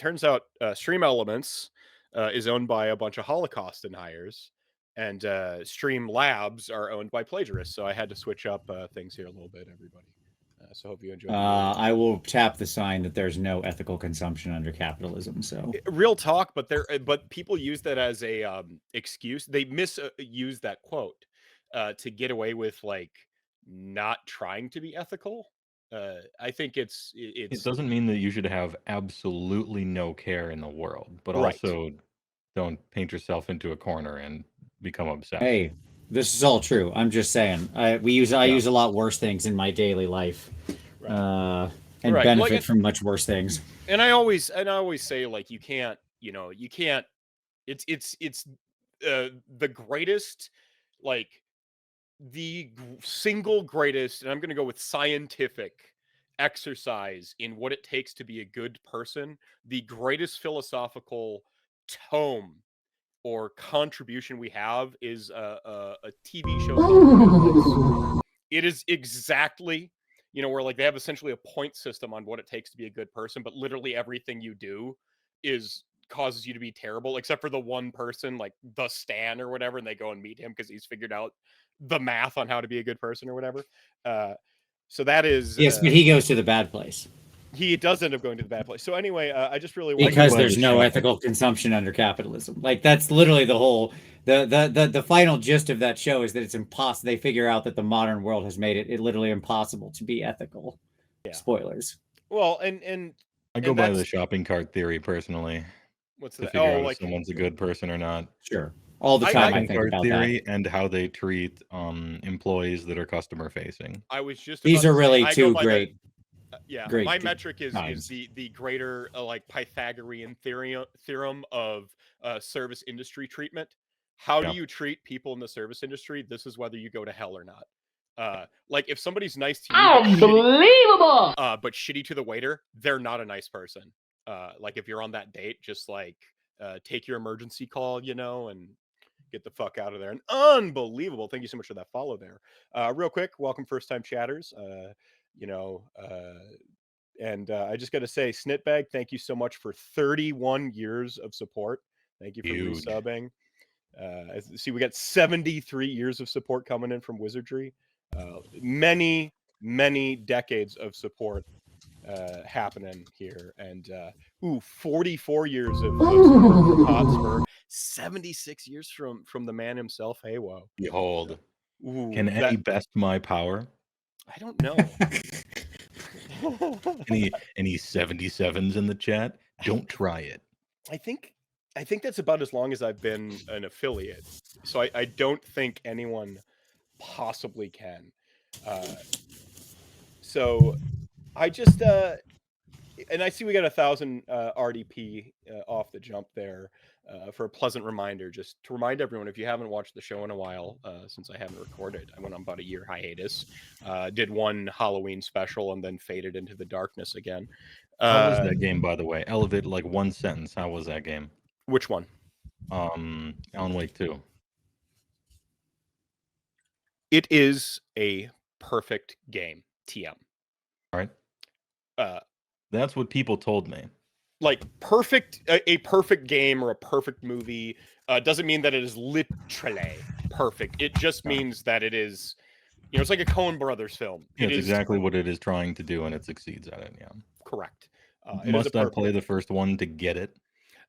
turns out Stream Elements is owned by a bunch of Holocaust deniers, and Stream Labs are owned by plagiarists. So I had to switch up things here a little bit, everybody. So hope you enjoyed. I will tap the sign that there's no ethical consumption under capitalism. So real talk, but people use that as a excuse. They misuse that quote to get away with like not trying to be ethical. I think it doesn't mean that you should have absolutely no care in the world, but Right. also don't paint yourself into a corner and become obsessed. Hey, this is all true. I'm just saying. I use a lot worse things in my daily life, and benefit from much worse things. And I always say, like, you can't. It's the greatest, like the single greatest, and I'm going to go with scientific exercise in what it takes to be a good person. The greatest philosophical tome or contribution we have is a TV show called It is exactly, where like they have essentially a point system on what it takes to be a good person, but literally everything you do causes you to be terrible, except for the one person, like the Stan or whatever, and they go and meet him because he's figured out the math on how to be a good person or whatever. So that is yes, but he goes to the bad place. He does end up going to the bad place. So anyway, I just really because there's no ethical consumption under capitalism. Like that's literally the whole the final gist of that show is that it's impossible. They figure out that the modern world has made it literally impossible to be ethical. Yeah. Spoilers. Well, and I go by the shopping cart theory personally. What's to figure out if someone's a good person or not? Sure. All the time I think cart about theory that. and how they treat employees that are customer facing. I was just these are really two great. Great my metric is the greater like Pythagorean theorem of service industry treatment. How do you treat people in the service industry? This is whether you go to hell or not. Like if somebody's nice to you, unbelievable, but shitty to the waiter, they're not a nice person. Like if you're on that date, just like take your emergency call, and get the fuck out of there. And unbelievable. Thank you so much for that follow there. Real quick, welcome first time chatters. And I just got to say, Snitbag, thank you so much for 31 years of support. Thank you for resubbing. See, we got 73 years of support coming in from Wizardry. Many decades of support happening here. And 44 years of support from Hotspur. 76 years from the man himself, Heywoah. Behold. Can any best my power? I don't know. any 77s in the chat? Don't try it. I think that's about as long as I've been an affiliate. So I don't think anyone possibly can. So I just and I see we got 1,000 RDP off the jump there. For a pleasant reminder, just to remind everyone, if you haven't watched the show in a while, since I haven't recorded, I went on about a year hiatus, did one Halloween special, and then faded into the darkness again. How was that game, by the way? Elevate like one sentence. How was that game? Which one? Alan Wake 2. It is a perfect game, TM. All right. That's what people told me. Like a perfect game or a perfect movie doesn't mean that it is literally perfect. It just means that it is, it's like a Coen Brothers film. Yeah, it's exactly what it is trying to do, and it succeeds at it. Yeah, correct. Must I play the first one to get it?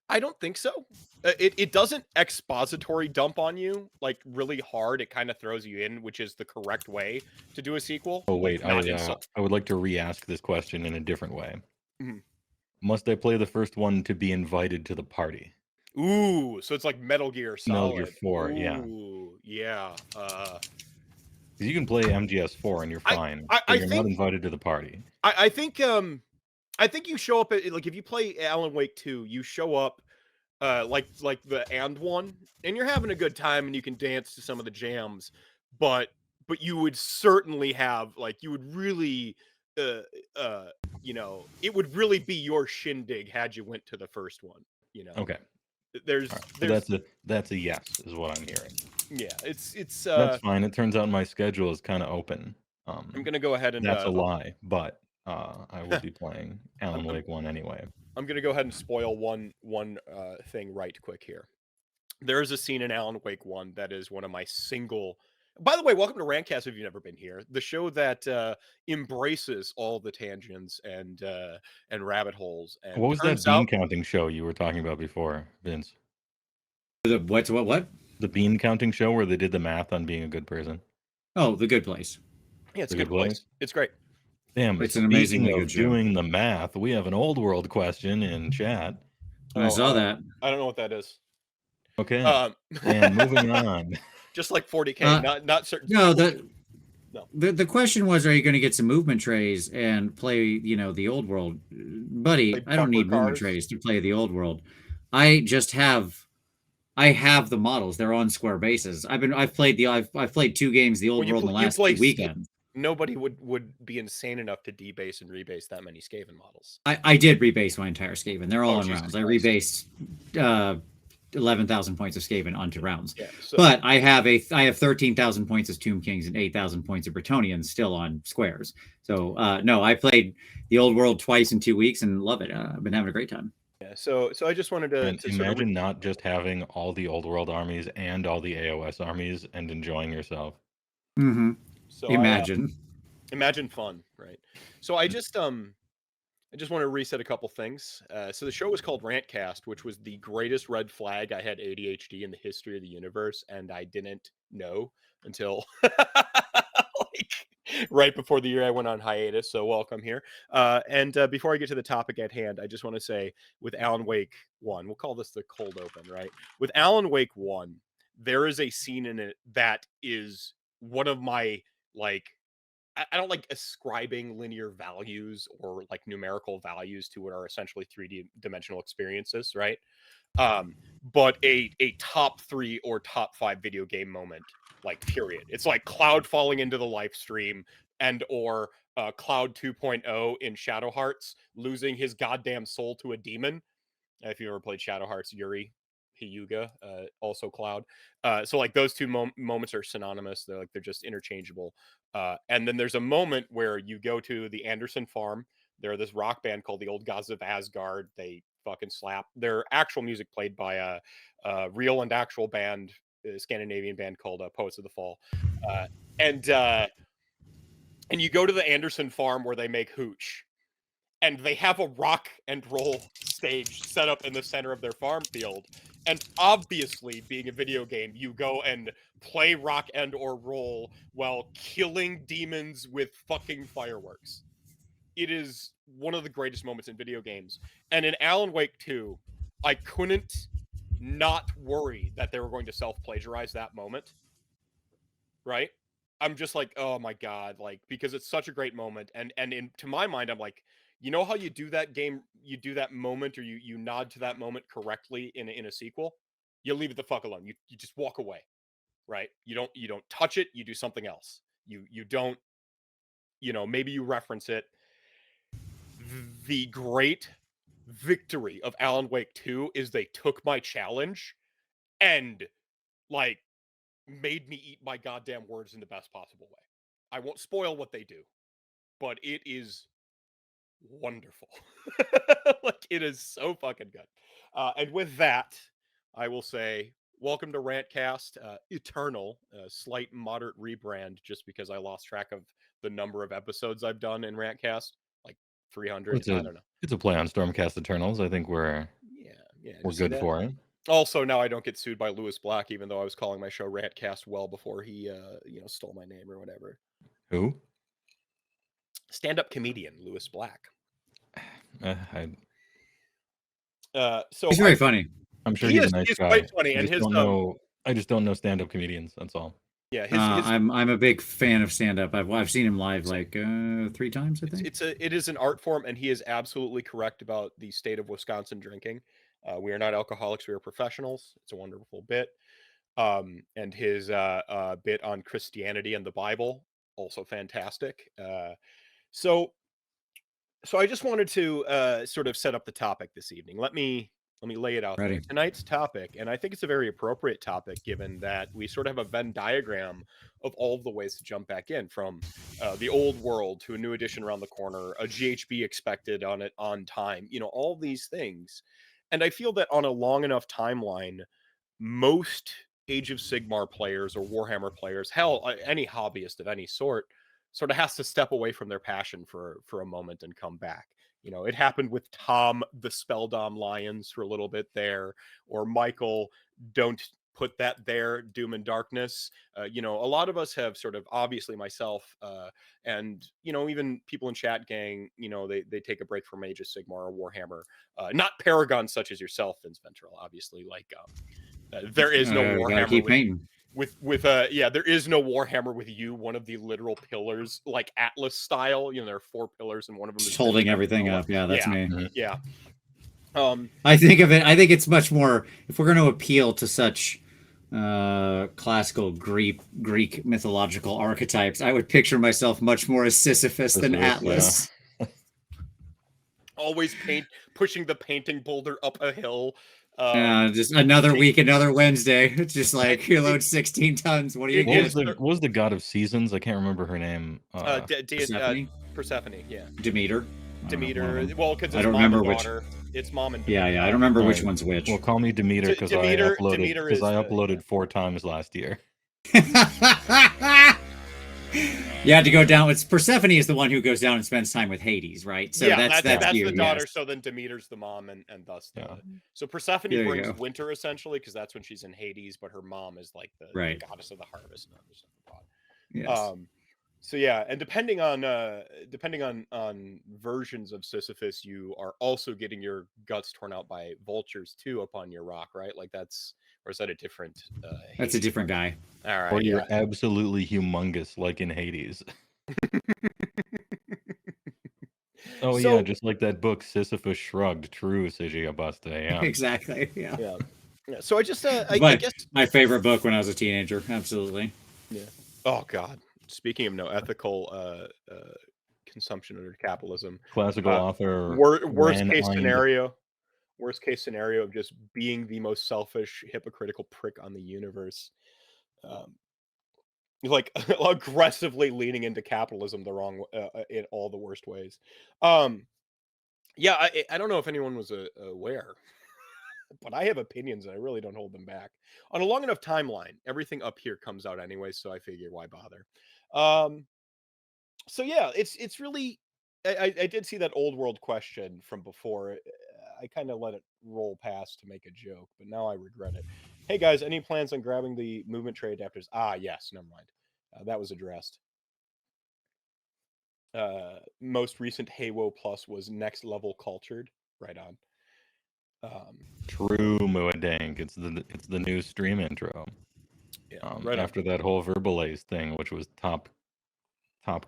I don't think so. It doesn't expository dump on you like really hard. It kind of throws you in, which is the correct way to do a sequel. Oh wait, I would like to re-ask this question in a different way. Mm-hmm. Must I play the first one to be invited to the party? Ooh, so it's like Metal Gear Solid. Metal Gear 4, yeah. You can play MGS4 and you're fine. You're not invited to the party. I think you show up at, like, if you play Alan Wake 2, you show up like the and one, and you're having a good time, and you can dance to some of the jams, but you would certainly have, like, you would really it would really be your shindig had you went to the first one. Okay. There's that's a yes is what I'm hearing. Yeah, it's that's fine. It turns out my schedule is kind of open. I'm gonna go ahead and that's a lie, but I will be playing Alan Wake 1 anyway. I'm gonna go ahead and spoil one thing right quick here. There is a scene in Alan Wake 1 that is one of my single. By the way, welcome to RantCast if you've never been here. The show that embraces all the tangents and rabbit holes. And what was that bean counting show you were talking about before, Vince? What? The bean counting show where they did the math on being a good person. Oh, The Good Place. Yeah, it's a good place. It's great. Damn, it's an amazingly good show. Doing the math, we have an old world question in chat. I saw that. I don't know what that is. Okay. And moving on. Just like 40K, not certain. No, the question was, are you going to get some movement trays and play, the old world? Buddy, I don't need movement trays to play the old world. I have the models. They're on square bases. I've played 2 games the old world in the last 2 weekends. Nobody would be insane enough to debase and rebase that many Skaven models. I did rebase my entire Skaven. They're all on rounds. I rebased 11,000 points of Skaven onto rounds. Yeah, but I have 13,000 points of Tomb Kings and 8,000 points of Bretonnians still on squares. So no, I played the old world twice in 2 weeks and love it. I've been having a great time. Yeah, so I just wanted to imagine not just having all the old world armies and all the AOS armies and enjoying yourself. Mm-hmm. So imagine fun, right? So I just want to reset a couple things. So the show was called RantCast, which was the greatest red flag I had ADHD in the history of the universe, and I didn't know until right before the year I went on hiatus. So welcome here. And before I get to the topic at hand, I just want to say with Alan Wake 1, we'll call this the cold open, right? With Alan Wake 1, there is a scene in it that is one of my, I don't like ascribing linear values or numerical values to what are essentially 3D dimensional experiences, right? But a top 3 or top 5 video game moment, period. It's like Cloud falling into the life stream and or Cloud 2.0 in Shadow Hearts losing his goddamn soul to a demon. If you ever played Shadow Hearts, Yuri, Heywoah, also Cloud. So those two moments are synonymous. They're just interchangeable. And then there's a moment where you go to the Anderson farm. They're this rock band called the Old Gods of Asgard. They fucking slap. Their actual music played by a real and actual band, a Scandinavian band called Poets of the Fall. And you go to the Anderson farm where they make hooch. And they have a rock and roll stage set up in the center of their farm field. And obviously, being a video game, you go and play rock and or roll while killing demons with fucking fireworks. It is one of the greatest moments in video games. And in Alan Wake 2, I couldn't not worry that they were going to self-plagiarize that moment. Right? I'm just like, oh my God, because it's such a great moment. And to my mind, I'm like, you know how you do that game, you do that moment, or you nod to that moment correctly in a sequel? You leave it the fuck alone. You just walk away, right? You don't touch it. You do something else. You don't, maybe you reference it. The great victory of Alan Wake 2 is they took my challenge and made me eat my goddamn words in the best possible way. I won't spoil what they do, but it is wonderful. It is so fucking good. And with that, I will say welcome to RantCast Eternal, slight moderate rebrand just because I lost track of the number of episodes I've done in RantCast, 300. I don't know. It's a play on Stormcast Eternals. I think we're good for it. Also, now I don't get sued by Lewis Black, even though I was calling my show RantCast well before he stole my name or whatever. Who? Stand-up comedian Lewis Black. So he's very funny. I'm sure he's a nice guy. Quite funny, and I just don't know stand-up comedians. That's all. Yeah, I'm a big fan of stand-up. I've seen him live 3 times. I think it is an art form, and he is absolutely correct about the state of Wisconsin drinking. We are not alcoholics; we are professionals. It's a wonderful bit, and his bit on Christianity and the Bible also fantastic. So I just wanted to sort of set up the topic this evening. Let me Let me lay it out there. Tonight's topic, and I think it's a very appropriate topic given that we sort of have a Venn diagram of all of the ways to jump back in, from the old world to a new edition around the corner, a GHB expected on it on time, all these things. And I feel that on a long enough timeline, most Age of Sigmar players or Warhammer players, hell, any hobbyist of any sort of has to step away from their passion for a moment and come back. It happened with Tom, the Spelldom Lions, for a little bit there, or Michael, don't put that there, Doom and Darkness. A lot of us have sort of, obviously myself, and, even people in chat gang, they take a break from Age of Sigmar or Warhammer. Not Paragons such as yourself, Vince Venturella, obviously, like, there is no Warhammer there is no Warhammer with you, one of the literal pillars, like Atlas style. There are 4 pillars and one of them is holding everything up. Yeah, that's me. Yeah. I think it's much more, if we're going to appeal to such classical Greek mythological archetypes, I would picture myself much more as Sisyphus than Atlas. Yeah. Always pushing the painting boulder up a hill. Just another week, another Wednesday. It's just like, you load 16 tons. What do you get? What was the god of seasons? I can't remember her name. Persephone? Yeah. Demeter. Well, because I don't remember which. It's mom and Demeter. Yeah. I don't remember which one's which. Well, call me Demeter because I uploaded 4 times last year. You had to go down. It's Persephone is the one who goes down and spends time with Hades, right? So that's the daughter. Yes. So then Demeter's the mom, and thus so Persephone brings winter essentially, because that's when she's in Hades, but her mom is like the goddess of the harvest. Yes. So yeah, and depending on versions of Sisyphus, you are also getting your guts torn out by vultures too upon your rock, right? Like or is that a different? That's a different guy. All right. Or you're absolutely humongous, like in Hades. Yeah, just like that book, Sisyphus Shrugged. True, Sigia Busta. Yeah. Exactly. Yeah. So I just, I guess my favorite book when I was a teenager. Absolutely. Yeah. Oh God. Speaking of no ethical consumption under capitalism, classical author. Worst case scenario of just being the most selfish, hypocritical prick on the universe. Like aggressively leaning into capitalism the wrong in all the worst ways. I don't know if anyone was aware, but I have opinions and I really don't hold them back. On a long enough timeline, everything up here comes out anyway, so I figure why bother. It's really, I did see that old world question from before. I kind of let it roll past to make a joke, but now I regret it. Hey guys, any plans on grabbing the movement tray adapters? Yes, never mind. That was addressed. Most recent Heywoah Plus was next level cultured. Right on. True, Moedank. It's the new stream intro. Yeah, right after that whole Verbalaze thing, which was top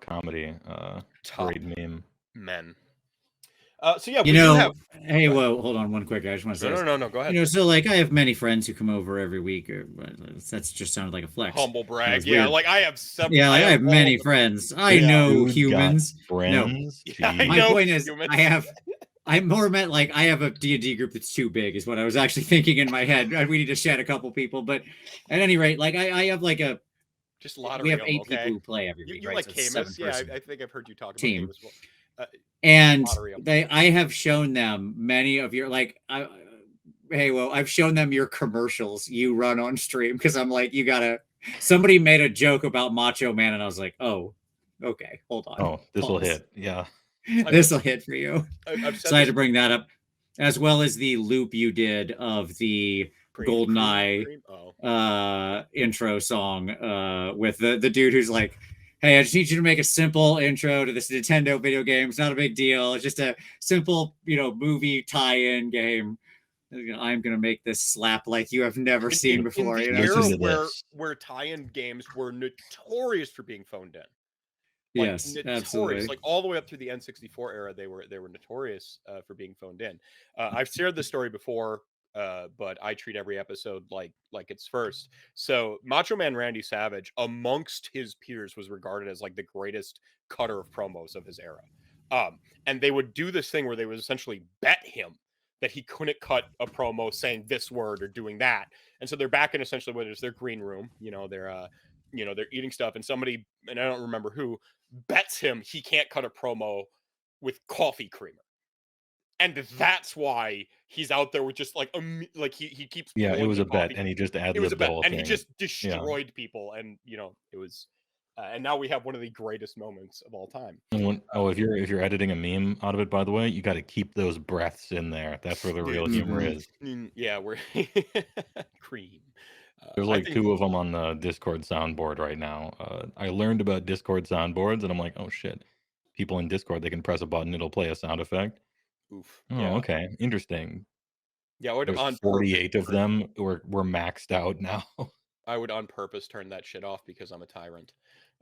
comedy, great meme. Men. Hey, whoa, hold on one quick. I just want to say no, go ahead. So like I have many friends who come over every week. That's just sounded like a flex. Humble brag. Yeah, weird. Like I have several. Yeah, I have many friends. I know humans. Friends. No. Yeah, my point is, I more meant like I have a D&D group that's too big is what I was actually thinking in my head. We need to shed a couple people, but at any rate, like I have like a just lottery. We have 8 people who play every week. You right? like Camus? Yeah, I think I've heard you talk about team. Camus. And I have shown them many of your I've shown them your commercials you run on stream because I'm like, somebody made a joke about Macho Man and I was like, oh, okay, hold on. Oh, this will hit. Yeah. This will hit for you. So I had to bring that up, as well as the loop you did of the GoldenEye intro song with the dude who's like, hey, I just need you to make a simple intro to this Nintendo video game. It's not a big deal. It's just a simple, movie tie-in game. I'm going to make this slap like you have never seen before. In the era where tie-in games were notorious for being phoned in. Yes, notorious. Absolutely. Like all the way up through the N64 era, they were notorious for being phoned in. I've shared this story before. But I treat every episode like it's first. So Macho Man Randy Savage, amongst his peers, was regarded as like the greatest cutter of promos of his era. And they would do this thing where they would essentially bet him that he couldn't cut a promo saying this word or doing that. And so they're back in essentially what is their green room. They're eating stuff, and somebody, and I don't remember who, bets him he can't cut a promo with coffee creamer. And that's why he's out there with just like he keeps it was a bet, coffee. and he just ad-libbed It was a bet, the whole and thing. he just destroyed people, and it was. And now we have one of the greatest moments of all time. And if you're editing a meme out of it, by the way, you got to keep those breaths in there. That's where the real humor is. Yeah, we're cream. There's like 2 of them on the Discord soundboard right now. I learned about Discord soundboards, and I'm like, oh shit. People in Discord, they can press a button, it'll play a sound effect. Oof. Oh, yeah. Okay, interesting. Yeah, there's 48 of them. We're maxed out now. I would on purpose turn that shit off because I'm a tyrant.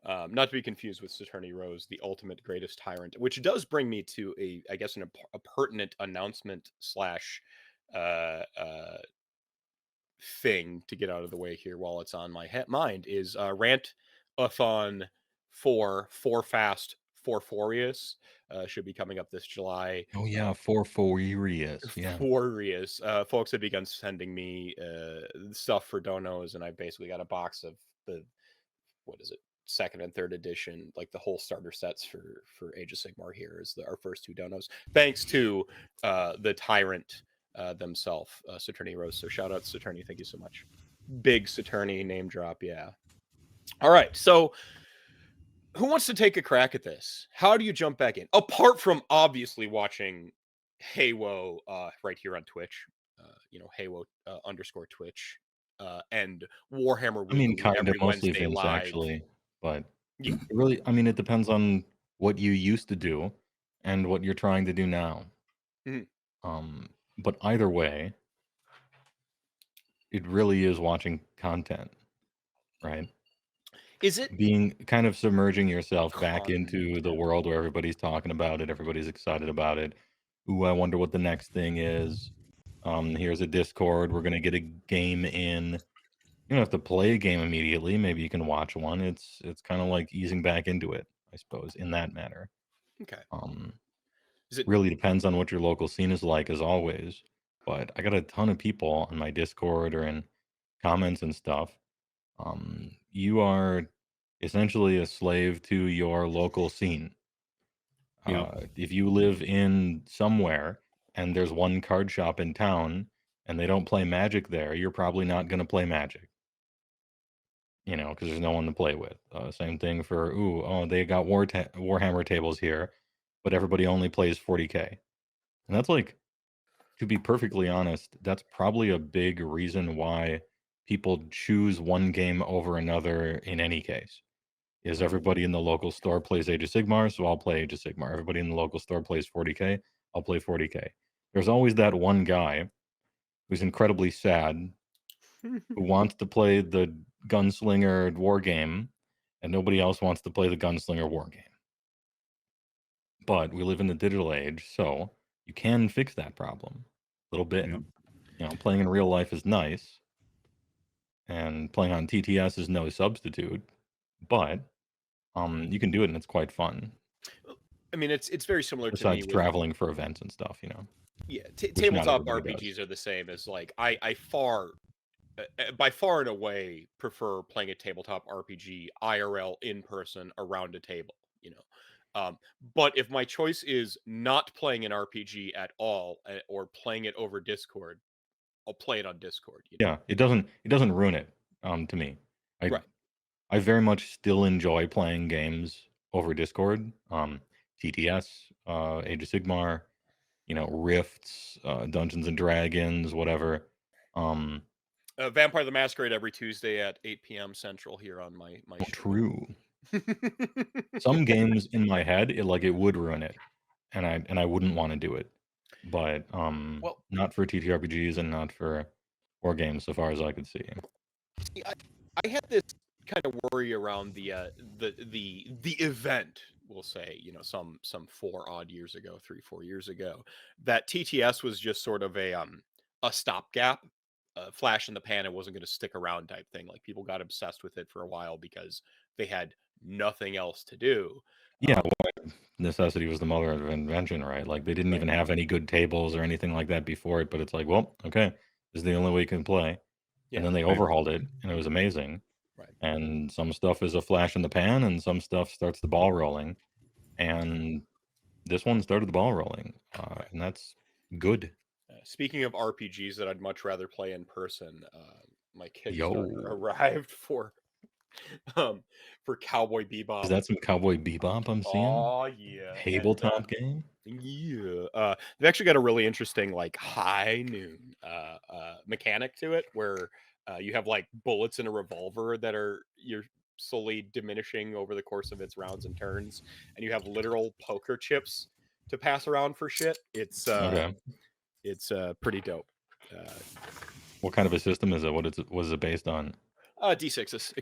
Not to be confused with Saturni Rose, the ultimate greatest tyrant, which does bring me to a pertinent announcement slash thing to get out of the way here while it's on my mind is Rant-a-thon 4 Fast 4 Furious should be coming up this July. Oh yeah, 4 Furious. Yeah. Furious. Folks have begun sending me stuff for donos, and I basically got a box of the second and third edition, like the whole starter sets for Age of Sigmar. Here is our first 2 donos, thanks to the tyrant themselves, Saturni Rose. So shout out Saturni, thank you so much. Big Saturni name drop, yeah. All right, so who wants to take a crack at this? How do you jump back in? Apart from obviously watching Heywoah right here on Twitch, Heywoah _ Twitch, and Warhammer. I mean, kind of mostly Wednesday Vince live. Actually, but Yeah. really, I mean, it depends on what you used to do and what you're trying to do now. But either way, it really is watching content, right? Is it being kind of submerging yourself back into the world where everybody's talking about it, everybody's excited about it? Ooh, I wonder what the next thing is. Here's a Discord. We're gonna get a game in. You don't have to play a game immediately. Maybe you can watch one. It's kind of like easing back into it, I suppose, in that manner. Okay. It really depends on what your local scene is like, as always. But I got a ton of people on my Discord or in comments and stuff. You are essentially a slave to your local scene. If you live in somewhere and there's one card shop in town and they don't play Magic there, you're probably not going to play Magic. Because there's no one to play with. Same thing for, they got Warhammer tables here, but everybody only plays 40K. And that's like, to be perfectly honest, that's probably a big reason why people choose one game over another in any case. Is everybody in the local store plays Age of Sigmar, so I'll play Age of Sigmar. Everybody in the local store plays 40K, I'll play 40K. There's always that one guy who's incredibly sad who wants to play the Gunslinger war game, and nobody else wants to play the Gunslinger war game. But we live in the digital age, so you can fix that problem a little bit. Playing in real life is nice, and playing on TTS is no substitute, but you can do it, and it's quite fun. I mean, it's very similar to me. Besides traveling for events and stuff, Yeah, tabletop RPGs are the same as like I by far and away prefer playing a tabletop RPG IRL in person around a table. But if my choice is not playing an RPG at all or playing it over Discord, I'll play it on Discord. Yeah, it doesn't ruin it to me. I very much still enjoy playing games over Discord. TTS, Age of Sigmar, Rifts, Dungeons and Dragons, whatever. Vampire the Masquerade every Tuesday at 8 p.m. Central here on my show. True. Some games in my head, it would ruin it, and I wouldn't want to do it. But not for TTRPGs and not for war games, so far as I could see. I had this kind of worry around the event. We'll say, some 4 years ago, 3-4 years ago, that TTS was just sort of a stopgap, flash in the pan. It wasn't going to stick around type thing. Like people got obsessed with it for a while because they had nothing else to do. Yeah, well, necessity was the mother of invention, right? Like they didn't even have any good tables or anything like that before it, but it's like, well, okay, this is the only way you can play. Yeah. And then they overhauled it, and it was amazing. Right. And some stuff is a flash in the pan, and some stuff starts the ball rolling. And this one started the ball rolling, and that's good. Speaking of RPGs that I'd much rather play in person, my Kickstarter Yo. arrived for Cowboy Bebop. Is that some Cowboy Bebop I'm seeing? Oh yeah, Tabletop game? Yeah, they've actually got a really interesting like high noon mechanic to it, where you have like bullets in a revolver that you're slowly diminishing over the course of its rounds and turns, and you have literal poker chips to pass around for shit. It's Okay. it's pretty dope. What kind of a system is it? What is it based on? D6s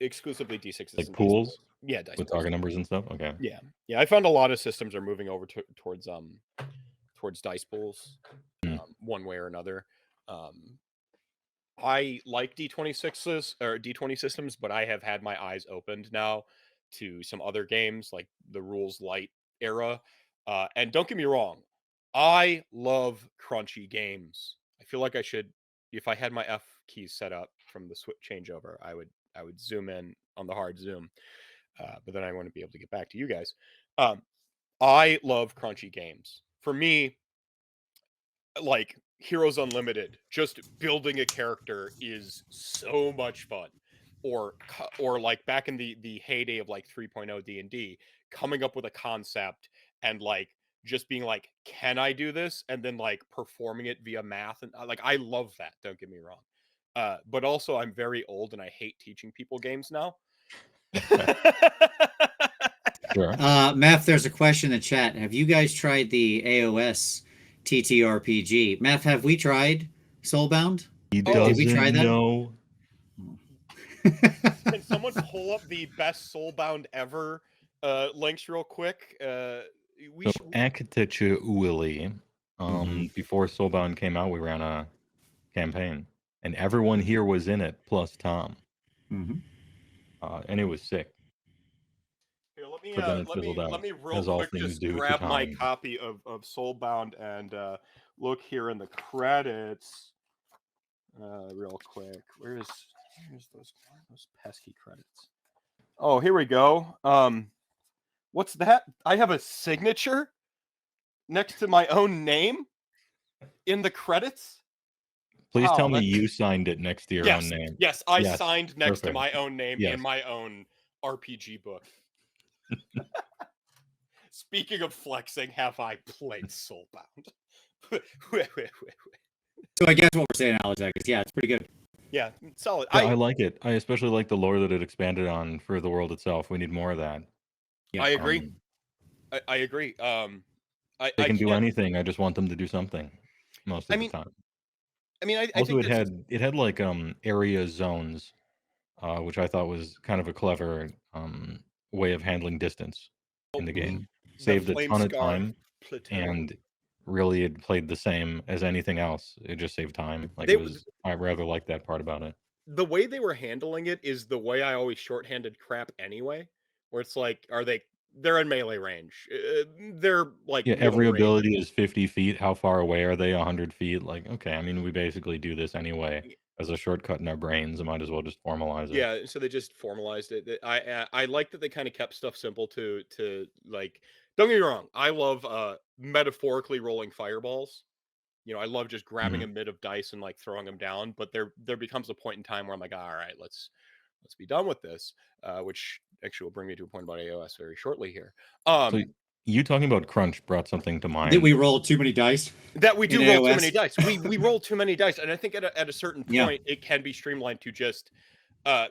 exclusively D6s. Like and pools? dice pools. Yeah, dice With pools. target numbers and stuff? Okay. Yeah. I found a lot of systems are moving over towards dice pools, one way or another. I like D26s or D20 systems, but I have had my eyes opened now to some other games like the Rules Light era. And don't get me wrong, I love crunchy games. I feel like I should, if I had my F keys set up from the switch changeover, I would zoom in on the hard zoom. But then I wouldn't be able to get back to you guys. I love crunchy games. For me, like Heroes Unlimited, just building a character is so much fun. Or like back in the heyday of like 3.0 D&D, coming up with a concept and like just being like, can I do this? And then like performing it via math. And like, I love that. Don't get me wrong. But also I'm very old and I hate teaching people games now. Sure. Meph, there's a question in the chat. Have you guys tried the AOS TTRPG? Meph, have we tried Soulbound? He Did we try doesn't that? know. Can someone pull up the best Soulbound ever links real quick? Actually, before Soulbound came out, we ran a campaign, and everyone here was in it, plus Tom. And it was sick. Here, But then it fizzled let out, me real as all quick things just do to grab my Tom. copy of Soulbound and look here in the credits real quick. Where's those pesky credits? Oh, here we go. What's that? I have a signature next to my own name in the credits. Please tell me you signed it next to your own name. Yes, I signed next to my own name Yes. in my own RPG book. Speaking of flexing, have I played Soulbound? So I guess what we're saying, Alex, is yeah, it's pretty good. Yeah, solid. Yeah, I like it. I especially like the lore that it expanded on for the world itself. We need more of that. Yeah. I agree. I agree. They can do anything. I just want them to do something most of the time. I mean, I also think it had like area zones, which I thought was kind of a clever way of handling distance in the game. Saved a ton of time, and really it played the same as anything else. It just saved time. Like I rather like that part about it. The way they were handling it is the way I always shorthanded crap anyway, where it's like, they're in melee range. They're like, every ability is 50 feet. How far away are they? 100 feet? Like, okay, I mean, we basically do this anyway as a shortcut in our brains. I might as well just formalize it. Yeah, so they just formalized it. I like that they kind of kept stuff simple to like. Don't get me wrong, I love metaphorically rolling fireballs. I love just grabbing a mid of dice and like throwing them down. But there becomes a point in time where I'm like, all right, let's be done with this. Which actually will bring me to a point about AOS very shortly here. So you talking about crunch brought something to mind. Did we roll too many dice? That we do roll too many dice. We roll too many dice, and I think at a certain point it can be streamlined to just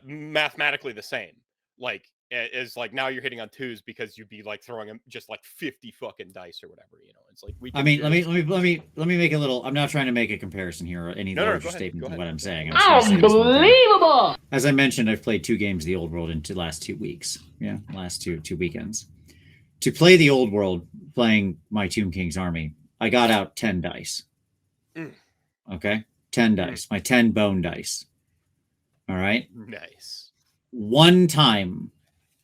mathematically the same. Like as like now you're hitting on twos because you'd be like throwing them just like 50 fucking dice or whatever. It's like I mean, let me make a little. I'm not trying to make a comparison here or any larger statement of what I'm saying. Unbelievable! As I mentioned, I've played 2 games of the old world in the last 2 weeks. Yeah, last two weekends. To play the old world, playing my Tomb King's army, I got out 10 dice. Okay, 10 dice. My 10 bone dice. All right. Nice. One time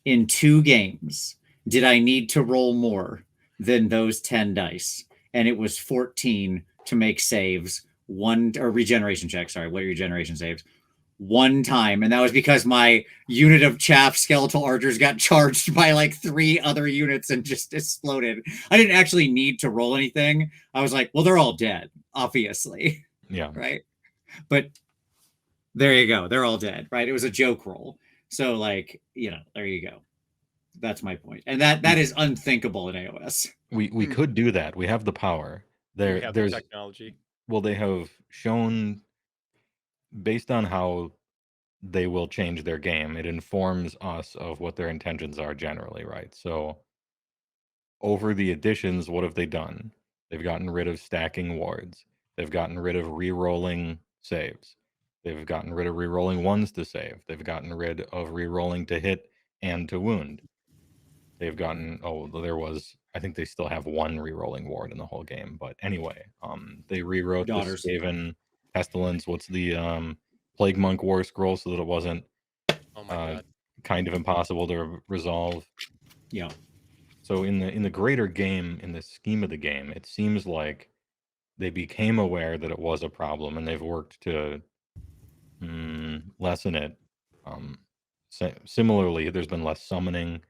in 2 games, did I need to roll more than those 10 dice? And it was 14 to make saves, or regeneration checks. Sorry, what are your regeneration saves? One time, and that was because my unit of chaff skeletal archers got charged by like 3 other units and just exploded. I didn't actually need to roll anything. I was like, well, they're all dead, obviously. Yeah. Right. But there you go. They're all dead. Right. It was a joke roll. So like, there you go. That's my point. And that is unthinkable in AOS. We could do that. We have the power. There's There's technology. Well, they have shown, based on how they will change their game, it informs us of what their intentions are generally, right? So over the editions, what have they done? They've gotten rid of stacking wards. They've gotten rid of re-rolling saves. They've gotten rid of re-rolling ones to save. They've gotten rid of re-rolling to hit and to wound. They've gotten, I think they still have 1 re-rolling ward in the whole game. But anyway, they rewrote the Skaven Pestilence. What's the Plague Monk War Scroll, so that it wasn't kind of impossible to resolve. Yeah. So in the greater game, in the scheme of the game, it seems like they became aware that it was a problem, and they've worked to lessen it. Similarly, there's been less summoning,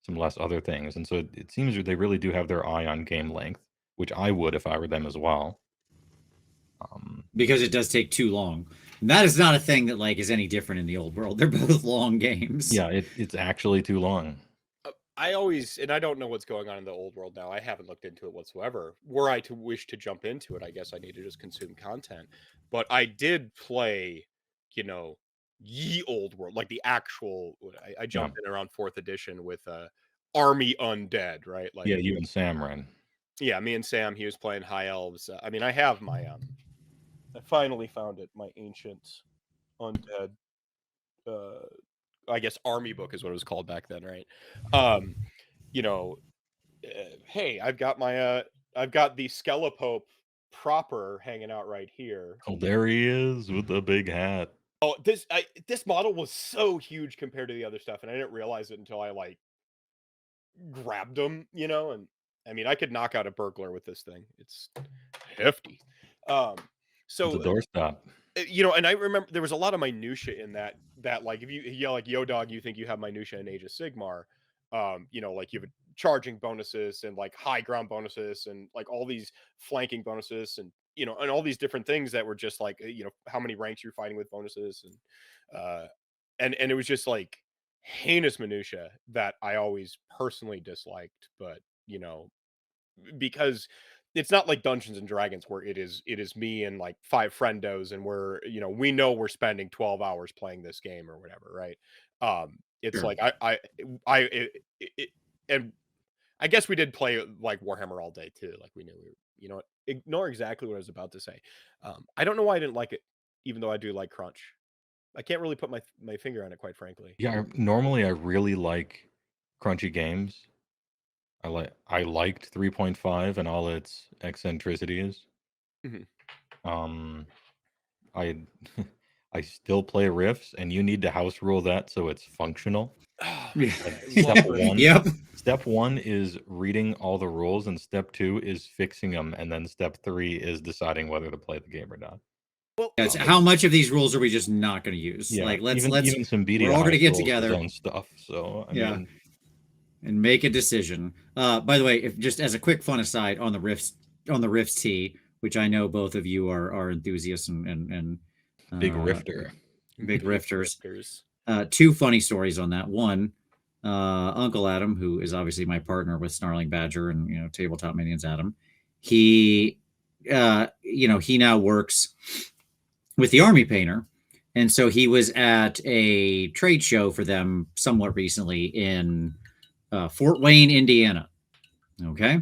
some less other things, and so it seems that they really do have their eye on game length, which I would if I were them as well. Because it does take too long. And that is not a thing that like is any different in the old world. They're both long games. Yeah, it's actually too long. I don't know what's going on in the old world now. I haven't looked into it whatsoever. Were I to wish to jump into it, I guess I need to just consume content. But I did play, ye old world, like the actual. I jumped in around 4th edition with Army Undead, right? Like, yeah, you and Sam ran. Yeah, me and Sam. He was playing High Elves. I mean, I have my I finally found it. My ancient undead. I guess army book is what it was called back then, right? Hey, I've got my I've got the Skelepope proper hanging out right here. Oh, there he is with the big hat. Oh, this model was so huge compared to the other stuff, and I didn't realize it until I like grabbed him, and I mean I could knock out a burglar with this thing. It's hefty. So it's a doorstop. And I remember there was a lot of minutia in that like if you yell like yo dog, you think you have minutia in Age of Sigmar. Like you have charging bonuses and like high ground bonuses and like all these flanking bonuses and and all these different things that were just like how many ranks you're fighting with bonuses and it was just like heinous minutia that I always personally disliked, but because it's not like Dungeons and Dragons where it is me and like 5 friendos and we know we're spending 12 hours playing this game or whatever, right? It's Sure. like and I guess we did play like Warhammer all day too. Like we knew ignore exactly what I was about to say. I don't know why I didn't like it, even though I do like Crunch. I can't really put my finger on it, quite frankly. Yeah, normally I really like crunchy games. I liked 3.5 and all its eccentricities. Mhm. I still play Rifts, and you need to house rule that so it's functional. Yeah. Step 1. Yep. Step 1 is reading all the rules, and step 2 is fixing them, and then step 3 is deciding whether to play the game or not. Well, how much of these rules are we just not going to use? Yeah, like let's even some BDI we're all going to get rules together his own stuff. So I mean, and make a decision. By the way, if just as a quick fun aside on the Rifts T, which I know both of you are enthusiasts and big rifter, big rifters. 2 funny stories on that. One, Uncle Adam, who is obviously my partner with Snarling Badger and Tabletop Minions Adam, he he now works with the Army Painter, and so he was at a trade show for them somewhat recently in Fort Wayne, Indiana. Okay.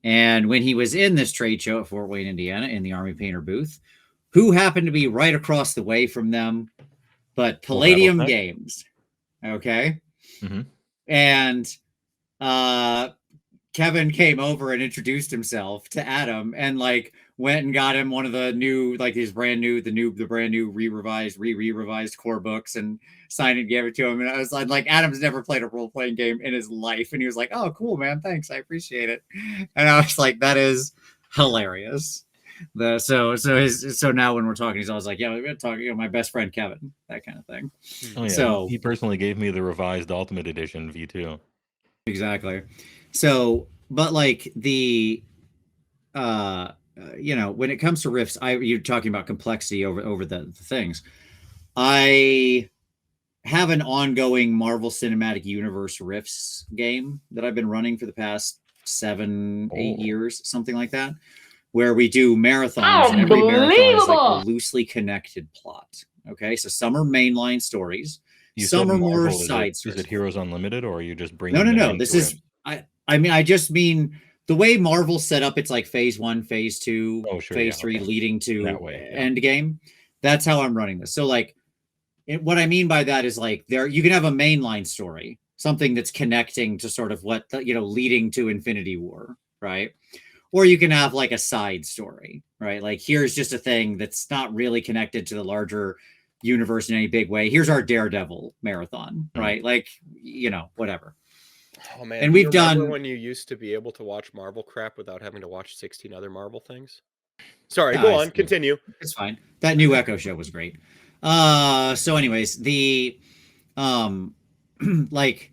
And when he was in this trade show at Fort Wayne, Indiana, in the Army Painter booth, who happened to be right across the way from them, but Palladium Games. Okay. Mm-hmm. And Kevin came over and introduced himself to Adam. And like went and got him one of the new, like his brand new revised core books and signed and gave it to him. And I was like, Adam's never played a role-playing game in his life. And he was like, oh, cool, man. Thanks. I appreciate it. And I was like, that is hilarious. So now when we're talking, he's always like, yeah, we're going to talk, my best friend, Kevin, that kind of thing. Oh, yeah. So he personally gave me the revised Ultimate Edition V2. Exactly. So, but like the, when it comes to Rifts, you're talking about complexity over the things. I have an ongoing Marvel Cinematic Universe Rifts game that I've been running for the past 7-8 years, something like that, where we do marathons, and every marathon is like a loosely connected plot. Okay, so some are mainline stories, some are more side stories. Is it Heroes Unlimited, or are you just bringing? No. This is I just mean the way Marvel set up. It's like phase 1, phase 2, phase 3, leading to end game. That's how I'm running this. So like, what I mean by that is like you can have a mainline story, something that's connecting to sort of what leading to Infinity War, right? Or you can have like a side story, right? Like here's just a thing that's not really connected to the larger universe in any big way. Here's our Daredevil marathon, right? Like, whatever. Oh man, and we've done when you used to be able to watch Marvel crap without having to watch 16 other Marvel things. Sorry, go on, continue. It's fine. That new Echo show was great. So anyways, the like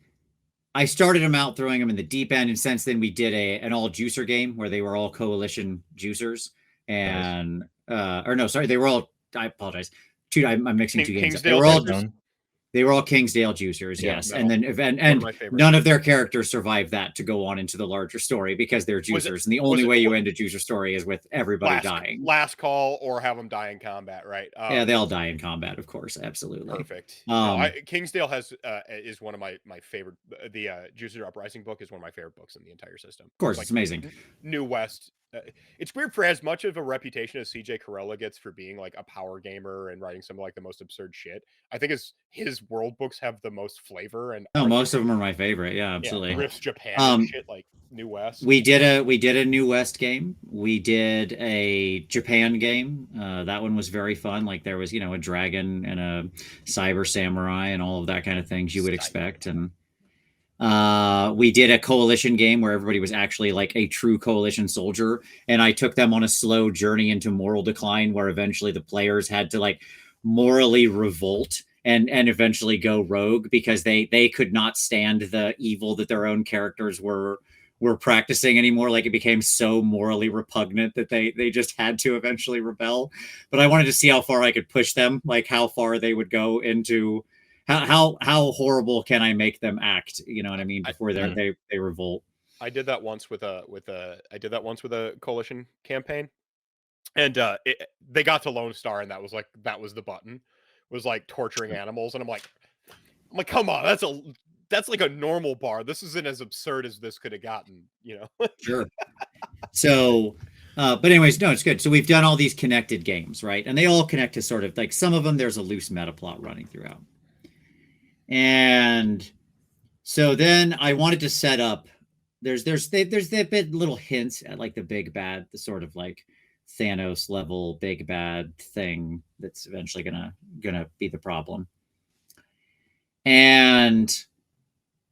I started them out throwing them in the deep end, and since then we did an all juicer game where they were all coalition juicers, and they were all. I apologize. I'm mixing two games. They were all Kingsdale juicers, yes. And then none of their characters survived that to go on into the larger story because they're juicers. And the only way you end a juicer story is with everybody dying. Last call or have them die in combat, right? Yeah, they all die in combat, of course. Absolutely. Perfect. Kingsdale is one of my favorite. The Juicer Uprising book is one of my favorite books in the entire system. Of course, it's amazing. New West. It's weird for as much of a reputation as CJ Corella gets for being like a power gamer and writing some like the most absurd shit. I think his world books have the most flavor, and most of them are my favorite. Yeah, absolutely. Riffs Japan and shit like New West. We did a New West game. We did a Japan game. That one was very fun. Like there was a dragon and a cyber samurai and all of that kind of things you would expect. And we did a coalition game where everybody was actually like a true coalition soldier, and I took them on a slow journey into moral decline where eventually the players had to like morally revolt and eventually go rogue because they could not stand the evil that their own characters were practicing anymore. Like it became so morally repugnant that they just had to eventually rebel. But I wanted to see how far I could push them, like how far they would go into how horrible can I make them act? You know what I mean? Before they revolt. I did that once with a coalition campaign, and they got to Lone Star, and that was the button, was like torturing animals, and I'm like, come on, that's like a normal bar. This isn't as absurd as this could have gotten, Sure. So, but anyways, no, it's good. So we've done all these connected games, right? And they all connect to sort of like some of them. There's a loose meta plot running throughout. And so then I wanted to set up. There's been little hints at like the big bad, the sort of like Thanos level big bad thing that's eventually gonna be the problem. And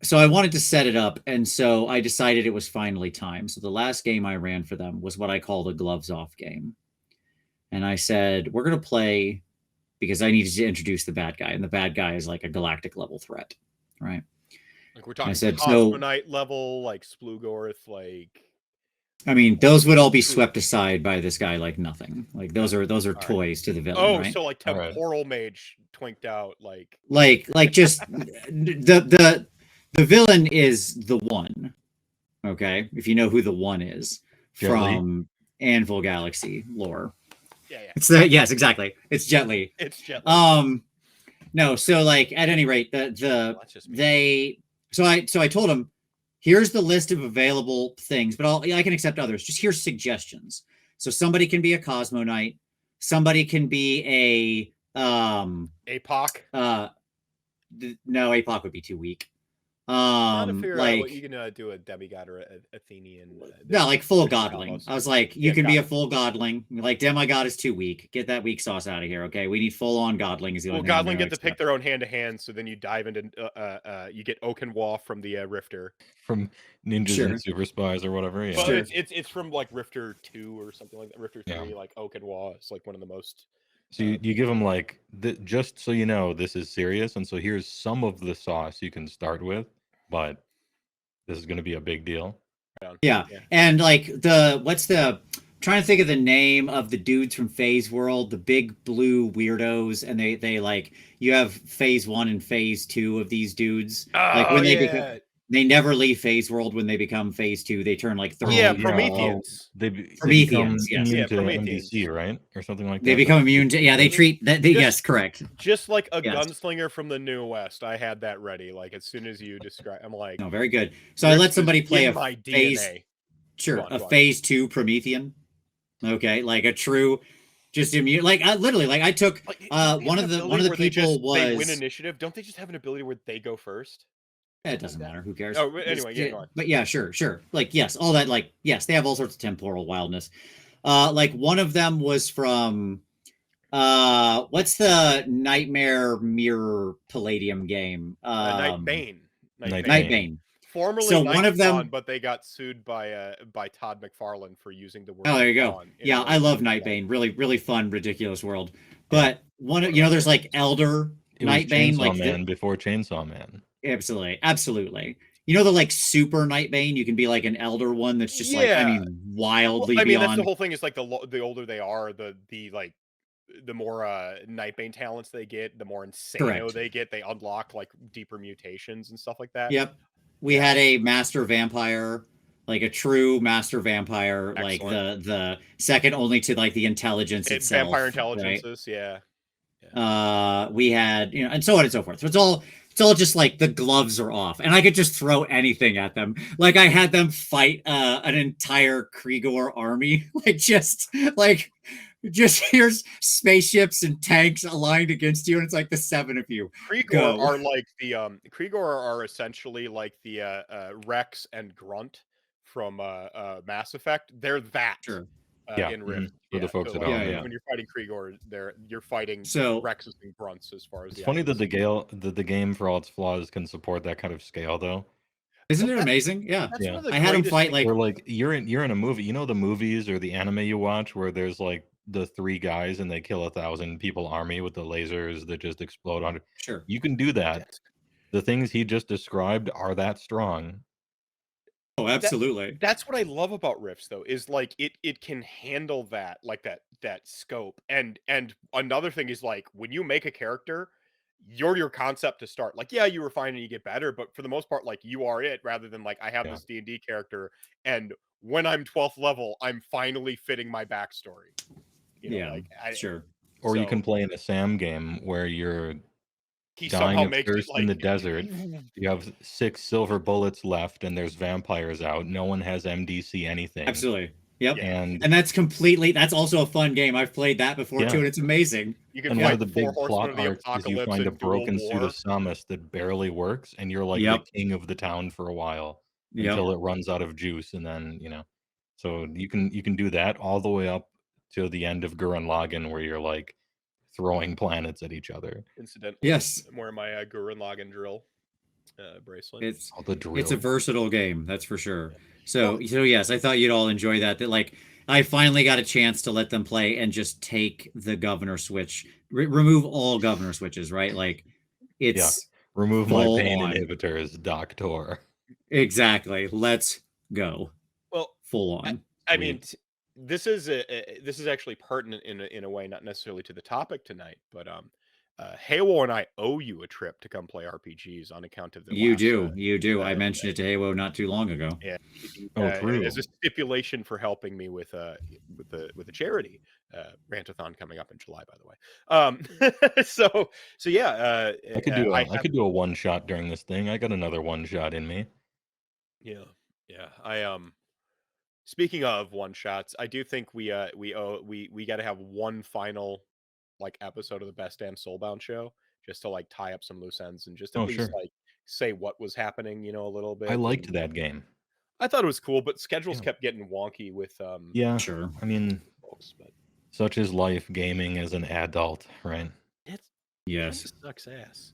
so I wanted to set it up, and so I decided it was finally time. So the last game I ran for them was what I call the gloves off game. And I said, we're gonna play because I needed to introduce the bad guy, and the bad guy is like a galactic level threat, right? Like we're talking Cosmonite level, like Splugorth, like. I mean, those would all be swept aside by this guy like nothing. Like those are toys to the villain. Oh, right? So like temporal mage twinked out, like just the villain is the One. Okay, if you know who the One is from Anvil Galaxy lore. Yeah. Yes, exactly. It's Jet Li. It's Jet Li. No, so like at any rate, so I told him, here's the list of available things, but I can accept others. Just here's suggestions. So somebody can be a Cosmonite, somebody can be a APOC. No, APOC would be too weak. Trying to figure out what Like you can do a demigod or a Athenian. no, like full there's godling. Talos. I was like, you Yeah, can be a godling. full godling. Like demigod is too weak. Get that weak sauce out of here. Okay, we need full on godling. Is the Well, only thing I'm godling gonna get to pick accept. their own hand to hand, so then you dive into you get Oakenwall from the Rifter. From Ninjas Sure. and Super Spies or whatever. Yeah. Well, Sure. it's from like Rifter 2 or something like that. Rifter 3, Yeah. like Oakenwall is like one of the most. So you give them like just so you know this is serious, and so here's some of the sauce you can start with, but this is going to be a big deal. Yeah. And like trying to think of the name of the dudes from Phase World, the big blue weirdos, and they like you have Phase 1 and Phase 2 of these dudes. Like when they never leave Phase World. When they become Phase 2, they turn like 30. Yeah, Prometheans. They become Prometheans, yes. immune Yeah, to Prometheans. MDC, right, or something like that. They become immune to they treat that. Yes, correct. Just like a Yes. gunslinger from the New West, I had that ready. Like as soon as you describe, I'm like, No, very good. So I let somebody play a my phase. DNA. Sure, Go on. a Phase 2 Promethean. Okay, like a true, just immune. Like I literally, like I took one of the people they win was. initiative. Don't they just have an ability where they go first? It doesn't matter. Who cares? Oh, anyway, yeah, go on. But yeah, sure. Like yes, all that. Like yes, they have all sorts of temporal wildness. Like one of them was from what's the Nightmare Mirror Palladium game? Nightbane. Nightbane. Formerly So one of them, but they got sued by Todd McFarlane for using the word. Oh, there you go. Yeah, I love Nightbane. Really, really fun, ridiculous world. But there's like Elder Nightbane, like Man before Chainsaw Man. Absolutely. You know the like super Nightbane. You can be like an elder one that's just like wildly beyond. That's the whole thing. Is like the older they are, the like the more Nightbane talents they get, the more insano they get. They unlock like deeper mutations and stuff like that. Yep. We had a master vampire, like a true master vampire. Excellent. Like the second only to like the intelligence itself. Vampire intelligences, right? Yeah. We had, and so on and so forth. So it's all just like the gloves are off, and I could just throw anything at them. Like I had them fight an entire Krigor army, just here's spaceships and tanks aligned against you, and it's like the 7 of you. Krigor are like the Krigor are essentially like the Rex and Grunt from Mass Effect. They're that. Sure. In Rift. For the folks so, at home. When you're fighting Krigor, you're fighting Rexes and Grunts as far as. It's funny that the game, for all its flaws, can support that kind of scale, though. Isn't it amazing? Yeah. I had them fight like you're in a movie. You know the movies or the anime you watch where there's like the 3 guys and they kill 1,000 people army with the lasers that just explode on it. Sure. You can do that. The things he just described are that strong. Oh, absolutely. That's what I love about Rifts, though, is like it can handle that, like that scope. And another thing is like when you make a character, you're your concept to start. Like, yeah, you refine and you get better, but for the most part, like you are it, rather than like I have this D&D character, and when I'm 12th level, I'm finally fitting my backstory. Sure. Or you can play in a Sam game where you're he dying somehow of makes thirst it, like, in the desert. You have 6 silver bullets left, and there's vampires out. No one has MDC anything. Absolutely. Yep. And that's also a fun game. I've played that before too, and it's amazing. You can one of the big plot arcs is you find a broken suit of Samus that barely works, and you're like the king of the town for a while until it runs out of juice, and then so you can do that all the way up to the end of Gurren Lagann, where you're like throwing planets at each other. Incidentally, yes, I'm wearing my Gurren Lagann drill bracelet. It's a versatile game, that's for sure. So yes, I thought you'd all enjoy that. That like I finally got a chance to let them play and just take the governor switch, remove all governor switches, right? Like it's remove my pain inhibitors, Doctor. Exactly. Let's go. Well, full on. I mean, this is actually pertinent in a way, not necessarily to the topic tonight, but Heywoah and I owe you a trip to come play RPGs on account of the. You do. I mentioned it to Heywoah not too long ago. Yeah. True. As a stipulation for helping me with the charity Rantathon coming up in July, by the way. So yeah. I could do a one shot during this thing. I got another one shot in me. Yeah. I speaking of one shots, I do think we got to have one final like episode of the Best Damn Soulbound show just to like tie up some loose ends and just at least like say what was happening, a little bit. I liked that game. I thought it was cool, but schedules kept getting wonky with Yeah, Sure. I mean, folks, but such is life gaming as an adult, right? it Yes. sucks ass.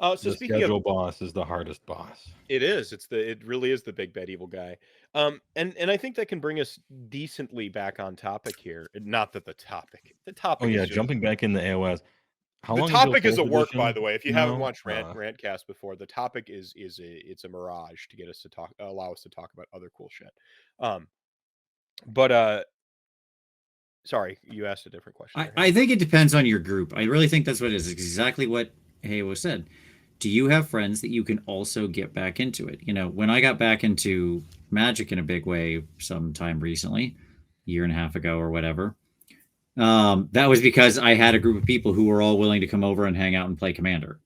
So The speaking schedule of, boss is the hardest boss. it is. It really is the big bad evil guy. And I think that can bring us decently back on topic here. Not that the topic Oh yeah, is just, jumping back in the AOS. How the long until topic is a 4th work, by edition the way. If you haven't now? watched RantCast before, the topic it's a mirage to get us to allow us to talk about other cool shit. But sorry, you asked a different question. I think it depends on your group. I really think that's what it is. Exactly what Heywoah said. Do you have friends that you can also get back into it? When I got back into Magic in a big way sometime recently, year and a half ago or whatever, that was because I had a group of people who were all willing to come over and hang out and play Commander,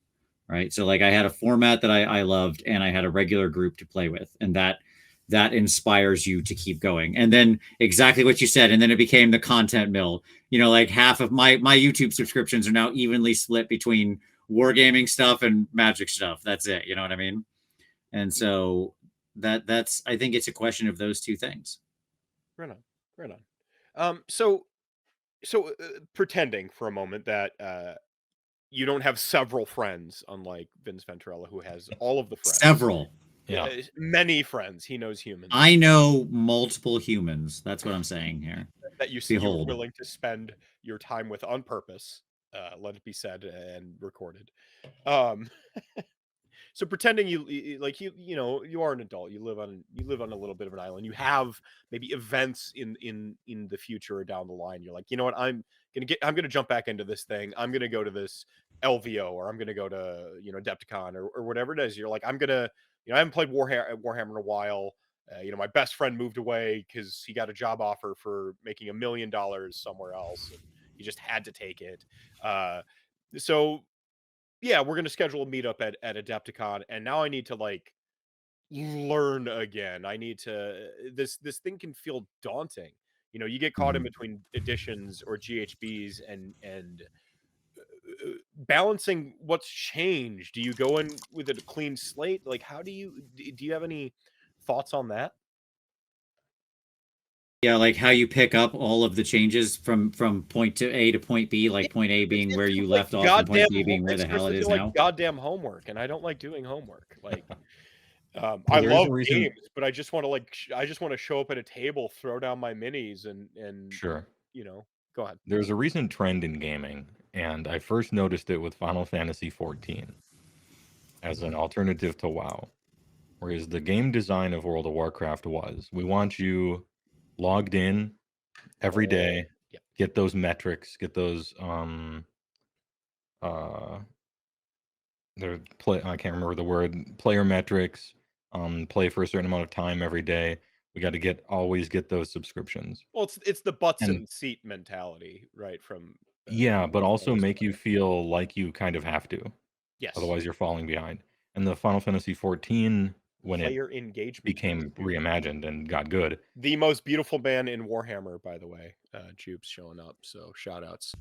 right? So like I had a format that I loved, and I had a regular group to play with, and that inspires you to keep going. And then exactly what you said, and then it became the content mill. Like half of my YouTube subscriptions are now evenly split between wargaming stuff and Magic stuff. That's it. You know what I mean? And so that's I think it's a question of those two things. Right on. So pretending for a moment that you don't have several friends, unlike Vince Venturella, who has all of the friends. Several. Yeah. Many friends. He knows humans. I know multiple humans. That's what I'm saying here. That you're willing to spend your time with on purpose. Let it be said and recorded. So pretending you are an adult. You live on a little bit of an island. You have maybe events in the future or down the line. You're like, you know what? I'm gonna jump back into this thing. I'm gonna go to this LVO, or I'm gonna go to Adepticon or whatever it is. You're like, I'm gonna I haven't played Warhammer in a while. My best friend moved away because he got a job offer for making $1 million somewhere else, and he just had to take it. So yeah, we're gonna schedule a meetup at Adepticon, and now I need to learn again. I need to this thing can feel daunting. You get caught in between editions or GHBs and balancing what's changed. Do you go in with a clean slate? Like, how do you have any thoughts on that? Yeah, like how you pick up all of the changes from point to A to point B, like point A being where you left off, and point B being where the hell it is now. Goddamn homework, and I don't like doing homework. Like, I love games, but I just want to show up at a table, throw down my minis, and Sure. Go ahead. There's a recent trend in gaming, and I first noticed it with Final Fantasy XIV as an alternative to WoW. Whereas the game design of World of Warcraft was, we want you logged in every day, get those metrics, get those I can't remember the word, player metrics, play for a certain amount of time every day. We got to always get those subscriptions. Well, it's the butts and seat mentality, right? From but also make you feel like you kind of have to. Yes. Otherwise, you're falling behind. And the Final Fantasy XIV, when player it engagement became reimagined and got good. The most beautiful man in Warhammer, by the way. Jupe's showing up, so shout outs.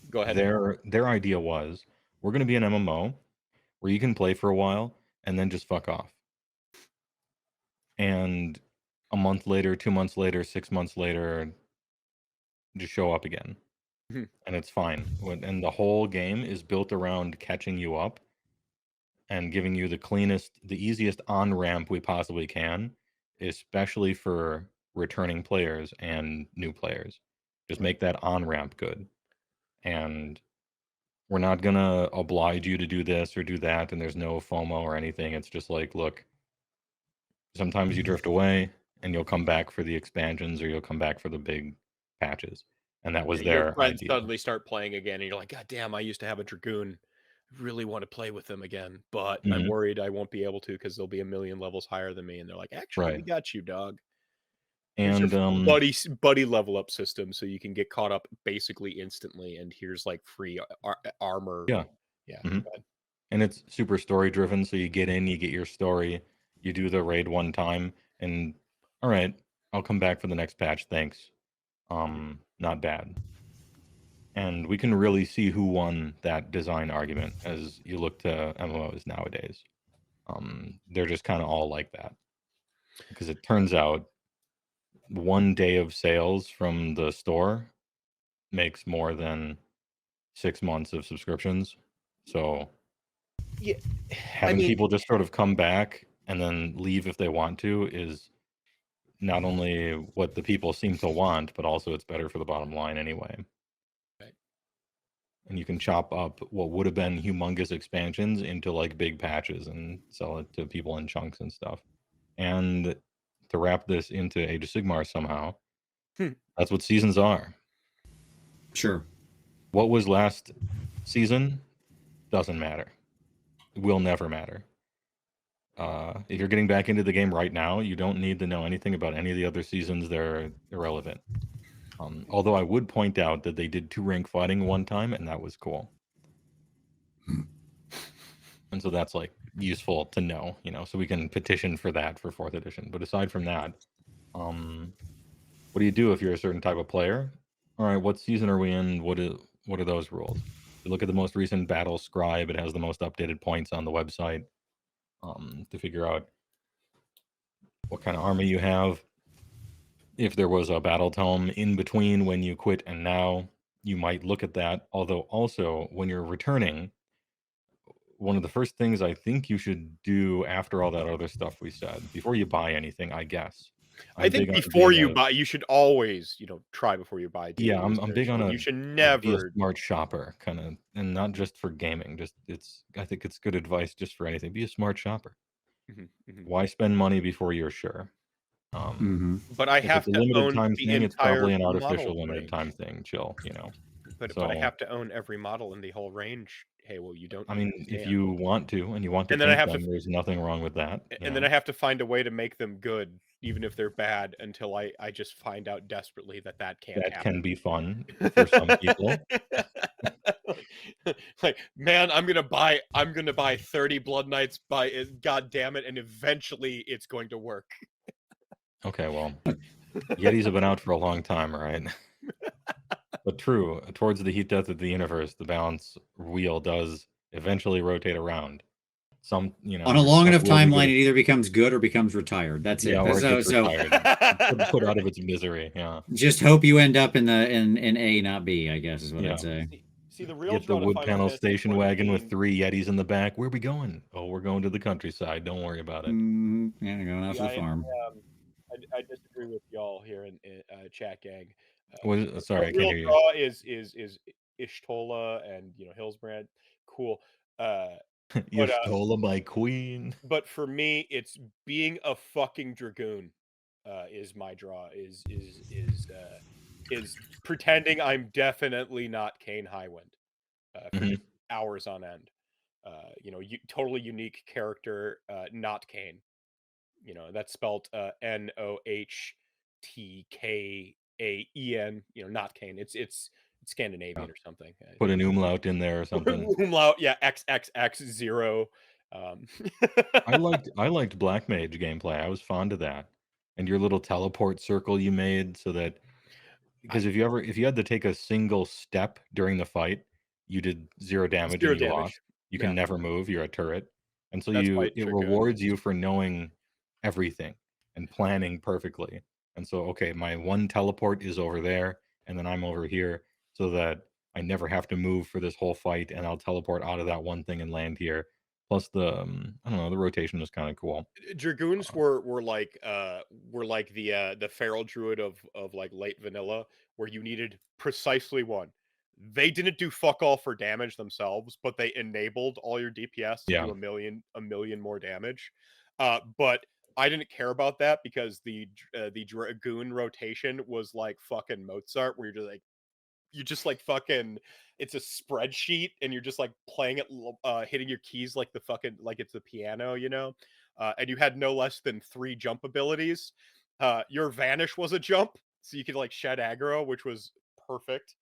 Go ahead. Their idea was, we're going to be an MMO where you can play for a while and then just fuck off. And a month later, 2 months later, 6 months later, just show up again. And it's fine. And the whole game is built around catching you up and giving you the easiest on-ramp we possibly can, especially for returning players and new players. Just make that on-ramp good. And we're not going to oblige you to do this or do that, and there's no FOMO or anything. It's just like, look, sometimes you drift away, and you'll come back for the expansions, or you'll come back for the big patches. And that was their friends idea. Suddenly start playing again, and you're like, God damn, I used to have a Dragoon. I really want to play with them again, but I'm worried I won't be able to because they'll be a million levels higher than me. And they're like, actually, we got you, dog. And buddy level up system, so you can get caught up basically instantly. And here's like free armor. Yeah. And it's super story driven. So you get in, you get your story, you do the raid one time, and all right, I'll come back for the next patch. Thanks. Not bad. And we can really see who won that design argument as you look to MMOs nowadays. They're just kind of all like that. Because it turns out one day of sales from the store makes more than 6 months of subscriptions. So Yeah, having people just sort of come back and then leave if they want to is not only what the people seem to want, but also it's better for the bottom line anyway. Right. And you can chop up what would have been humongous expansions into like big patches and sell it to people in chunks and stuff. And to wrap this into Age of Sigmar somehow, that's what seasons are. Sure. What was last season doesn't matter. Will never matter. If you're getting back into the game right now, you don't need to know anything about any of the other seasons. They're irrelevant. Although I would point out that they did 2 rank fighting one time, and that was cool. And so that's like useful to know, so we can petition for that for 4th edition. But aside from that, what do you do if you're a certain type of player? All right, what season are we in? What are those rules? You look at the most recent battle scribe. It has the most updated points on the website to figure out what kind of army you have. If there was a battle tome in between when you quit and now, you might look at that. Although also when you're returning, one of the first things I think you should do after all that other stuff we said, before you buy anything, I guess. I think before you buy, you should always, try before you buy. Yeah, I'm big on you should never be a smart shopper, kind of, and not just for gaming. I think it's good advice just for anything. Be a smart shopper. Why spend money before you're sure? But I have to own time the thing, entire it's probably an model artificial limited range. time thing. Chill, But I have to own every model in the whole range. Hey, well, you don't. I mean, if you want to, and you want to, and then I have them, there's nothing wrong with that. And then I have to find a way to make them good, even if they're bad, until I just find out desperately that can't happen. That can be fun for some people. Like, man, I'm gonna buy 30 Blood Knights God damn it, and eventually it's going to work. Okay, well, Yetis have been out for a long time, right? But true, towards the heat death of the universe, the balance wheel does eventually rotate around. Some, on a long enough timeline, it either becomes good or becomes retired. That's it. Or it gets retired. Put out of its misery. Yeah. Just hope you end up in A, not B, I guess is what I'd say. See, the real get the wood panel station wagon with 3 Yetis in the back. Where are we going? Oh, we're going to the countryside. Don't worry about it. Yeah, going out to the farm. I disagree with y'all here in chat gang. Sorry, I can't hear you. Draw is Ishtola and Hillsbrand. Cool. Ishtola, my queen. But for me, it's being a fucking dragoon. Is my draw. Is pretending I'm definitely not Kane Highwind for hours on end. Totally unique character, not Kane. That's spelled Nohtkaen. Not Kane. It's Scandinavian or something. Put an umlaut in there or something. Umlaut, yeah, XXX0. I liked Black Mage gameplay. I was fond of that. And your little teleport circle you made so that, because if you had to take a single step during the fight, you did 0 damage and you lost. You can never move. You're a turret, and so it rewards you for knowing everything and planning perfectly. And so, okay, my one teleport is over there, and then I'm over here, so that I never have to move for this whole fight, and I'll teleport out of that one thing and land here. Plus the the rotation is kind of cool. Dragoons were like the feral druid of like late vanilla, where you needed precisely one. They didn't do fuck all for damage themselves, but they enabled all your DPS to do a million more damage. But I didn't care about that because the dragoon rotation was like fucking Mozart, where you're just like fucking, it's a spreadsheet and you're just like playing it, hitting your keys like it's the piano, and you had no less than 3 jump abilities. Your vanish was a jump, so you could like shed aggro, which was perfect.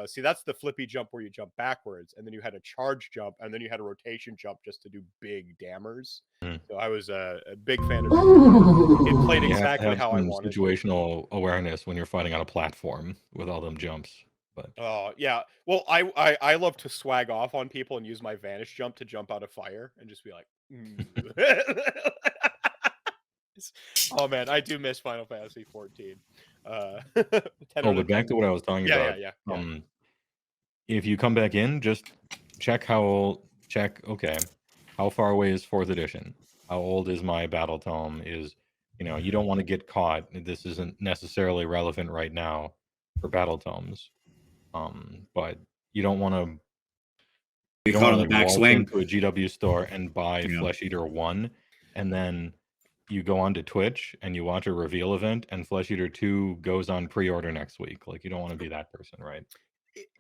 See, that's the flippy jump where you jump backwards, and then you had a charge jump, and then you had a rotation jump just to do big dammers. So I was a big fan of it. It played exactly how I wanted. Situational awareness when you're fighting on a platform with all them jumps. But Oh yeah. Well, I love to swag off on people and use my vanish jump to jump out of fire and just be like, oh man, I do miss Final Fantasy 14. 10 oh, out of but back 10. to what I was talking Yeah, about. If you come back in, just check okay, how far away is 4th edition? How old is my battle tome? You don't want to get caught. This isn't necessarily relevant right now for battle tomes. But you don't want to Be caught on the waltz backswing. into a GW store and buy Yeah. Flesh Eater 1, and then you go onto Twitch and you watch a reveal event and Flesh Eater 2 goes on pre-order next week. Like, you don't want to be that person, right?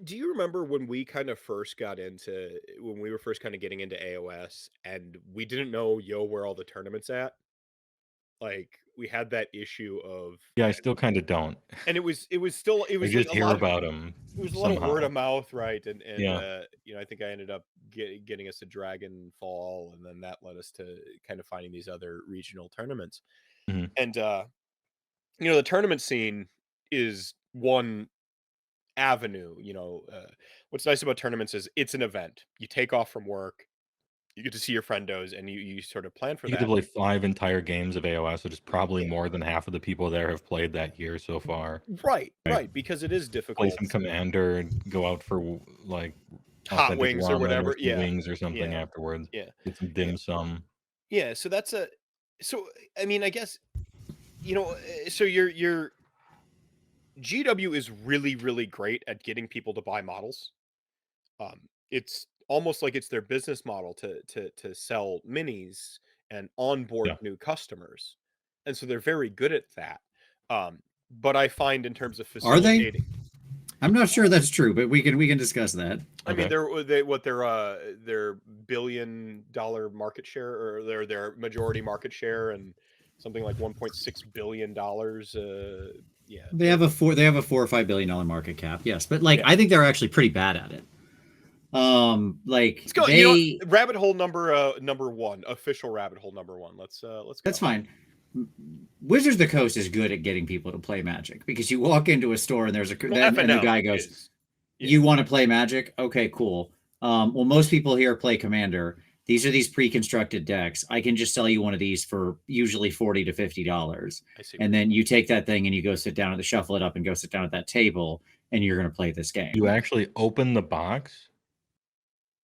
Do you remember when we kind of first got into when we were first kind of getting into AOS and we didn't know where all the tournaments at? Like we had that issue of Yeah, I still kind of don't. and it was I like just a hear lot about them. it was a lot of word of mouth, right? And Yeah. I think I ended up getting us a Dragonfall, and then that led us to kind of finding these other regional tournaments. Mhm. And the tournament scene is one avenue. What's nice about tournaments is it's an event. You take off from work, you get to see your friendos, and you sort of plan for You that. get to play 5 entire games of AOS, which is probably more than half of the people there have played that year so far. Right, because it is difficult. Play some Commander and go out for like Hot authentic wings or ramen whatever. some wings or something afterwards. Yeah. Get some dim sum. Yeah, so I mean, I guess so your GW is really, really great at getting people to buy models. It's almost like it's their business model to sell minis and onboard new customers, and so they're very good at that. But I find in terms of facilitating, Are they? I'm not sure that's true, but we can discuss that. I mean, their $1 billion market share, or their majority market share, and something like $1.6 billion. Yeah, they have a $4 or $5 billion market cap. Yes, but I think they're actually pretty bad at it. Let's go. Rabbit hole number one, official rabbit hole number one. Let's go. That's fine. Wizards of the Coast is good at getting people to play Magic, because you walk into a store and there's and the guy goes, "You want to play Magic? Okay, cool. Well, most people here play Commander. These are these pre-constructed decks. I can just sell you one of these for usually $40 to $50. And then you take that thing and you go sit down shuffle it up and go sit down at that table, and you're going to play this game." You actually open the box,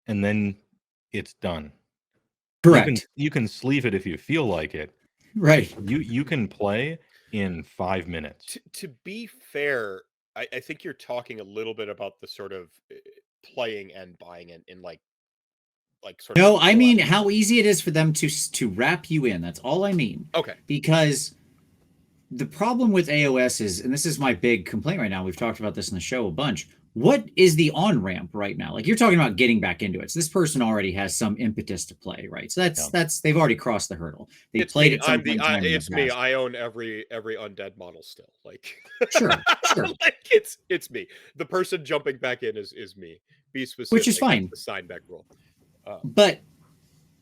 and then it's done. Correct. You can sleeve it if you feel like it. Right. You can play in 5 minutes. To be fair, I think you're talking a little bit about the sort of playing and buying in like sort of. No, I mean how easy it is for them to wrap you in. That's all I mean. Okay. Because the problem with AOS is, and this is my big complaint right now, we've talked about this in the show a bunch, what is the on-ramp right now? Like, you're talking about getting back into it. So this person already has some impetus to play, right? So that's they've already crossed the hurdle. They played it. It's me. I own every undead model still. Like, sure. Like it's me. The person jumping back in is me. Be specific. Which is fine. The sign back rule. But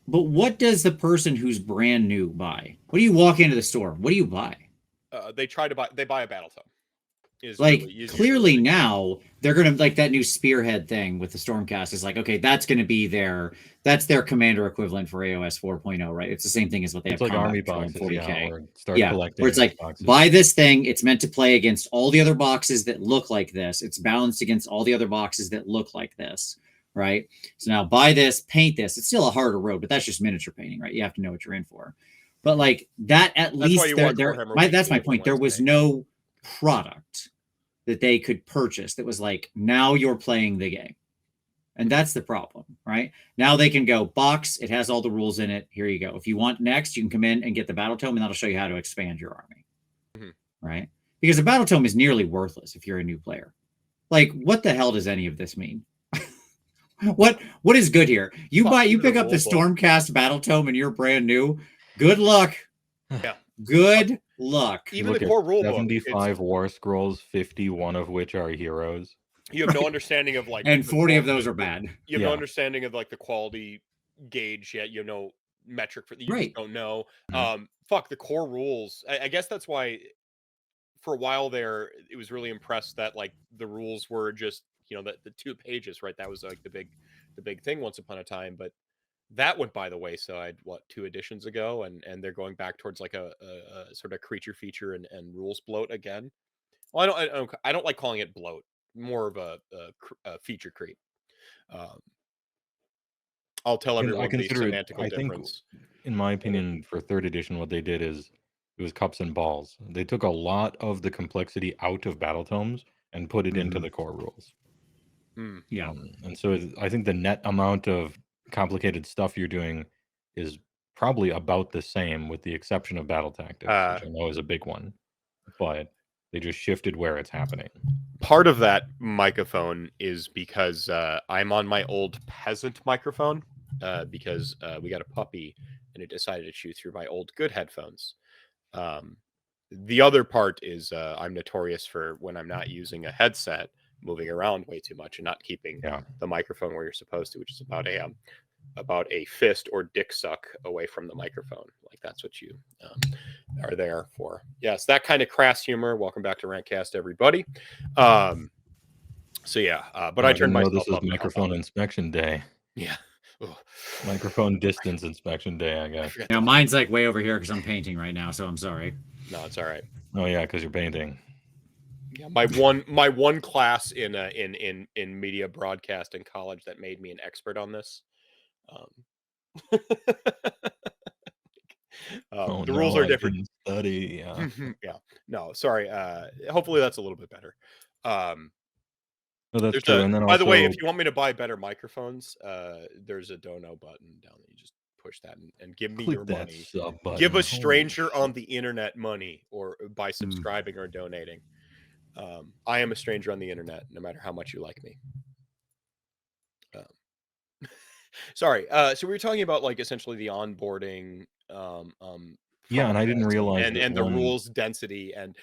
what does the person who's brand new buy? What do you walk into the store? What do you buy? They buy a battle tome. Clearly now they're gonna, like, that new Spearhead thing with the Stormcast is like, okay, that's gonna be their Commander equivalent for AOS 4.0, right? It's the same thing as what they have. It's like Army boxes, 40K. Collecting. Where it's like, boxes. Buy this thing. It's meant to play against all the other boxes that look like this. It's balanced against all the other boxes that look like this, right? So now buy this, paint this. It's still a harder road, but that's just miniature painting, right? You have to know what you're in for. But like that, at least that's my point. There was no product that they could purchase that was like, now you're playing the game. And that's the problem, right? Now they can go, box, it has all the rules in it. Here you go. If you want next, you can come in and get the battle tome, and that'll show you how to expand your army. Right? Because the battle tome is nearly worthless if you're a new player. Like, what the hell does any of this mean? What is good here? You pick up the Stormcast battle tome and you're brand new. Good luck. Yeah. Good luck. Even the core rule 75 war scrolls, 51 of which are heroes. You have no understanding of like, and 40 of those are bad. You have no understanding of like the quality gauge yet. You have no metric for that. You just don't know. Fuck the core rules. I guess that's why for a while there, it was really impressed that like the rules were just, you know, the 2 pages, right? That was like the big thing once upon a time, but that went by the wayside, what, 2 editions ago, and they're going back towards like a sort of creature feature and rules bloat again. Well, I don't like calling it bloat, more of a feature creep. I'll tell I everyone the consider it. semantical I think, difference. in my opinion, for 3rd edition, what they did is it was cups and balls. They took a lot of the complexity out of battle tomes and put it into the core rules. Yeah. And so I think the net amount of complicated stuff you're doing is probably about the same, with the exception of battle tactics, which I know is a big one. But they just shifted where it's happening. Part of that microphone is because I'm on my old peasant microphone because we got a puppy and it decided to chew through my old good headphones. The other part is I'm notorious for, when I'm not using a headset, moving around way too much and not keeping the microphone where you're supposed to, which is about a fist or dick suck away from the microphone. Like that's what you are there for. Yes, that kind of crass humor. Welcome back to RantCast, everybody. So yeah, but I turned myself this is up. microphone inspection day. Yeah. Microphone distance inspection day, I guess. Now mine's like way over here because I'm painting right now, so I'm sorry. No, it's all right. Oh yeah, because you're painting. Yeah, my one class in media broadcast in college that made me an expert on this. The rules are different. I didn't study. Yeah. Yeah. No, sorry. Hopefully that's a little bit better. No, that's true. And then by the way, if you want me to buy better microphones, there's a dono button down there. You just push that and give me your money. Give a stranger on the internet money, or by subscribing or donating. I am a stranger on the internet, no matter how much you like me. Sorry. So we were talking about like essentially the onboarding. Yeah, and I didn't realize and the rules density, and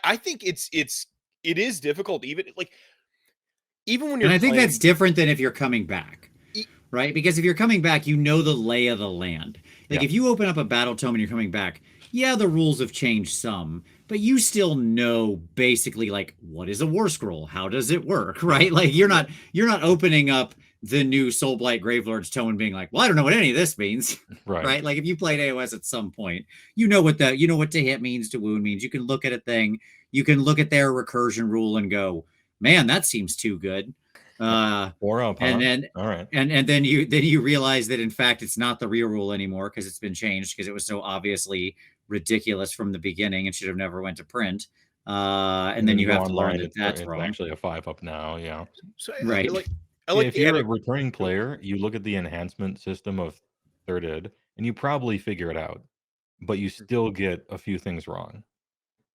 I think it is difficult, even when you're. And I think that's different than if you're coming back, right? Because if you're coming back, you know the lay of the land. Like if you open up a battle tome and you're coming back, yeah, the rules have changed some, but you still know basically like what is a war scroll, how does it work, right? Like you're not opening up the new Soulblight Gravelord's tome and being like, well, I don't know what any of this means, right? Like if you played AOS at some point, you know what to hit means, to wound means. You can look at a thing, you can look at their recursion rule and go, man, that seems too good. And then all right, and then you realize that in fact it's not the real rule anymore because it's been changed because it was so obviously ridiculous from the beginning and should have never went to print. And then you have to learn that that's wrong. It's actually a 5-up now, yeah. So, right. If you're a returning player, you look at the enhancement system of 3rd ed, and you probably figure it out, but you still get a few things wrong.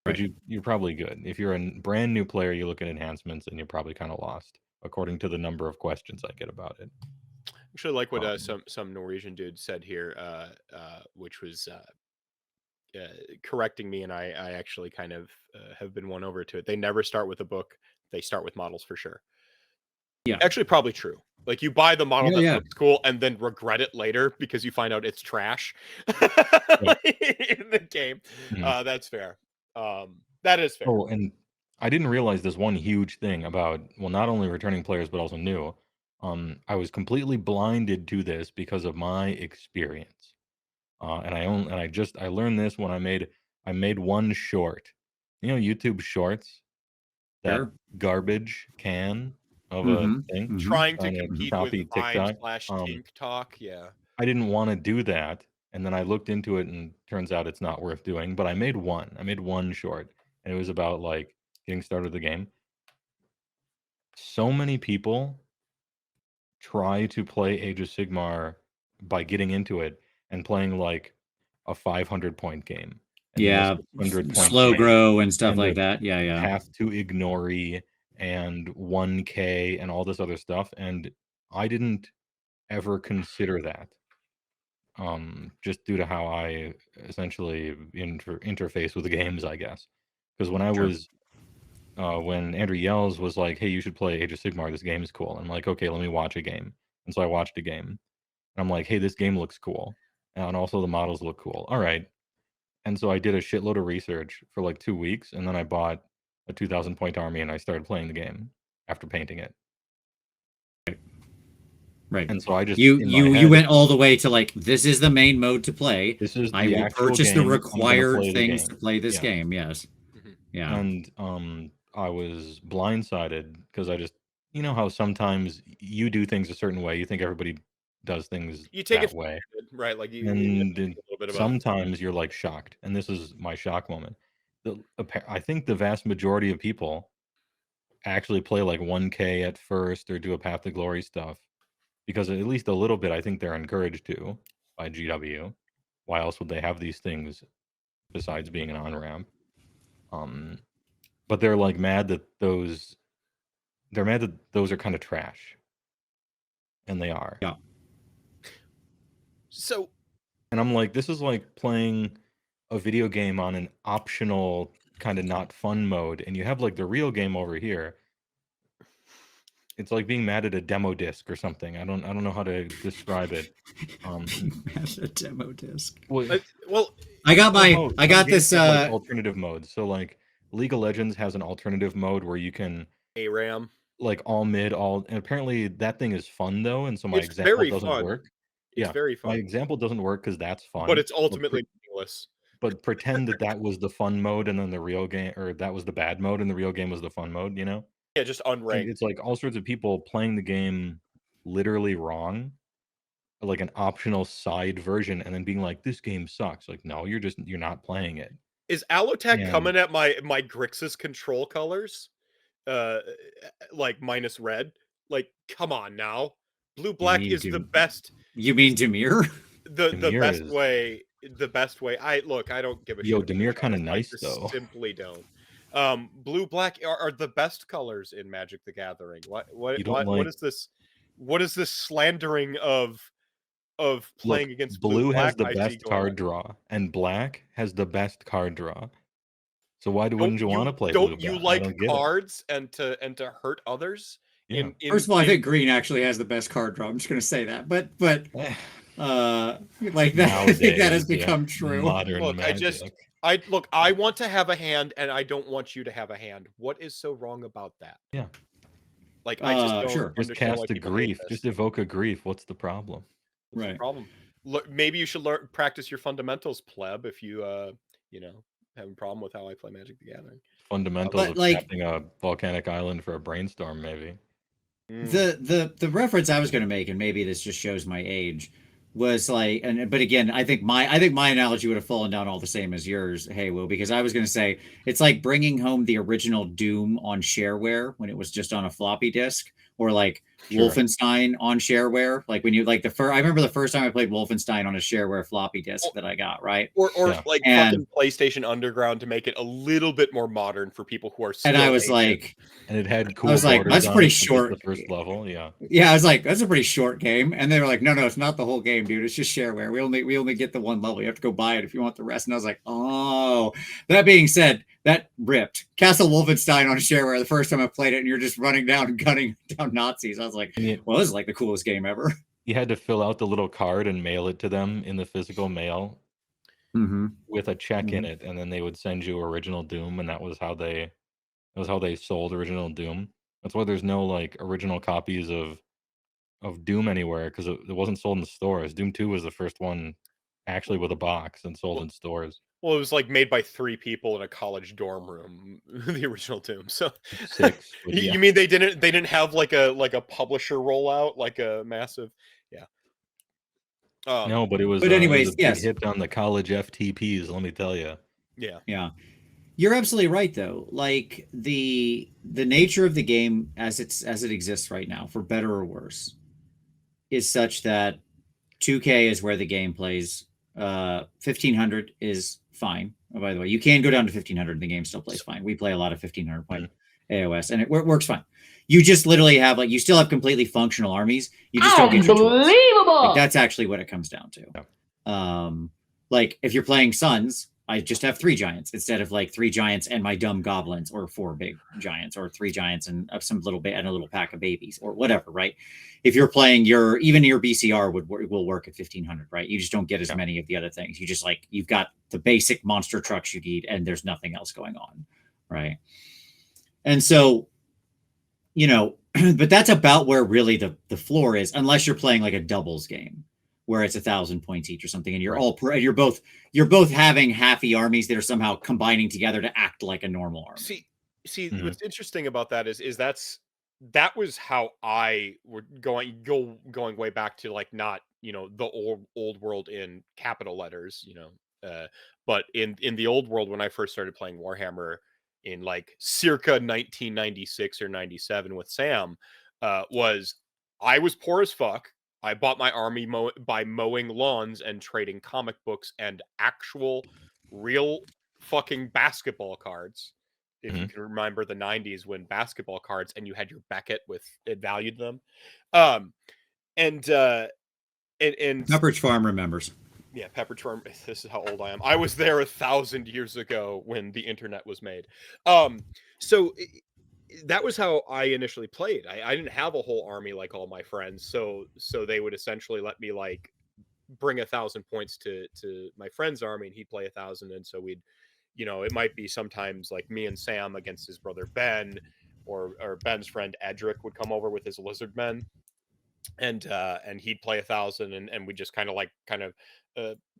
But you're probably good. If you're a brand new player, you look at enhancements, and you're probably kind of lost, according to the number of questions I get about it. Actually, like what some Norwegian dude said here, which was correcting me, and I actually kind of have been won over to it. They never start with a book; they start with models for sure. Yeah, actually, probably true. Like you buy the model that looks cool and then regret it later because you find out it's trash in the game. That's fair. That is fair. Oh, and I didn't realize this one huge thing about, well, not only returning players but also new. I was completely blinded to this because of my experience, and I learned this when I made one short. You know, YouTube Shorts, that garbage can of a thing, trying to compete with TikTok. Yeah, I didn't want to do that, and then I looked into it, and turns out it's not worth doing. But I made one short, and it was about like getting started with the game. So many people try to play Age of Sigmar by getting into it and playing like a 500-point game. And slow grow and stuff like that. Yeah. Path to Ignore and 1K and all this other stuff, and I didn't ever consider that, just due to how I essentially interface with the games, I guess. Because when I was when Andrew Yells was like, hey, you should play Age of Sigmar, this game is cool, I'm like, okay, let me watch a game. And so I watched a game, and I'm like, hey, this game looks cool, and also the models look cool. All right, And so I did a shitload of research for like 2 weeks, and then I bought a 2,000 point army, and I started playing the game after painting it. Right. And so I just you went all the way to like, this is the main mode to play. This is I will purchase the required things to play this game. Yes. Yeah. And I was blindsided because I just, you know how sometimes you do things a certain way, you think everybody does things You take that it way, right? Like and sometimes you're like shocked, and this is my shock moment. I think the vast majority of people actually play like 1K at first or do a Path to Glory stuff because at least a little bit I think they're encouraged to by GW. Why else would they have these things besides being an on-ramp? But they're like mad that those are kind of trash, and they are. Yeah. So, and I'm like, this is like playing a video game on an optional kind of not fun mode, and you have like the real game over here. It's like being mad at a demo disc or something. I don't know how to describe it. Mad at a demo disc. Well, I got this like alternative modes. So like League of Legends has an alternative mode where you can ARAM, like all mid, and apparently that thing is fun though, and so my example doesn't work. It's very fun. My example doesn't work because that's fun. But it's ultimately meaningless. But pretend that was the fun mode, and then the real game, or that was the bad mode, and the real game was the fun mode. You know? Yeah, just unranked. And it's like all sorts of people playing the game literally wrong, like an optional side version, and then being like, "This game sucks." Like, no, you're not playing it. Is Allotech coming at my Grixis control colors? Like minus red? Like, come on now. Blue black is the best. You mean Dimir? The best way. The best way. I don't give a shit. Yo, Dimir kind of nice though. Simply don't. Blue black are the best colors in Magic the Gathering. What is this? What is this slandering of playing against blue? Has the best card draw, and black has the best card draw. So why wouldn't you want to play? Don't you like cards and to hurt others? Yeah. First of all, I think green actually has the best card draw. I'm just going to say that, but like that, nowadays, I think that has become true. Modern Magic. I want to have a hand, and I don't want you to have a hand. What is so wrong about that? Yeah. Like, I just don't just cast a grief. Just evoke a grief. What's the problem? What's the problem? Look, maybe you should practice your fundamentals, pleb, if you have a problem with how I play Magic the Gathering. Fundamentals of crafting a volcanic island for a brainstorm, maybe. The reference I was going to make, and maybe this just shows my age, was like, but again, I think my analogy would have fallen down all the same as yours, Heywoah, because I was going to say it's like bringing home the original Doom on shareware when it was just on a floppy disk, or like Wolfenstein on shareware. Like when you I remember the first time I played Wolfenstein on a shareware floppy disk that I got, right? Or like fucking PlayStation Underground to make it a little bit more modern for people who are still. And I was like, and it had cool. I was like, that's pretty short. The first level, yeah. Yeah, I was like, that's a pretty short game. And they were like, no, it's not the whole game, dude. It's just shareware. We only get the one level. You have to go buy it if you want the rest. And I was like, oh. That being said, that ripped. Castle Wolfenstein on shareware the first time I played it, and you're just running down and gunning down Nazis. I was like, well, this is like the coolest game ever. You had to fill out the little card and mail it to them in the physical mail with a check in it, and then they would send you original Doom, and that was how they sold original Doom. That's why there's no like original copies of Doom anywhere, because it wasn't sold in stores. Doom 2 was the first one actually with a box and sold in stores. Well, it was like made by 3 people in a college dorm room, the original Doom. So 6. You mean they didn't have like a publisher rollout, like a massive, no, but it was. But anyways, it was a big hit on the college FTPs. Let me tell you. Yeah. You're absolutely right, though. Like the nature of the game as it exists right now, for better or worse, is such that 2K is where the game plays. 1500 is fine. Oh, by the way, you can go down to 1500 and the game still plays fine. We play a lot of 1500 point AOS, and it works fine. You just literally have you still have completely functional armies. You just don't get your tools. Like, that's actually what it comes down to. Yeah. Like if you're playing Suns, I just have 3 giants instead of like 3 giants and my dumb goblins, or 4 big giants, or 3 giants and some little bit and a little pack of babies, or whatever, right? If you're playing even your BCR will work at 1500, right? You just don't get as many of the other things. You just like, you've got the basic monster trucks you need, and there's nothing else going on, right? And so, you know, but that's about where really the floor is, unless you're playing like a doubles game where it's 1,000 points each or something, and you're both having halfy armies that are somehow combining together to act like a normal army. See, what's interesting about that is that was how I were going way back to, like, not, you know, the old world in capital letters, you know, but in the old world when I first started playing Warhammer in like circa 1996 or 97 with Sam, was I was poor as fuck. I bought my army by mowing lawns and trading comic books and actual real fucking basketball cards. If you can remember the 90s when basketball cards and you had your Beckett with it valued them. And Pepperidge Farm remembers. Yeah, Pepperidge Farm. This is how old I am. I was there 1,000 years ago when the internet was made. So that was how I initially played. I didn't have a whole army like all my friends, so they would essentially let me like bring 1,000 points to my friend's army, and he'd play 1,000, and so we'd, you know, it might be sometimes like me and Sam against his brother Ben, or Ben's friend Edric would come over with his lizard men, and he'd play 1,000, and we just kind of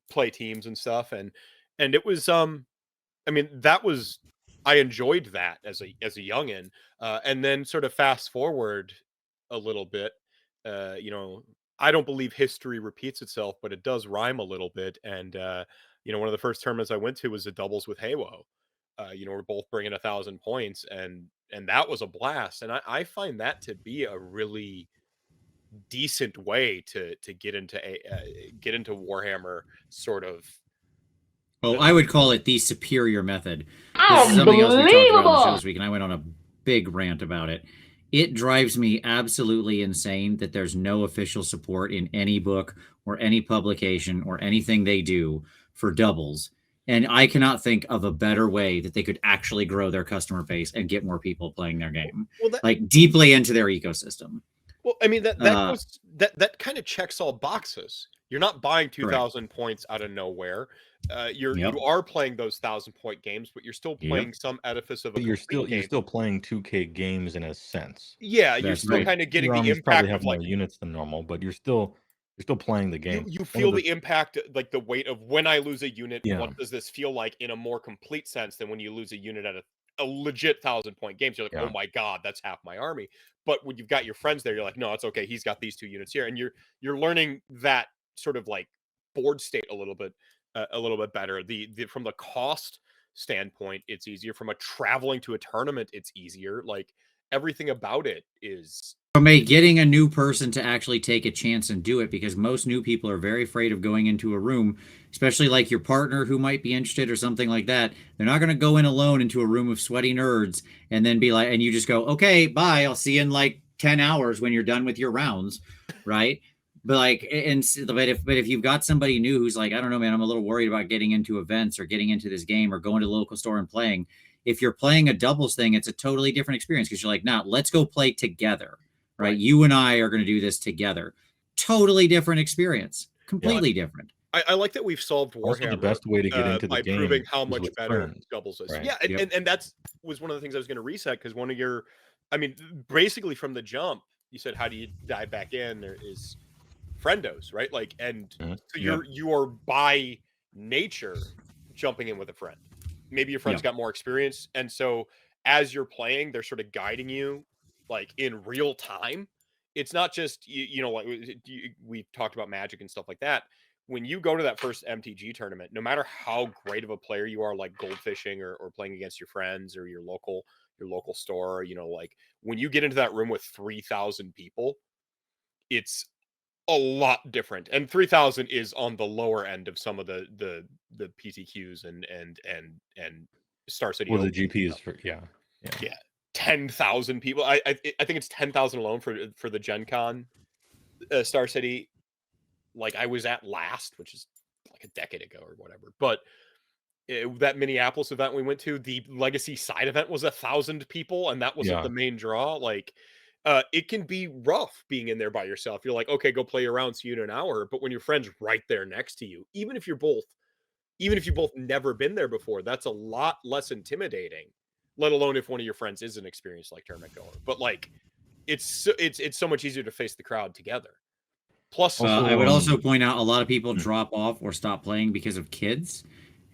play teams and stuff, and it was I mean, that was, I enjoyed that as a youngin, and then sort of fast forward a little bit, you know, I don't believe history repeats itself, but it does rhyme a little bit, and you know, one of the first tournaments I went to was a doubles with Heywoah. You know, we're both bringing 1,000 points, and that was a blast, and I find that to be a really decent way to get into Warhammer, sort of. Oh, I would call it the superior method. This is something else we talked about on the show this week, and I went on a big rant about it. It drives me absolutely insane that there's no official support in any book or any publication or anything they do for doubles. And I cannot think of a better way that they could actually grow their customer base and get more people playing their game, like deeply into their ecosystem. Well, I mean, that kind of checks all boxes. You're not buying 2,000 points out of nowhere. You are playing those 1,000-point games, but you're still playing some edifice of a. But you're still playing 2K games in a sense. Yeah, you're still kind of getting the impact probably have of, like, more units than normal, but you're still playing the game. You feel the impact, like the weight of when I lose a unit. What does this feel like in a more complete sense than when you lose a unit at a legit 1,000-point game? So you're like, oh my god, that's half my army. But when you've got your friends there, you're like, no, it's okay. He's got these 2 units here, and you're learning that sort of like board state a little bit better. The from the cost standpoint, it's easier. From a traveling to a tournament, it's easier. Like, everything about it is. From getting a new person to actually take a chance and do it, because most new people are very afraid of going into a room, especially like your partner who might be interested or something like that. They're not going to go in alone into a room of sweaty nerds and then be like, and you just go, okay, bye. I'll see you in like 10 hours when you're done with your rounds. Right. But like, but if you've got somebody new who's like, I don't know, man, I'm a little worried about getting into events or getting into this game or going to the local store and playing. If you're playing a doubles thing, it's a totally different experience, because you're like, nah, let's go play together. Right. You and I are going to do this together. Totally different experience. Completely different. I like that we've solved Warhammer. Also, the best way to get into the game by proving how much better friends. doubles is. Right. Yeah, and that was one of the things I was going to reset, because one of your, I mean, basically from the jump, you said, how do you dive back in? There is friendos, right? Like, and so you are by nature jumping in with a friend. Maybe your friend's got more experience, and so as you're playing, they're sort of guiding you, like, in real time. It's not just, you know, like we talked about Magic and stuff like that. When you go to that first MTG tournament, no matter how great of a player you are, like goldfishing or playing against your friends or your local store, you know, like when you get into that room with 3,000 people, it's a lot different. And 3,000 is on the lower end of some of the PTQs and Star City. Well, the GP is for 10,000 people. I think it's 10,000 alone for the Gen Con Star City. Like, I was at last, which is like a decade ago or whatever. But that Minneapolis event we went to, the legacy side event was 1,000 people, and that wasn't the main draw. Like, it can be rough being in there by yourself. You're like, okay, go play around, see you in an hour. But when your friend's right there next to you, even if you both never been there before, that's a lot less intimidating. Let alone if one of your friends is an experienced like tournament goer. But like, it's so much easier to face the crowd together. Plus, I would also point out a lot of people drop off or stop playing because of kids,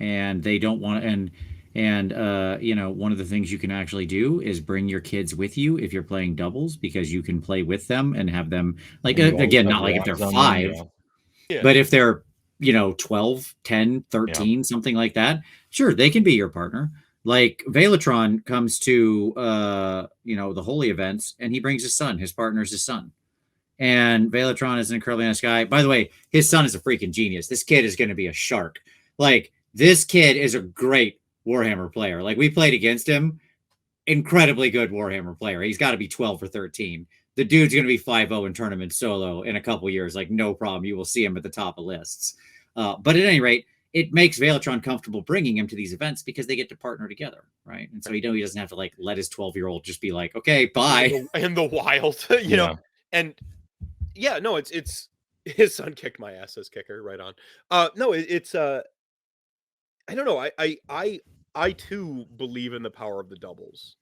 and they don't want to. And one of the things you can actually do is bring your kids with you if you're playing doubles, because you can play with them and have them like again, not like if they're 5, but if they're 12, 10, 13, something like that. Sure, they can be your partner. Like Velatron comes to the holy events, and he brings his son. His partner's his son. And Velatron is an incredibly nice guy. By the way, his son is a freaking genius. This kid is going to be a shark. Like, this kid is a great Warhammer player. Like, we played against him. Incredibly good Warhammer player. He's got to be 12 or 13. The dude's going to be 5-0 in tournament solo in a couple years. Like, no problem. You will see him at the top of lists. But at any rate, it makes Velatron comfortable bringing him to these events because they get to partner together, right? And so he doesn't have to like let his 12-year-old just be like, okay, bye. In the wild, know. And yeah, no, it's his son kicked my ass as kicker, right on. No, it's I don't know. I too believe in the power of the doubles.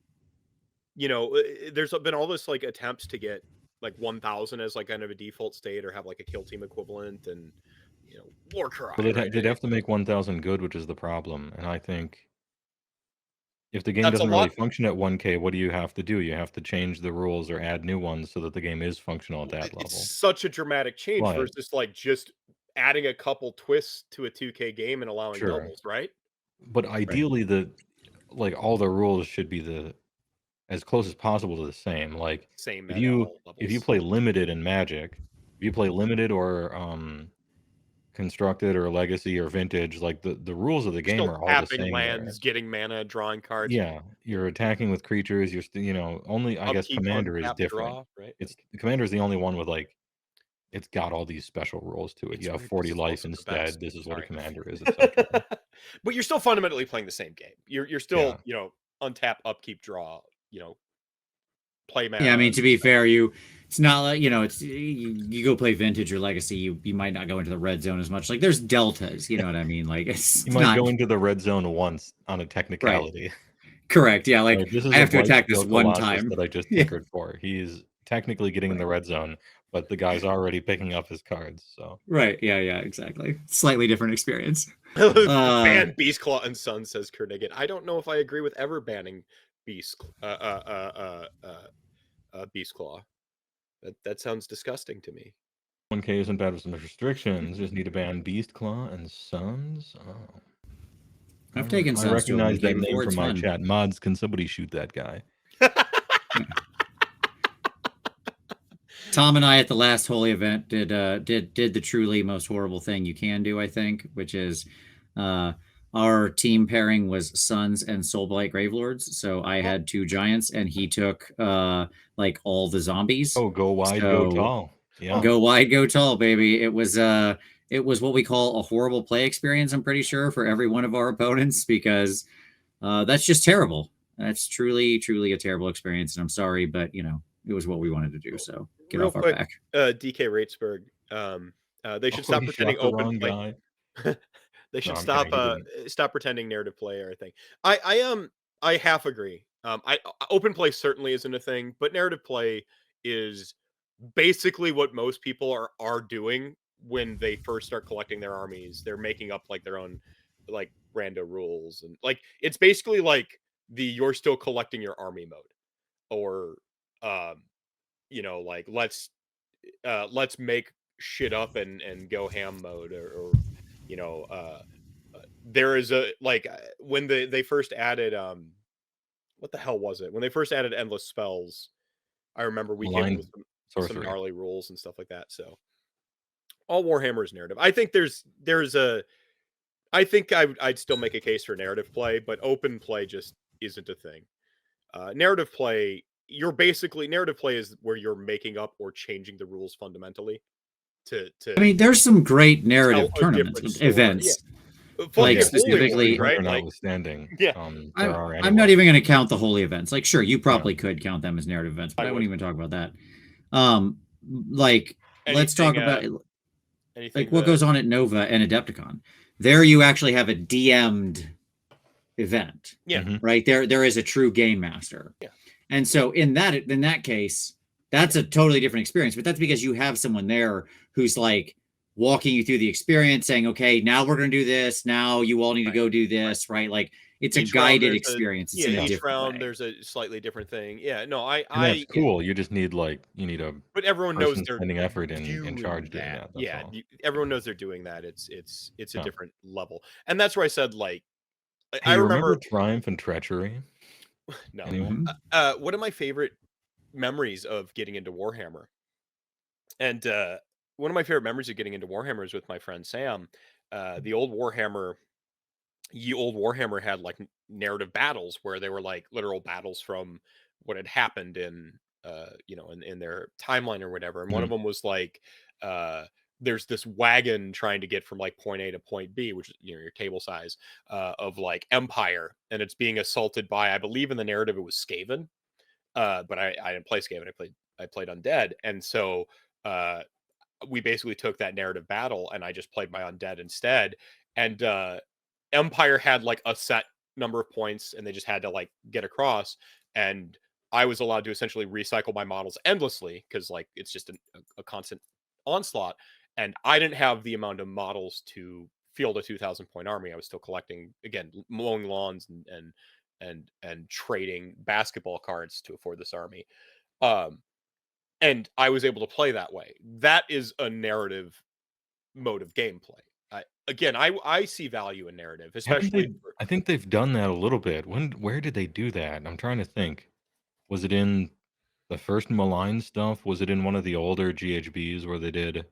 There's been all this like attempts to get like 1,000 as like kind of a default state, or have like a kill team equivalent, and Warcry. But they'd have to make 1,000 good, which is the problem. And I think if the game doesn't really function at 1K, what do you have to do? You have to change the rules or add new ones so that the game is functional at that level. It's such a dramatic change versus like just adding a couple twists to a 2K game and allowing doubles, right? But ideally, all the rules should be as close as possible to the same. Like, same if you play limited in Magic, if you play limited or constructed or legacy or vintage, like the rules of the game are all the same. Lands, getting mana, drawing cards. Yeah, you're attacking with creatures. You're only I guess commander is different. Right? It's the commander is the only one with like, it's got all these special rules to it. You have 40 life instead. This is what a commander is. But you're still fundamentally playing the same game. You're still untap, upkeep, draw. Play mana. Yeah, I mean, to be fair, it's not like it's you go play vintage or legacy, you might not go into the red zone as much. Like, there's deltas, you know what I mean? Like, you might go into the red zone once on a technicality. Right. Correct. Yeah, like I have to attack this one time that I just tinkered for. He's technically getting in the red zone, but the guy's already picking up his cards. So right, yeah, exactly. Slightly different experience. Ban Beastclaw and Son, says Kernigan. I don't know if I agree with ever banning Beastclaw. That sounds disgusting to me. 1K isn't bad with some restrictions. Just need to ban Beastclaw and Sons. Oh, I've taken Sons. I recognize that name from my chat. Mods, can somebody shoot that guy? Tom and I at the last holy event did the truly most horrible thing you can do, I think, which is our team pairing was Sons and Soulblight Gravelords. So I had 2 giants, and he took like all the zombies. Oh, go wide, go tall. Yeah, go wide, go tall, baby. It was what we call a horrible play experience, I'm pretty sure, for every one of our opponents, because that's just terrible. That's truly a terrible experience, and I'm sorry, but it was what we wanted to do. So get real off quick, our back. DK Ratesburg. They should stop pretending open play. They should stop pretending narrative play or anything. I half agree. Open play certainly isn't a thing, but narrative play is basically what most people are doing when they first start collecting their armies. They're making up like their own like rando rules, and like it's basically like you're still collecting your army mode, or like let's make shit up and go ham mode, or there is a like when they first added what the hell was it when they first added endless spells. I remember we came with some gnarly rules and stuff like that. So all Warhammer is narrative. I think I think I'd still make a case for narrative play, but open play just isn't a thing. Narrative play is where you're making up or changing the rules fundamentally to I mean, there's some great narrative tournament events. Like, Holy specifically- Wars, right? Like, notwithstanding, yeah. there are I'm not even going to count the holy events. Like, sure, you probably Yeah. could count them as narrative events, but I I wouldn't would. even talk about that. Like, let's talk about anything like what goes on at Nova and Adepticon. There, you actually have a DM'd event. Yeah. Mhm. Right there is a true game master. Yeah. And so in that case, that's a totally different experience. But that's because you have someone there who's like walking you through the experience, saying, "Okay, now we're going to do this. Now you all need to go do this." Right? Like it's Each a round guided there's experience. It's yeah, in a each different round way. there's a slightly different thing. Yeah, no, And that's cool. You just need a but everyone knows person they're spending effort in doing charge doing that. that. That's Yeah, all. everyone knows they're doing that. It's a Yeah. different level, and that's where I said like Hey, I you remember Triumph and Treachery? no. Anyone? One of my favorite memories of getting into Warhammer, and one of my favorite memories of getting into Warhammer is with my friend Sam. The old Warhammer had like narrative battles where they were like literal battles from what had happened in in their timeline or whatever. And one of them was like there's this wagon trying to get from like point A to point B, which is your table size of like Empire, and it's being assaulted by, I believe in the narrative it was Skaven, but I didn't play Skaven. I played Undead, and so we basically took that narrative battle, and I just played my Undead instead. And Empire had like a set number of points, and they just had to like get across, and I was allowed to essentially recycle my models endlessly because like it's just a constant onslaught. And I didn't have the amount of models to field a 2,000 point army. I was still collecting, again, mowing lawns and trading basketball cards to afford this army. And I was able to play that way. That is a narrative mode of gameplay. I see value in narrative, especially. I think they've done that a little bit. Where did they do that? I'm trying to think. Was it in the first Malign stuff? Was it in one of the older GHBs where they did?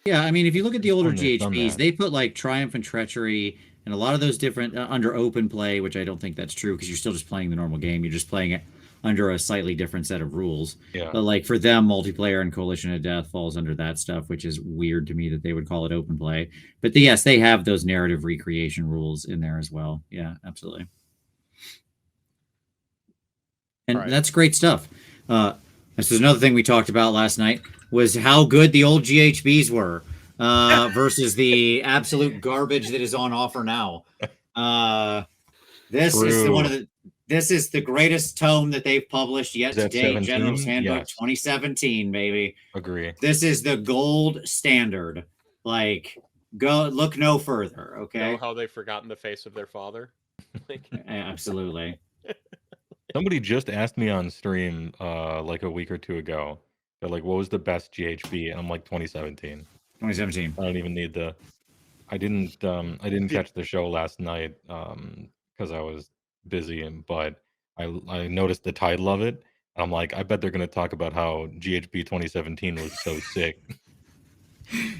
Yeah, I mean, if you look at the older they've done GHBs, that. they put like Triumph and Treachery and a lot of those different under open play, which I don't think that's true because you're still just playing the normal game. You're just playing it under a slightly different set of rules. Yeah. But like for them, multiplayer and Coalition of Death falls under that stuff, which is weird to me that they would call it open play. But yes, they have those narrative recreation rules in there as well. Yeah, absolutely. And Right. that's great stuff. This is another thing we talked about last night was how good the old GHBs were versus the absolute garbage that is on offer now. This is the greatest tome that they've published yet to date. General's Handbook 2017, baby. Agree. This is the gold standard. Like, go look no further. Okay. Know how they've forgotten the face of their father? Absolutely. Somebody just asked me on stream like a week or two ago. They're like, what was the best GHB? And I'm like 2017. 2017. I don't even need the I didn't catch the show last night because I was busy, but I noticed the title of it. And I'm like, I bet they're gonna talk about how GHB 2017 was so sick.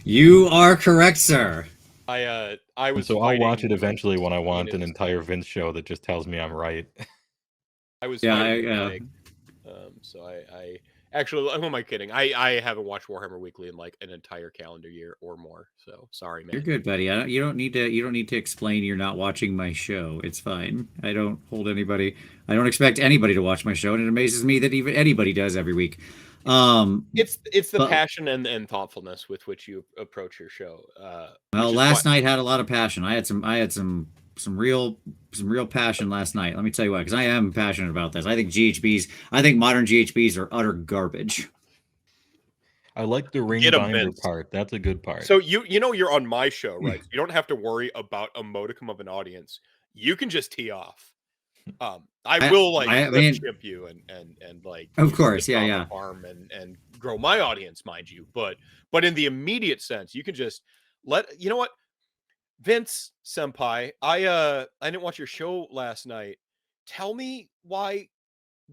You are correct, sir. I was so I'll watch it eventually when I want an entire Vince show that just tells me I'm right. I was so I actually, who am I kidding? I haven't watched Warhammer Weekly in like an entire calendar year or more. So sorry, man. You're good, buddy. You don't need to explain you're not watching my show. It's fine. I don't expect anybody to watch my show, and it amazes me that even anybody does every week. It's the passion and thoughtfulness with which you approach your show. Well, last night had a lot of passion. I had some real passion last night. Let me tell you why, because I am passionate about this. I think modern GHBs are utter garbage. I like the ring binder part. That's a good part. So you're on my show, right? You don't have to worry about a modicum of an audience. You can just tee off. I will chip you and like, of course, yeah. Farm and grow my audience, mind you. But in the immediate sense, you can just you know what, Vince Senpai, I didn't watch your show last night. Tell me why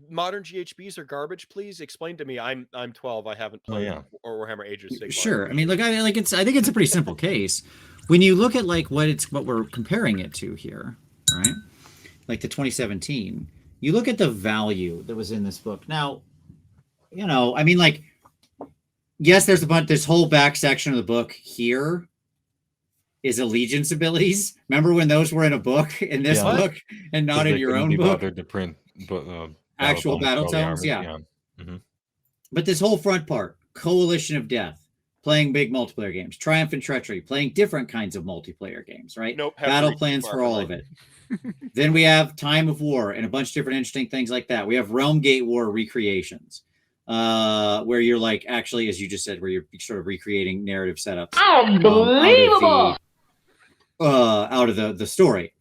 modern GHBs are garbage, please. Explain to me. I'm 12. I haven't played Warhammer Age of Sigmar. Sure. I mean, look, I think it's a pretty simple case. When you look at like what we're comparing it to here, right? Like the 2017, you look at the value that was in this book. Now, I mean, like, yes, there's this whole back section of the book here is allegiance abilities. Remember when those were in a book, in this book, and not in your own book? Bothered to print actual battle tomes, yeah. Mm-hmm. But this whole front part, Coalition of Death, playing big multiplayer games, Triumph and Treachery, playing different kinds of multiplayer games, right? Nope. Battle plans for all of it. Then we have Time of War and a bunch of different interesting things like that. We have Realm Gate War recreations, where you're like, actually, as you just said, where you're sort of recreating narrative setups. Unbelievable! Out of the story.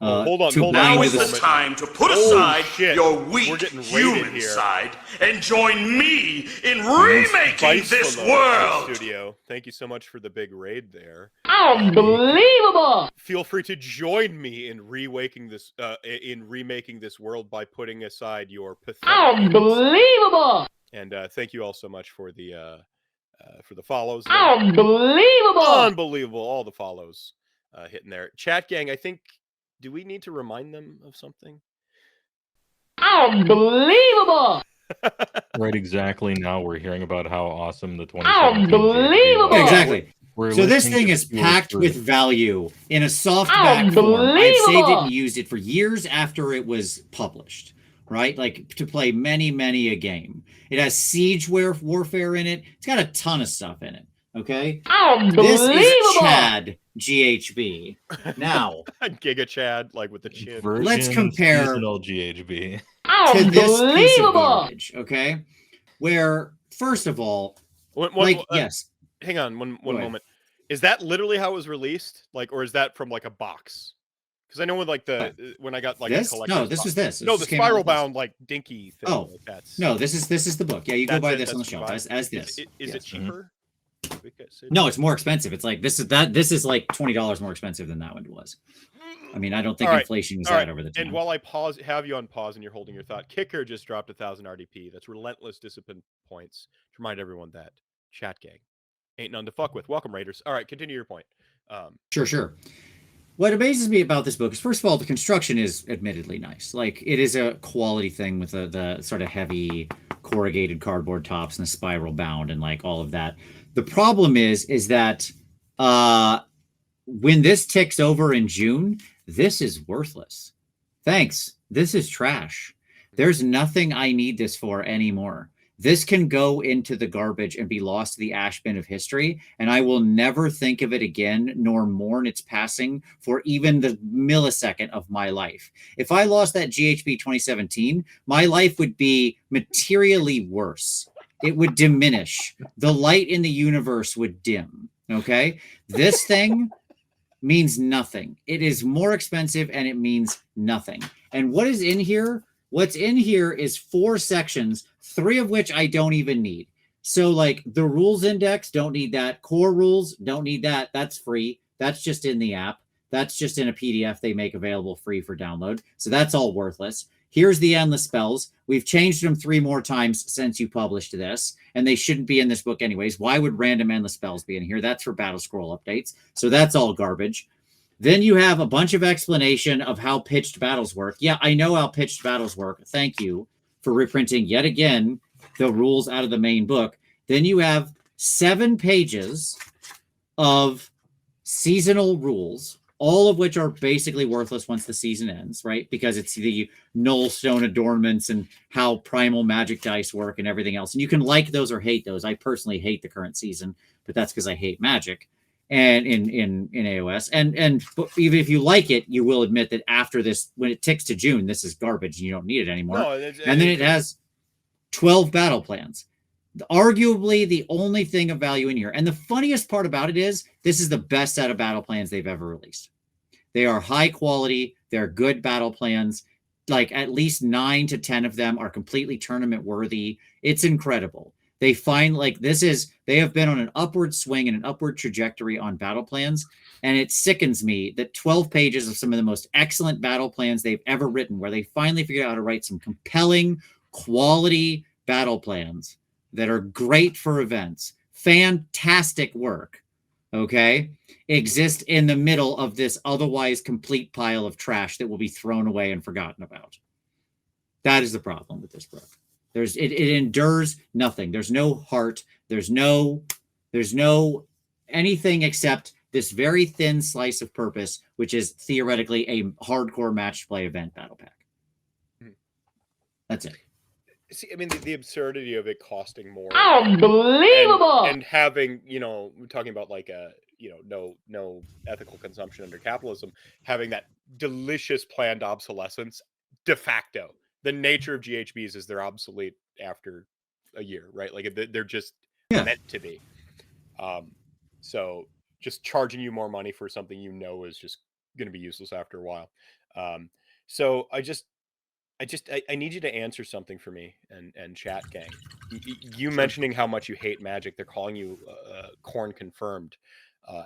Hold on. Now is the time to put aside your weak human side and join me in remaking this world. Studio. Thank you so much for the big raid there. Unbelievable! Feel free to join me in remaking this world by putting aside your pathetic. Unbelievable! And thank you all so much for the follows. Unbelievable! Unbelievable! All the follows hitting there. Chat gang, I think. Do we need to remind them of something? Unbelievable! Right, exactly. Now we're hearing about how awesome the 2017 Unbelievable! Exactly. So this thing is packed with value in a softback form. I've saved it and used it for years after it was published, right? Like to play many, many a game. It has siege warfare in it. It's got a ton of stuff in it. Okay? This is Chad GHB. Now, Giga Chad, like with the chin. Let's compare GHB to this piece of garbage, okay? Where, first of all, yes. Hang on one moment. Is that literally how it was released? Like, or is that from like a box? Because I know with like when I got like this? a collector's No, this box. was this. No, the spiral bound like dinky thing. Oh, like no, this is the book. Yeah, you go buy this on the shelf as this. Is it cheaper? No, it's more expensive. It's like this is like $20 more expensive than that one was. I mean, I don't think inflation was that over the time. And while I have you on pause and you're holding your thought, Kicker just dropped 1,000 RDP. That's relentless discipline points. To remind everyone that chat gang ain't none to fuck with. Welcome, Raiders. All right, continue your point. Sure. What amazes me about this book is, first of all, the construction is admittedly nice. Like, it is a quality thing with the sort of heavy corrugated cardboard tops and the spiral bound and like all of that. The problem is that when this ticks over in June, this is worthless. Thanks. This is trash. There's nothing I need this for anymore. This can go into the garbage and be lost to the ash bin of history, and I will never think of it again, nor mourn its passing for even the millisecond of my life. If I lost that GHB 2017, my life would be materially worse. It would diminish. The light in the universe would dim. Okay? This thing means nothing. It is more expensive and it means nothing. And what is in here? What's in here is 4 sections, 3 of which I don't even need. So like the rules index, don't need that. Core rules, don't need that. That's free. That's just in the app. That's just in a PDF they make available free for download. So that's all worthless. Here's the endless spells. We've changed them 3 more times since you published this, and they shouldn't be in this book anyways. Why would random endless spells be in here? That's for battle scroll updates. So that's all garbage. Then you have a bunch of explanation of how pitched battles work. Yeah, I know how pitched battles work. Thank you for reprinting yet again the rules out of the main book. Then you have 7 pages of seasonal rules, all of which are basically worthless once the season ends, right? Because it's the nullstone adornments and how primal magic dice work and everything else. And you can like those or hate those. I personally hate the current season, but that's because I hate magic and in AOS. And even if you like it, you will admit that after this, when it ticks to June, this is garbage and you don't need it anymore. And then it has 12 battle plans. Arguably the only thing of value in here. And the funniest part about it is this is the best set of battle plans they've ever released. They are high quality. They're good battle plans. Like at least 9 to 10 of them are completely tournament worthy. It's incredible. They find like they have been on an upward swing and an upward trajectory on battle plans. And it sickens me that 12 pages of some of the most excellent battle plans they've ever written, where they finally figured out how to write some compelling quality battle plans that are great for events, fantastic work, okay, exist in the middle of this otherwise complete pile of trash that will be thrown away and forgotten about. That is the problem with this book. It endures nothing. There's no heart. There's no anything except this very thin slice of purpose, which is theoretically a hardcore match play event battle pack. That's it. See, I mean, the absurdity of it costing more. Unbelievable! And having, we're talking about like no ethical consumption under capitalism, having that delicious planned obsolescence de facto. The nature of GHBs is they're obsolete after a year, right? Like they're just meant to be. So just charging you more money for something is just going to be useless after a while. So I need you to answer something for me and chat gang. You mentioning how much you hate Magic, they're calling you Corn confirmed.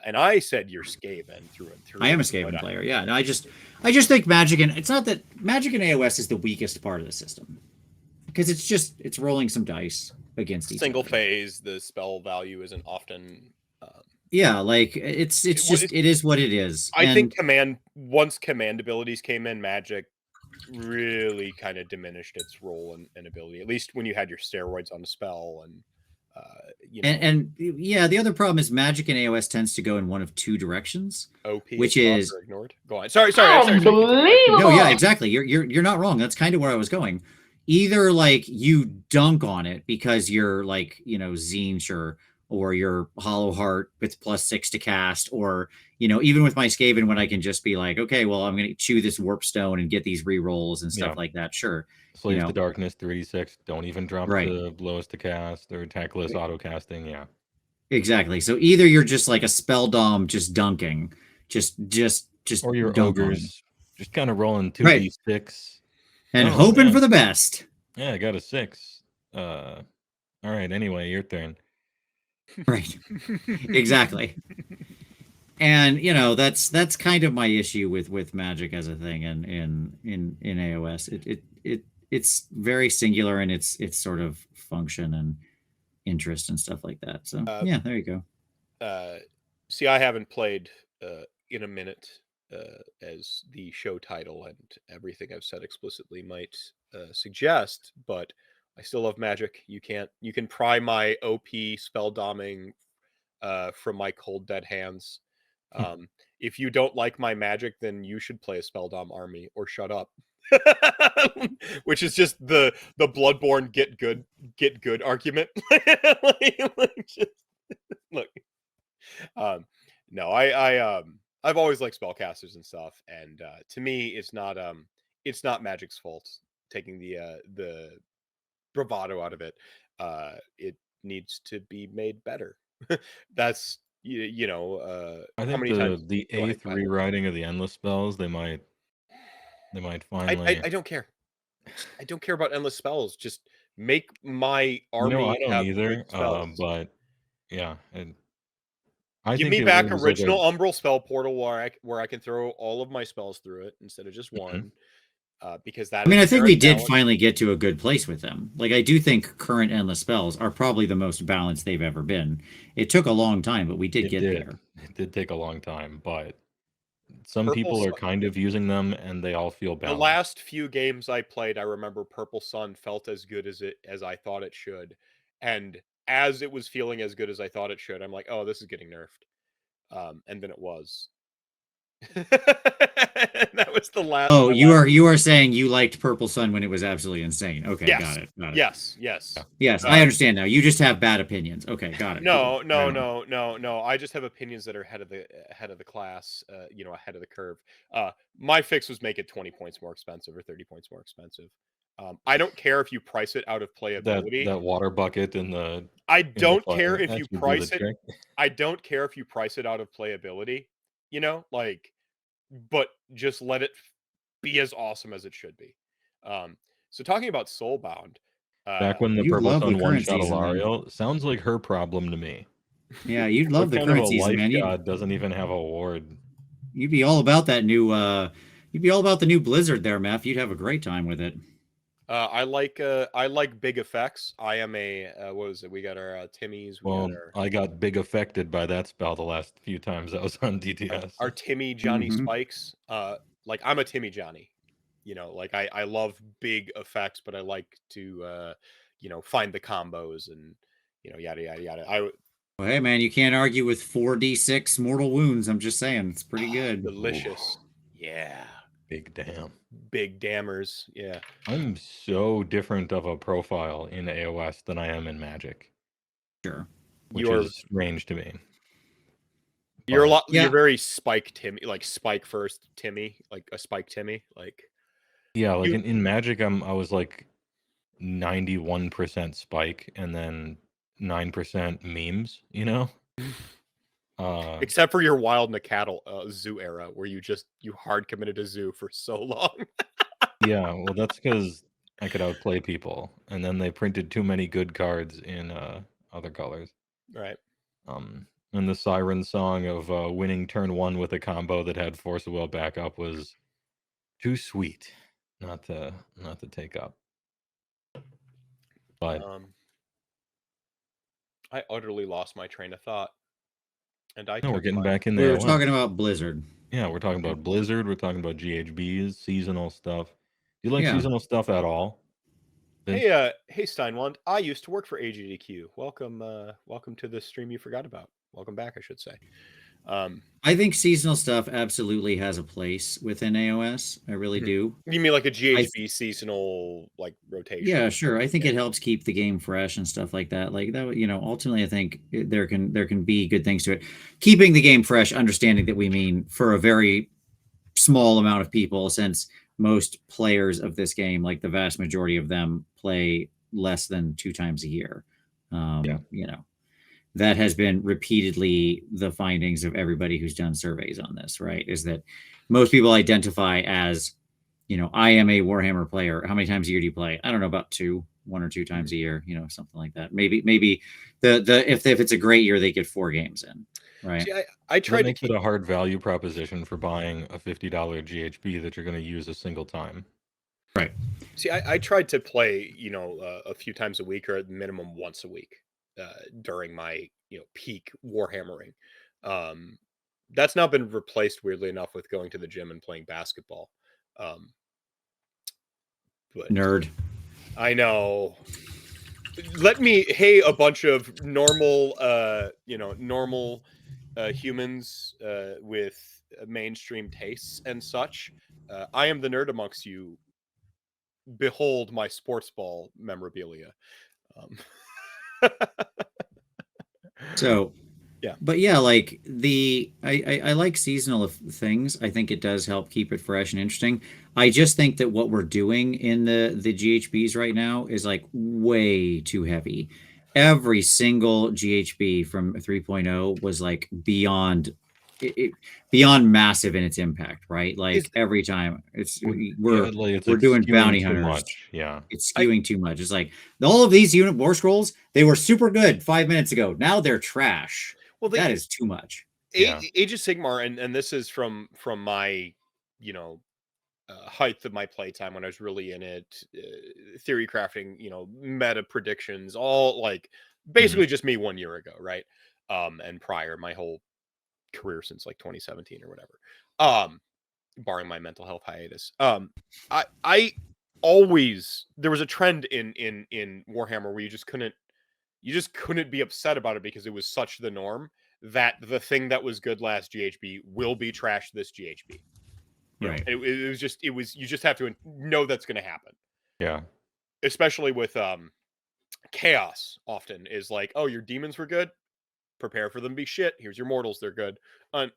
And I said you're Skaven through and through. I am a Skaven player, yeah. No, I just think Magic, and it's not that Magic and AOS is the weakest part of the system. Because it's rolling some dice against each single other. phase, the spell value isn't often yeah, like it is what it is. I think once command abilities came in, Magic really kind of diminished its role and ability, at least when you had your steroids on the spell and and yeah, the other problem is Magic and AOS tends to go in one of two directions. OP, which is ignored. Go on. Sorry. Unbelievable! No, yeah, exactly. You're not wrong. That's kind of where I was going. Either like you dunk on it because you're like Zinch or your Hollow Heart with +6 to cast, or even with my Skaven when I can just be like, okay, well, I'm gonna chew this Warp Stone and get these re-rolls and stuff like that. Sure. Slaves to Darkness 3d6. Don't even drop the lowest to cast or attackless auto casting. Yeah. Exactly. So either you're just like a spell dom just dunking, just or your ogres just kind of rolling 2d6 and hoping for the best. Yeah, I got a 6. All right, anyway, your turn. Right. Exactly. And that's kind of my issue with Magic as a thing in AOS. It's very singular in its sort of function and interest and stuff like that. So yeah, there you go. See, I haven't played in a minute, as the show title and everything I've said explicitly might suggest, but I still love Magic. You can pry my OP spell doming from my cold dead hands. If you don't like my Magic, then you should play a spell dom army or shut up. Which is just the Bloodborne get good argument. Look. No, I've always liked spellcasters and stuff, and to me it's not Magic's fault taking the bravado out of it. It needs to be made better. That's I think the 8th rewriting of the endless spells, they might finally. I don't care. I don't care about endless spells. Just make my army. I don't have either. Spells. But yeah, and give me back original Umbral spell portal where I can throw all of my spells through it instead of just one. Because that. I mean, I think we did finally get to a good place with them. Like, I do think current endless spells are probably the most balanced they've ever been. It took a long time, but we did get there. It did take a long time, but some people are kind of using them, and they all feel balanced. The last few games I played, I remember Purple Sun felt as good as I thought it should, and as it was feeling as good as I thought it should, I'm like, oh, this is getting nerfed, and then it was. That was the last. Oh, you are saying you liked Purple Sun when it was absolutely insane. Okay, yes. Got it. Yes. I understand now. You just have bad opinions. Okay, got it. No. I just have opinions that are ahead of the class. Ahead of the curve. My fix was make it 20 points more expensive or 30 points more expensive. I don't care if you price it out of playability. That water bucket in the. I don't care if you price it. I don't care if you price it out of playability. But just let it be as awesome as it should be. So talking about Soulbound, back when the Purple Sun one-shot Alario, sounds like her problem to me. Yeah, you'd love the current season, man. God doesn't even have a ward. You'd be all about that new. You'd be all about the new Blizzard there, Meph. You'd have a great time with it. I like big effects. I am what was it? We got our Timmys. I got big affected by that spell the last few times I was on DTS. Our Timmy Johnny spikes. Like I'm a Timmy Johnny. I love big effects, but I like to find the combos and yada yada yada. Well, hey, man, you can't argue with 4d6 mortal wounds. I'm just saying. It's pretty good. Delicious. Yeah. Big damn. Big dammers. Yeah. I'm so different of a profile in AOS than I am in Magic. Sure. Which is strange to me. You're a lot. Yeah. You're very Spike Timmy, like Spike first Timmy, like a Spike Timmy, like. Yeah, like in Magic, I was like 91% Spike and then 9% memes. You know. Except for your Wild Cattle Zoo era, where you hard committed to Zoo for so long. Yeah, well, that's because I could outplay people, and then they printed too many good cards in other colors. Right. And the Siren song of winning turn 1 with a combo that had Force of Will backup was too sweet not to take up. But I utterly lost my train of thought. And we're getting back in there. We were talking about Blizzard. Yeah, we're talking about Blizzard. We're talking about GHBs, seasonal stuff. Do you like seasonal stuff at all? Vince? Hey, Steinwand. I used to work for AGDQ. Welcome to the stream you forgot about. Welcome back, I should say. I think seasonal stuff absolutely has a place within AOS. I really do. You mean like a GHB seasonal like rotation? Yeah, sure. I think it helps keep the game fresh and stuff like that. Like that, ultimately, I think there can be good things to it. Keeping the game fresh, understanding that we mean for a very small amount of people, since most players of this game, like the vast majority of them, play less than 2 times a year. That has been repeatedly the findings of everybody who's done surveys on this, right? Is that most people identify as, I am a Warhammer player. How many times a year do you play? I don't know, about 1 or 2 times a year, something like that. Maybe if it's a great year, they get 4 games in, right? See, I tried to keep it a hard value proposition for buying a $50 GHB that you're going to use a single time. Right. See, I tried to play, a few times a week or at minimum once a week. During my peak Warhammering. That's now been replaced, weirdly enough, with going to the gym and playing basketball. But nerd. I know. A bunch of normal humans with mainstream tastes and such. I am the nerd amongst you. Behold my sports ball memorabilia. So, yeah, but yeah, like I like seasonal things. I think it does help keep it fresh and interesting. I just think that what we're doing in the GHBs right now is like way too heavy. Every single GHB from 3.0 was like beyond massive in its impact, right? Like every time we're doing bounty hunters. Much. Yeah, it's skewing too much. It's like all of these unit war scrolls, they were super good 5 minutes ago. Now they're trash. Well, that is too much. Age of Sigmar, and this is from my height of my playtime when I was really in it, theory crafting, meta predictions, all like basically just me 1 year ago, right? And prior, my whole career since like 2017 or whatever, barring my mental health hiatus. I always, there was a trend in Warhammer where you just couldn't be upset about it because it was such the norm that the thing that was good last GHB will be trash this GHB. Right. It was you just have to know that's going to happen. Yeah. Especially with chaos often is like, oh, your demons were good. Prepare for them to be shit. Here's your mortals. They're good.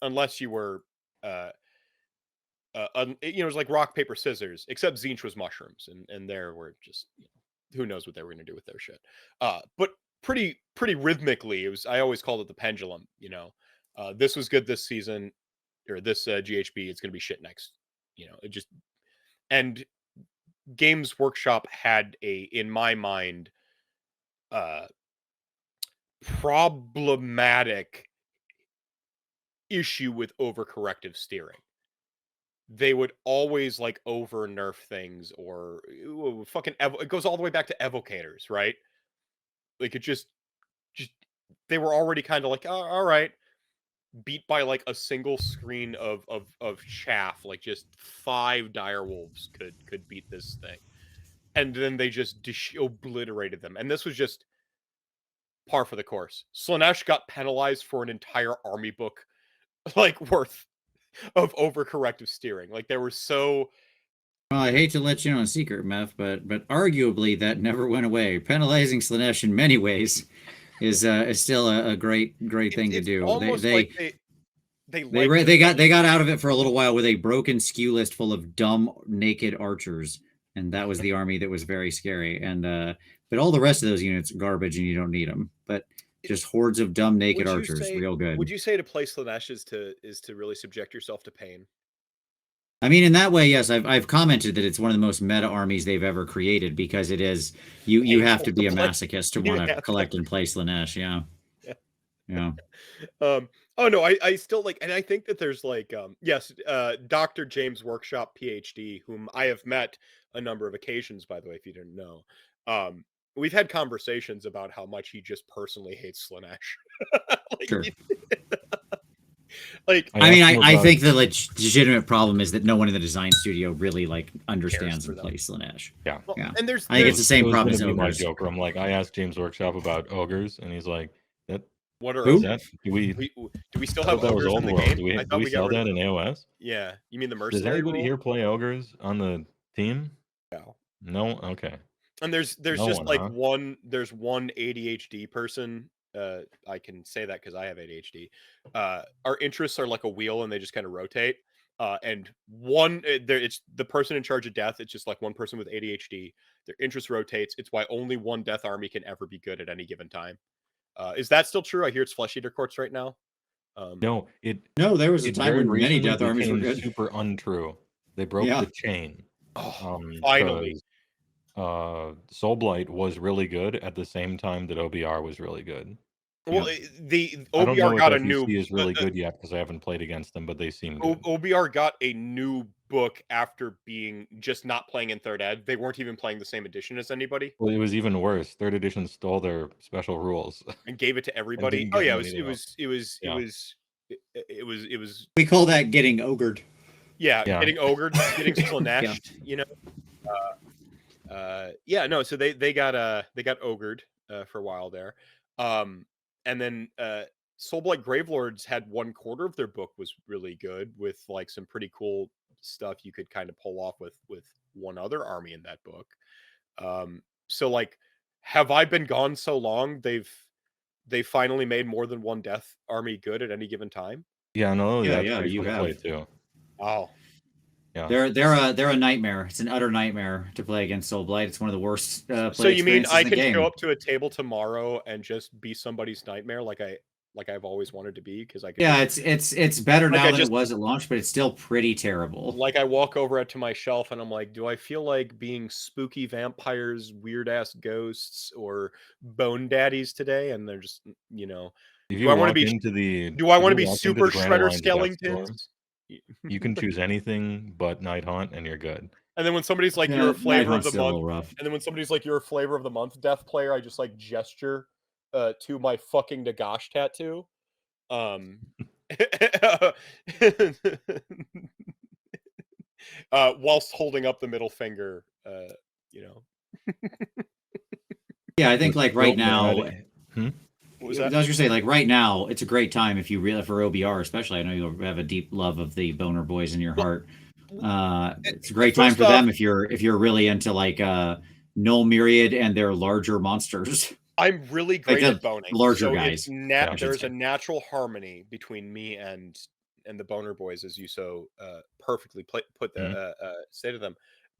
Unless you were, it was like rock, paper, scissors, except Zinch was mushrooms. And there were just, who knows what they were going to do with their shit. But pretty rhythmically, I always called it the pendulum, this was good this season or this GHB, it's going to be shit next, and Games Workshop had in my mind, problematic issue with overcorrective steering. They would always like over nerf things or it goes all the way back to evocators, right? Like it just they were already kind of like, oh, all right, beat by like a single screen of chaff, like just 5 direwolves could beat this thing, and then they just obliterated them. And this was just par for the course. Slaanesh got penalized for an entire army book, like, worth of overcorrective steering. Like, they were so... Well, I hate to let you know a secret, Meph, but arguably that never went away. Penalizing Slaanesh in many ways is still a great thing to do. Almost they got out of it for a little while with a broken skew list full of dumb naked archers, and that was the army that was very scary. And but all the rest of those units are garbage, and you don't need them. But just hordes of dumb naked archers, real good. Would you say to play Slaanesh is to really subject yourself to pain? I mean, in that way, yes. I've commented that it's one of the most meta armies they've ever created, because it is you have to be a masochist to want to collect and play Slaanesh. Yeah. Oh no, I still like, and I think that there's like yes, Dr. James Workshop PhD, whom I have met a number of occasions, by the way, if you didn't know. We've had conversations about how much he just personally hates Slaanesh. Like, sure. Like, I think the legitimate problem is that no one in the design studio really like understands and plays Slaanesh. Yeah. Well, and I think it's the same problem as my ogres. joke where I'm like, I asked James Workshop about ogres, and he's like, what are ogres? Do we still have ogres in the game? Do we sell that in AOS? Yeah. You mean the mercenary? Does anybody here play ogres on the team? No? Okay. And there's just like there's one ADHD person. I can say that because I have ADHD. Our interests are like a wheel, and they just kind of rotate. And it's the person in charge of death. It's just like one person with ADHD. Their interest rotates. It's why only one death army can ever be good at any given time. Is that still true? I hear it's Flesh Eater Courts right now. No, there was a time when many death armies were good. Super untrue. They broke the chain. Finally. Soulblight was really good at the same time that OBR was really good. Well, the OBR got a new is really good yet because I haven't played against them, but they seem good. OBR got a new book after being just not playing in 3rd ed. They weren't even playing the same edition as anybody. Well, it was even worse. 3rd edition stole their special rules and gave it to everybody. Oh yeah, it was. We call that getting ogred. Yeah. Getting ogred, getting Slaaneshed. You know. No. So they got ogred for a while there. And then Soulblight Gravelords had 1/4 of their book was really good, with like some pretty cool stuff you could kind of pull off with one other army in that book. So like, have I been gone so long? They finally made more than one death army good at any given time. Yeah, no, you have play too. Oh. Yeah. They're a nightmare. It's an utter nightmare to play against Soulblight. It's one of the worst. So you mean I can show up to a table tomorrow and just be somebody's nightmare, like I've always wanted to be, because I could. Yeah, it's better now than it was at launch, but it's still pretty terrible. Like, I walk over to my shelf and I'm like, do I feel like being spooky vampires, weird ass ghosts, or bone daddies today? And they're just, you know, do I want to be super shredder skeletons? You can choose anything but Night Haunt, and you're good. And then when somebody's like, you're a flavor of the month, and then when somebody's like, you're a flavor of the month death player, I just like gesture to my fucking Nagash tattoo. Whilst holding up the middle finger, you know. Yeah, I think like right now. What was that? I was gonna say, like right now, it's a great time if you really, for OBR especially. I know you have a deep love of the Boner Boys in your heart. It's a great time for them if you're really into like Null Myriad and their larger monsters. I'm really great at boning. Larger guys. There's a natural harmony between me and the Boner Boys, as you so perfectly say to them.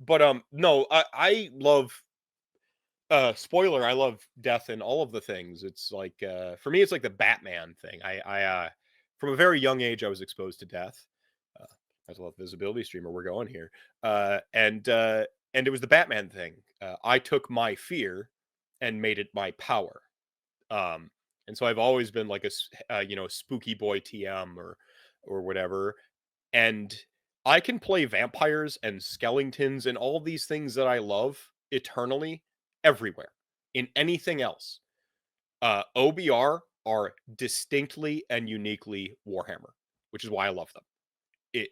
But no, I love. Spoiler, I love death in all of the things. It's like, for me, it's like the Batman thing. I from a very young age, I was exposed to death. As well, visibility streamer, we're going here. And it was the Batman thing. I took my fear and made it my power. And so I've always been like a spooky boy TM or whatever. And I can play vampires and skeletons and all these things that I love eternally everywhere in anything else. OBR are distinctly and uniquely Warhammer, which is why I love them. It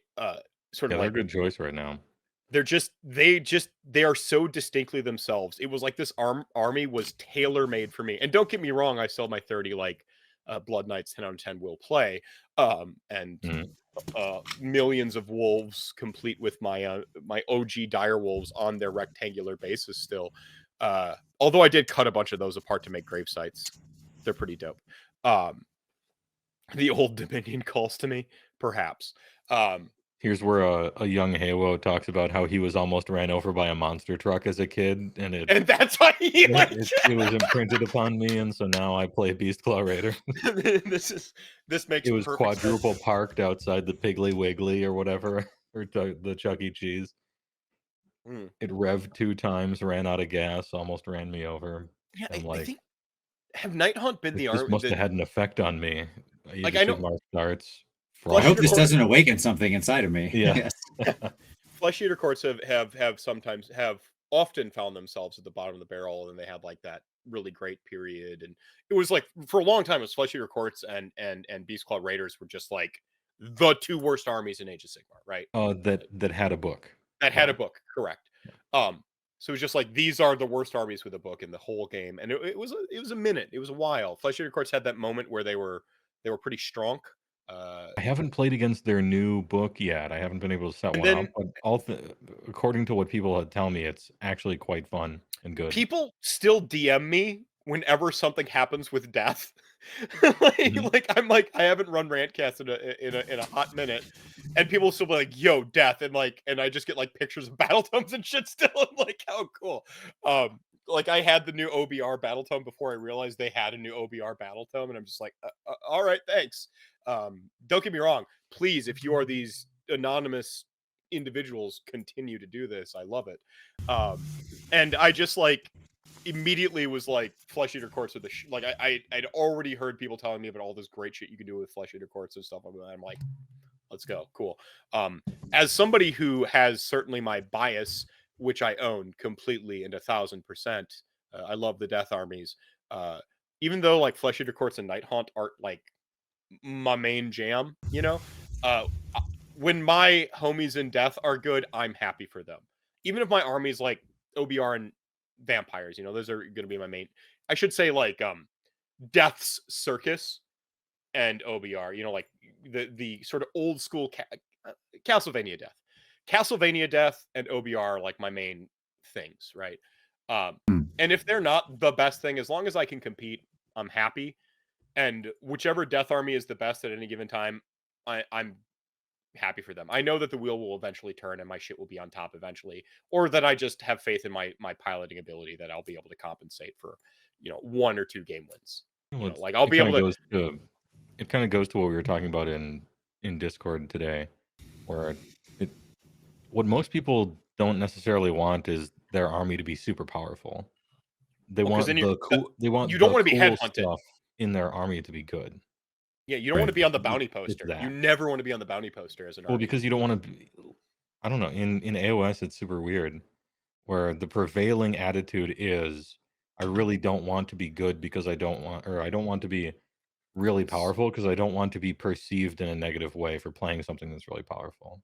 sort of they're a good choice right now. they are so distinctly themselves. It was like this army was tailor-made for me. And don't get me wrong, I sell my 30 like Blood Knights 10 out of 10 will play. And millions of wolves complete with my my OG dire wolves on their rectangular basis still. Although I did cut a bunch of those apart to make grave sites. They're pretty dope. The old Dominion calls to me, perhaps. Here's where a young Heywoah talks about how he was almost ran over by a monster truck as a kid, and that's why it was imprinted upon me, and so now I play Beastclaw Raider. this makes it was quadruple sense. Parked outside the Piggly Wiggly or whatever, or the Chuck E. Cheese. It revved 2 times, ran out of gas, almost ran me over. Yeah, I think, have Night Hunt been the army? This must have had an effect on me. I know starts. I hope this doesn't awaken something inside of me. Yeah. Flesh Eater Courts have often found themselves at the bottom of the barrel, and they had like that really great period. And it was like for a long time, it was Flesh Eater Courts and Beastclaw Raiders were just like the 2 worst armies in Age of Sigmar, right? That had a book. That had a book, correct. So it was just like these are the worst armies with a book in the whole game, and it was a minute, it was a while. Flesh Eater Courts had that moment where they were pretty strong. I haven't played against their new book yet. I haven't been able to set one up, but according to what people had tell me, it's actually quite fun and good. People still DM me whenever something happens with death. like I'm like, I haven't run RantCast in a hot minute, and people still be like, "Yo, death," and I just get like pictures of battle tomes and shit still. I'm like, how cool. Like I had the new OBR battle tome before I realized they had a new OBR battle tome, and I'm just like, all right, thanks. Don't get me wrong. Please, if you are these anonymous individuals, continue to do this. I love it. And I just like immediately was like, Flesh Eater Courts are the like I'd already heard people telling me about all this great shit you can do with Flesh Eater Courts and stuff. I'm like, let's go, cool. As somebody who has certainly my bias, which I own completely and 1,000%. I love the Death Armies. Even though like Flesh Eater Courts and Night Haunt aren't like my main jam, you know, when my homies in Death are good, I'm happy for them. Even if my armies like OBR and Vampires, you know, those are going to be my main. I should say like Death's Circus and OBR, you know, like the sort of old school Castlevania Death. Castlevania Death and OBR are like my main things, right? And if they're not the best thing, as long as I can compete, I'm happy. And whichever Death Army is the best at any given time, I'm happy for them. I know that the wheel will eventually turn and my shit will be on top eventually, or that I just have faith in my piloting ability that I'll be able to compensate for, you know, 1 or 2 game wins. Well, like I'll be able to. It kind of goes to what we were talking about in Discord today, where what most people don't necessarily want is their army to be super powerful. They want the cool. They want you don't want to be cool headhunted stuff in their army to be good. Yeah, you don't want to be on the bounty poster. You never want to be on the bounty poster as an army. Well, because you don't want to be. I don't know. In AOS, it's super weird, where the prevailing attitude is, I really don't want to be good because I don't want to be really powerful because I don't want to be perceived in a negative way for playing something that's really powerful.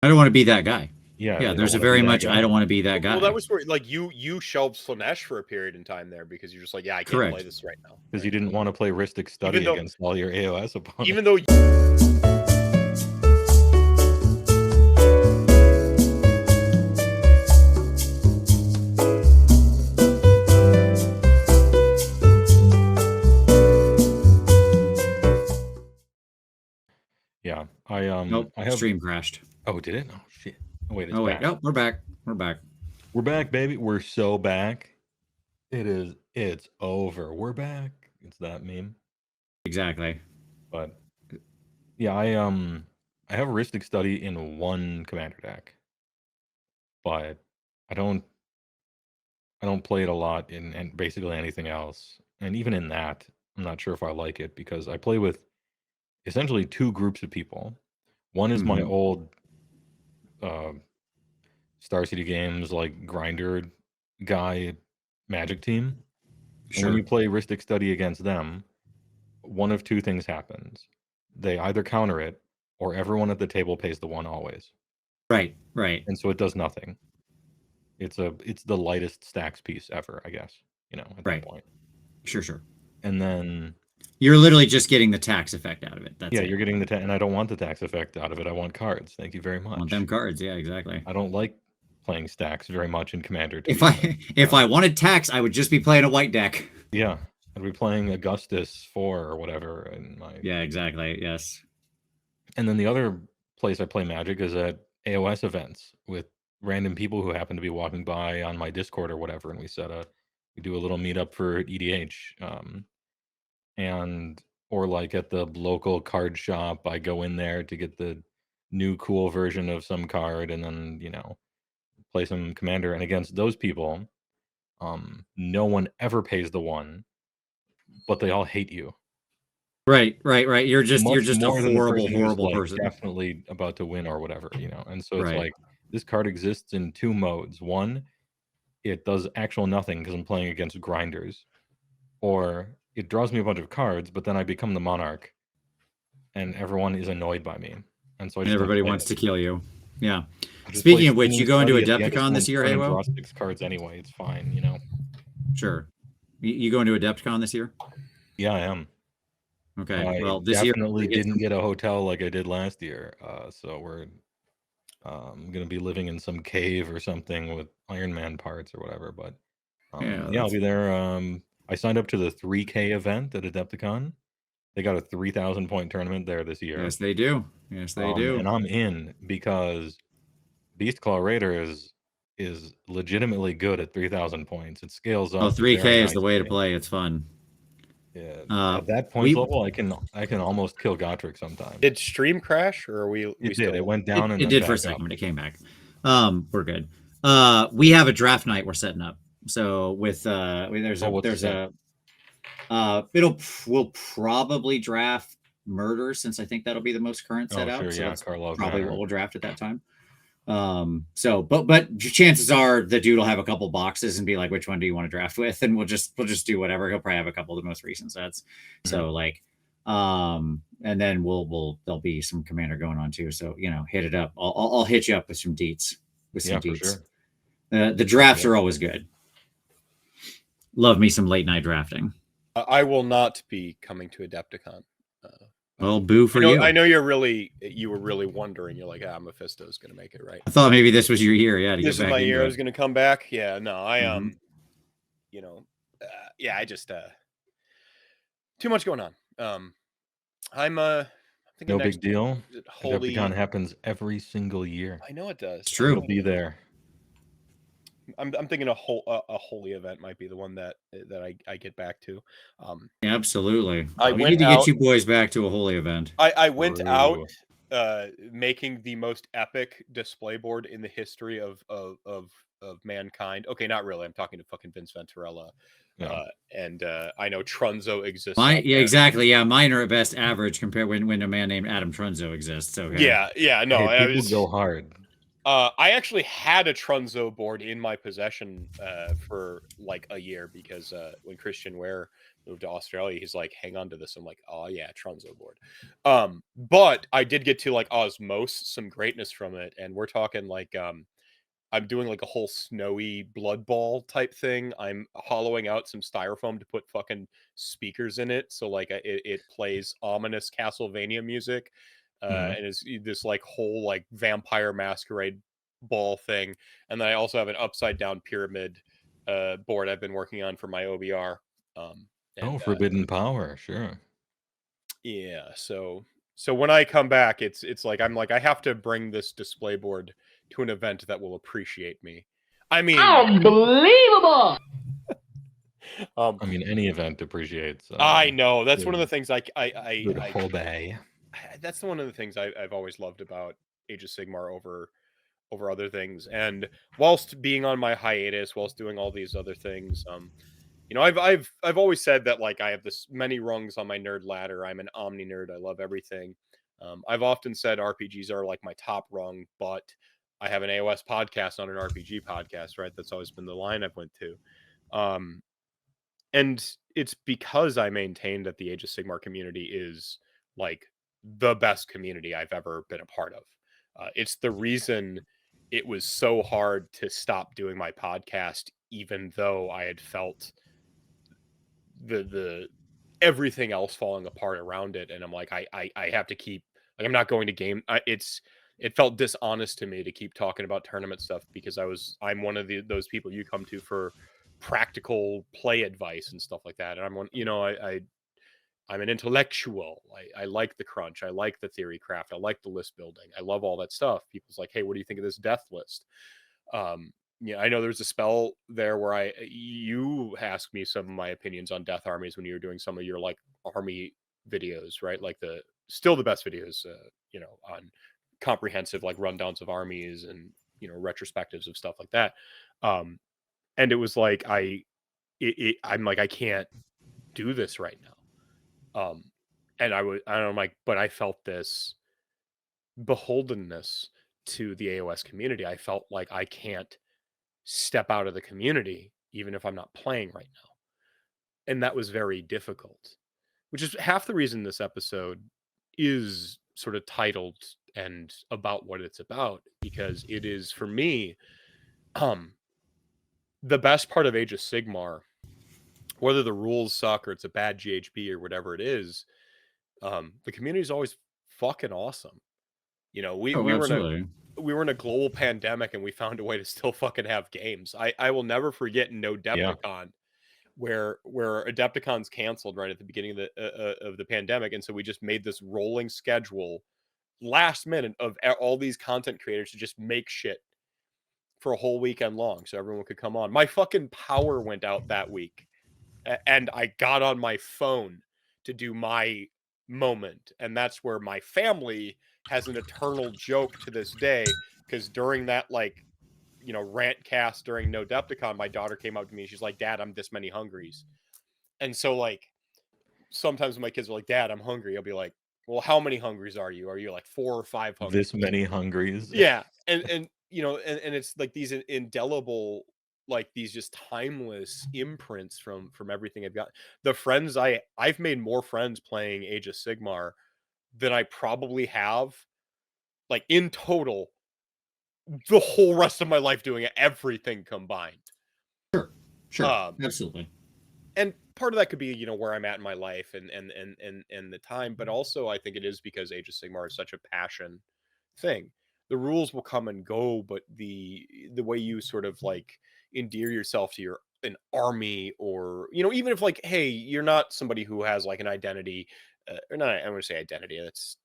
I don't want to be that guy. Yeah, there's a very much I don't want to be that guy. Well, that was where like you shelved Slanesh for a period in time there because you're just like, yeah, I can't play this right now. Because you didn't want to play Ristic Study against all your AOS opponents. Even though yeah, nope, I have stream crashed. Oh, did it? Oh shit. Oh wait, it's back. No, we're back. We're back, baby. We're so back. It's over. We're back. It's that meme. Exactly. But yeah, I have a Ristic Study in 1 commander deck. But I don't play it a lot in basically anything else. And even in that, I'm not sure if I like it because I play with essentially 2 groups of people. One is my old Star City Games like grinder guy Magic team. Sure. And when you play Ristic Study against them, one of 2 things happens. They either counter it or everyone at the table pays the 1 always. Right. And so it does nothing. It's the lightest stacks piece ever, I guess. At that point. Sure. And then you're literally just getting the tax effect out of it. That's you're getting the and I don't want the tax effect out of it. I want cards. Thank you very much. I want them cards. Yeah, exactly. I don't like playing stacks very much in Commander. If I wanted tax, I would just be playing a white deck. Yeah, I'd be playing Augustus 4 or whatever in my. Yeah, exactly. Yes. And then the other place I play Magic is at AOS events with random people who happen to be walking by on my Discord or whatever, and we do a little meetup for EDH, or like at the local card shop, I go in there to get the new cool version of some card, and then play some Commander. And against those people, no one ever pays the one, but they all hate you. Right. You're just a horrible person. Definitely about to win or whatever, And so it's like this card exists in two modes. One, it does actual nothing because I'm playing against grinders, or it draws me a bunch of cards, but then I become the monarch, and everyone is annoyed by me, and so everybody wants to kill you. Yeah. Speaking of which, you go into Adepticon this year, Heywoah? Draw 6 cards anyway. It's fine, Sure. You go into Adepticon this year? Yeah, I am. Okay. Well, this year definitely didn't get a hotel like I did last year. So we're gonna be living in some cave or something with Iron Man parts or whatever. But I'll be there. I signed up to the 3K event at Adepticon. They got a 3,000 point tournament there this year. Yes, they do. And I'm in because Beastclaw Raider is legitimately good at 3,000 points. It scales up. 3K is the way to play. It's fun. Yeah, at that point level, I can almost kill Gotrek sometimes. Did stream crash, or are we? It went down, and it did for a second, but it came back. We're good. We have a draft night we're setting up. So with we'll probably draft Murder, since I think that'll be the most current setup. Sure, so yeah, that's Karlov probably Manor. what we'll draft at that time. But chances are the dude will have a couple boxes and be like, which one do you want to draft with? And we'll just do whatever. He'll probably have a couple of the most recent sets. Mm-hmm. So like, and then there'll be some Commander going on too. So, hit it up. I'll hit you up with some deets. For sure. The drafts are always good. Love me some late night drafting. I will not be coming to Adepticon. Well, boo for you. I know you were really wondering. You're like, Mephisto's going to make it, right? I thought maybe this was your year. Yeah, this is my year. I was going to come back. Yeah, no, I I just too much going on. I'm thinking no big deal. Holy Adepticon happens every single year. I know it does. It's true. You'll be there. I'm thinking a holy event might be the one that I get back to. Absolutely. We need to get you boys back to a holy event. I went out making the most epic display board in the history of mankind. Okay, not really. I'm talking to fucking Vince Venturella. Yeah. And I know Trunzo exists. Exactly. Yeah, mine are at best average compared when a man named Adam Trunzo exists. Okay. Yeah. No, people go hard. I actually had a Trunzo board in my possession for like a year because when Christian Ware moved to Australia, he's like, hang on to this. I'm like, oh yeah, Trunzo board. But I did get to like osmose some greatness from it. And we're talking like I'm doing like a whole snowy blood ball type thing. I'm hollowing out some styrofoam to put fucking speakers in it. So like it plays ominous Castlevania music. And it's this like whole like Vampire Masquerade ball thing. And then I also have an upside down pyramid board I've been working on for my OBR. Forbidden Power, sure. Yeah, so when I come back, it's like I'm like I have to bring this display board to an event that will appreciate me. I mean, unbelievable. I mean, any event appreciates. I know that's one of the things I that's one of the things I've always loved about Age of Sigmar over other things. And whilst being on my hiatus, whilst doing all these other things, I've always said that like I have this many rungs on my nerd ladder. I'm an omni nerd. I love everything. I've often said RPGs are like my top rung, but I have an AOS podcast on an RPG podcast, right? That's always been the line I've went to. And it's because I maintain that the Age of Sigmar community is like the best community I've ever been a part of. It's the reason it was so hard to stop doing my podcast, even though I had felt the everything else falling apart around it. And I'm like, I have to keep, like, I'm not going to game. It felt dishonest to me to keep talking about tournament stuff, because I'm one of those people you come to for practical play advice and stuff like that. And I'm one, I'm an intellectual. I like the crunch. I like the theory craft. I like the list building. I love all that stuff. People's like, hey, what do you think of this death list? I know there's a spell there where you asked me some of my opinions on death armies when you were doing some of your like army videos, right? Like still the best videos, on comprehensive like rundowns of armies and, retrospectives of stuff like that. And it was like, I'm like, I can't do this right now. And I'm like, but I felt this beholdenness to the AOS community. I felt like I can't step out of the community, even if I'm not playing right now. And that was very difficult, which is half the reason this episode is sort of titled and about what it's about, because it is, for me, the best part of Age of Sigmar, whether the rules suck or it's a bad GHB or whatever it is, the community is always fucking awesome. We were in a global pandemic and we found a way to still fucking have games. I will never forget No Adepticon, where Adepticon's canceled right at the beginning of the pandemic, and so we just made this rolling schedule last minute of all these content creators to just make shit for a whole weekend long so everyone could come on. My fucking power went out that week, and I got on my phone to do my moment, and that's where my family has an eternal joke to this day, because during that RantCast during No Adepticon, my daughter came up to me and she's like, Dad, I'm this many hungries. And so like sometimes when my kids are like, Dad, I'm hungry, I'll be like, well, how many hungries are you? Are you like 4 or 5 hungries? This many hungries? Yeah. And it's like these indelible, like these just timeless imprints from everything I've got. The friends I've made more friends playing Age of Sigmar than I probably have, like, in total, the whole rest of my life doing it, everything combined. Sure, absolutely. And part of that could be, where I'm at in my life and the time, but also I think it is because Age of Sigmar is such a passion thing. The rules will come and go, but the way you sort of like endear yourself to an army, or even if like, hey, you're not somebody who has like an identity, or not, I'm going to say identity. That's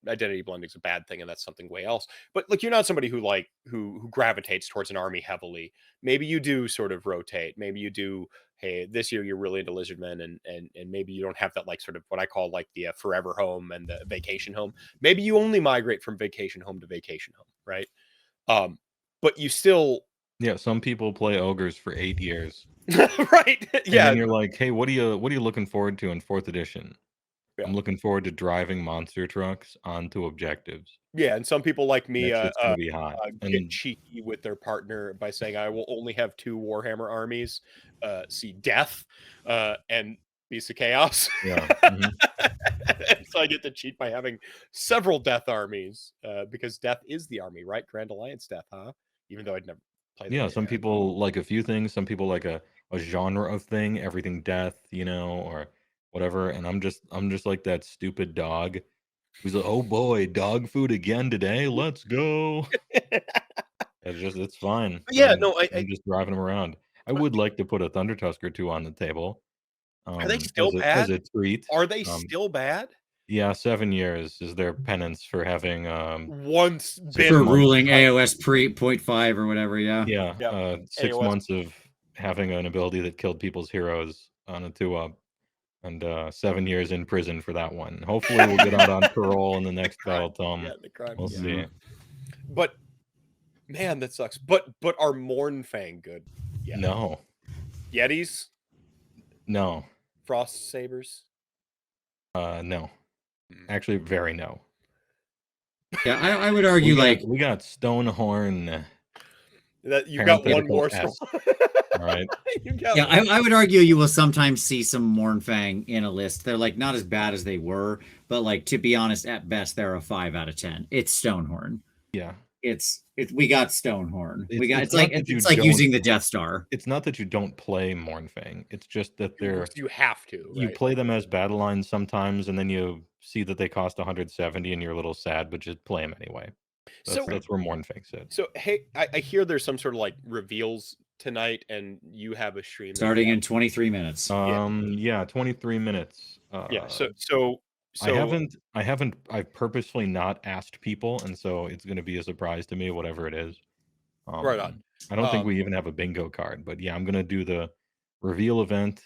identity blending is a bad thing, and that's something way else. But like, you're not somebody who gravitates towards an army heavily. Maybe you do sort of rotate. Maybe you do. Hey, this year you're really into Lizardmen, and maybe you don't have that like sort of what I call like the forever home and the vacation home. Maybe you only migrate from vacation home to vacation home, right? But you still. Yeah, some people play ogres for 8 years. Right. Yeah. And then you're like, hey, what are you looking forward to in 4th edition? Yeah. I'm looking forward to driving monster trucks onto objectives. Yeah, and some people like me gonna be hot. Get cheeky with their partner by saying, I will only have 2 Warhammer armies, see Death, and Beast of Chaos. Yeah. So I get to cheat by having several Death armies, because Death is the army, right? Grand Alliance Death, huh? Even though I'd never played. Yeah, some people like a few things. Some people like a genre of thing, everything Death, or whatever. And I'm just like that stupid dog who's like, oh boy, dog food again today. Let's go. It's fine. Yeah, I'm just driving them around. I would like to put a Thunder Tusk or 2 on the table. Are they still bad? As a treat. Are they still bad? Yeah, 7 years is their penance for having once been for ruling AOS pre 0.5 or whatever. Yeah. 6 months of having an ability that killed people's heroes on a 2-up, and 7 years in prison for that one. Hopefully we'll get out on parole in the next battle tome. We'll see. But man, that sucks. But are Mournfang good? Yeah. No. Yetis? No. Frost Sabers? No. Actually, very no. Yeah, I would argue we got Stonehorn. That you got one more S. All right. Yeah, I would argue you will sometimes see some Mournfang in a list. They're like not as bad as they were, but like to be honest, at best they're a 5 out of 10. It's Stonehorn. Yeah. We got Stonehorn. It's like using the Death Star. It's not that you don't play Mournfang. It's just that you have to. Right? You play them as battle lines sometimes, and then you see that they cost 170, and you're a little sad, but just play them anyway. That's where Mournfang sits. So hey, I hear there's some sort of like reveals tonight, and you have a stream starting in 23 minutes. 23 minutes. I've purposefully not asked people, and so it's going to be a surprise to me, whatever it is. Right on. I don't think we even have a bingo card, but yeah, I'm going to do the reveal event.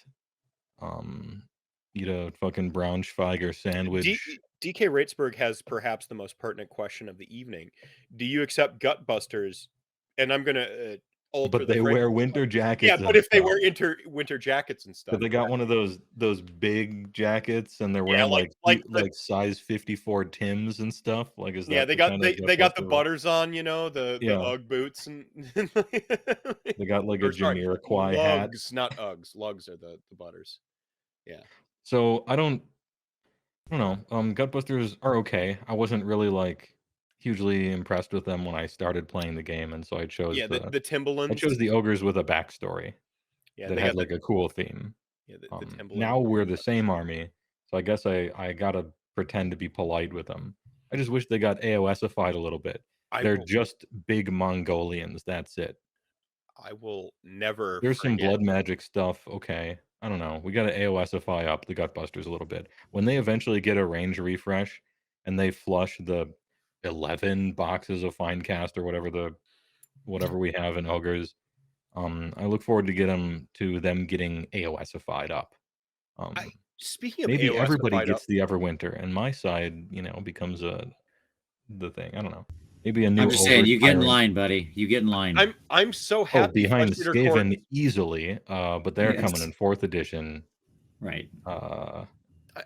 Eat a fucking Braunschweiger sandwich. DK Ratesberg has perhaps the most pertinent question of the evening. Do you accept Gutbusters? And I'm going to but they wear winter jackets. Yeah, but if they wear winter jackets and stuff. But they got one of those big jackets, and they're wearing like size 54 Tims and stuff. Like, is that they got the butters on, the Ugg boots, and they got like a Jamiroquai hat. Lugs, not Uggs. Lugs are the butters. Yeah. So I don't know. Gutbusters are okay. I wasn't really like hugely impressed with them when I started playing the game, and so I chose the Timberlands. I chose the ogres with a backstory. Yeah, that had like a cool theme. Yeah, the Timberlands. Now we're the same army, so I guess I gotta pretend to be polite with them. I just wish they got AOSified a little bit. They're just big Mongolians. That's it. I will never. There's some blood magic stuff. Okay, I don't know. We got to AOSify up the Gutbusters a little bit. When they eventually get a range refresh and they flush the 11 boxes of Finecast or whatever we have in ogres, I look forward to them getting AOSified up. Speaking of maybe AOSified everybody gets the Everwinter, and my side, becomes the thing. I don't know. Maybe a new. I'm just saying, you get in line, buddy. You get in line. I'm so happy. Behind Skaven easily, but they're coming in 4th edition. Right.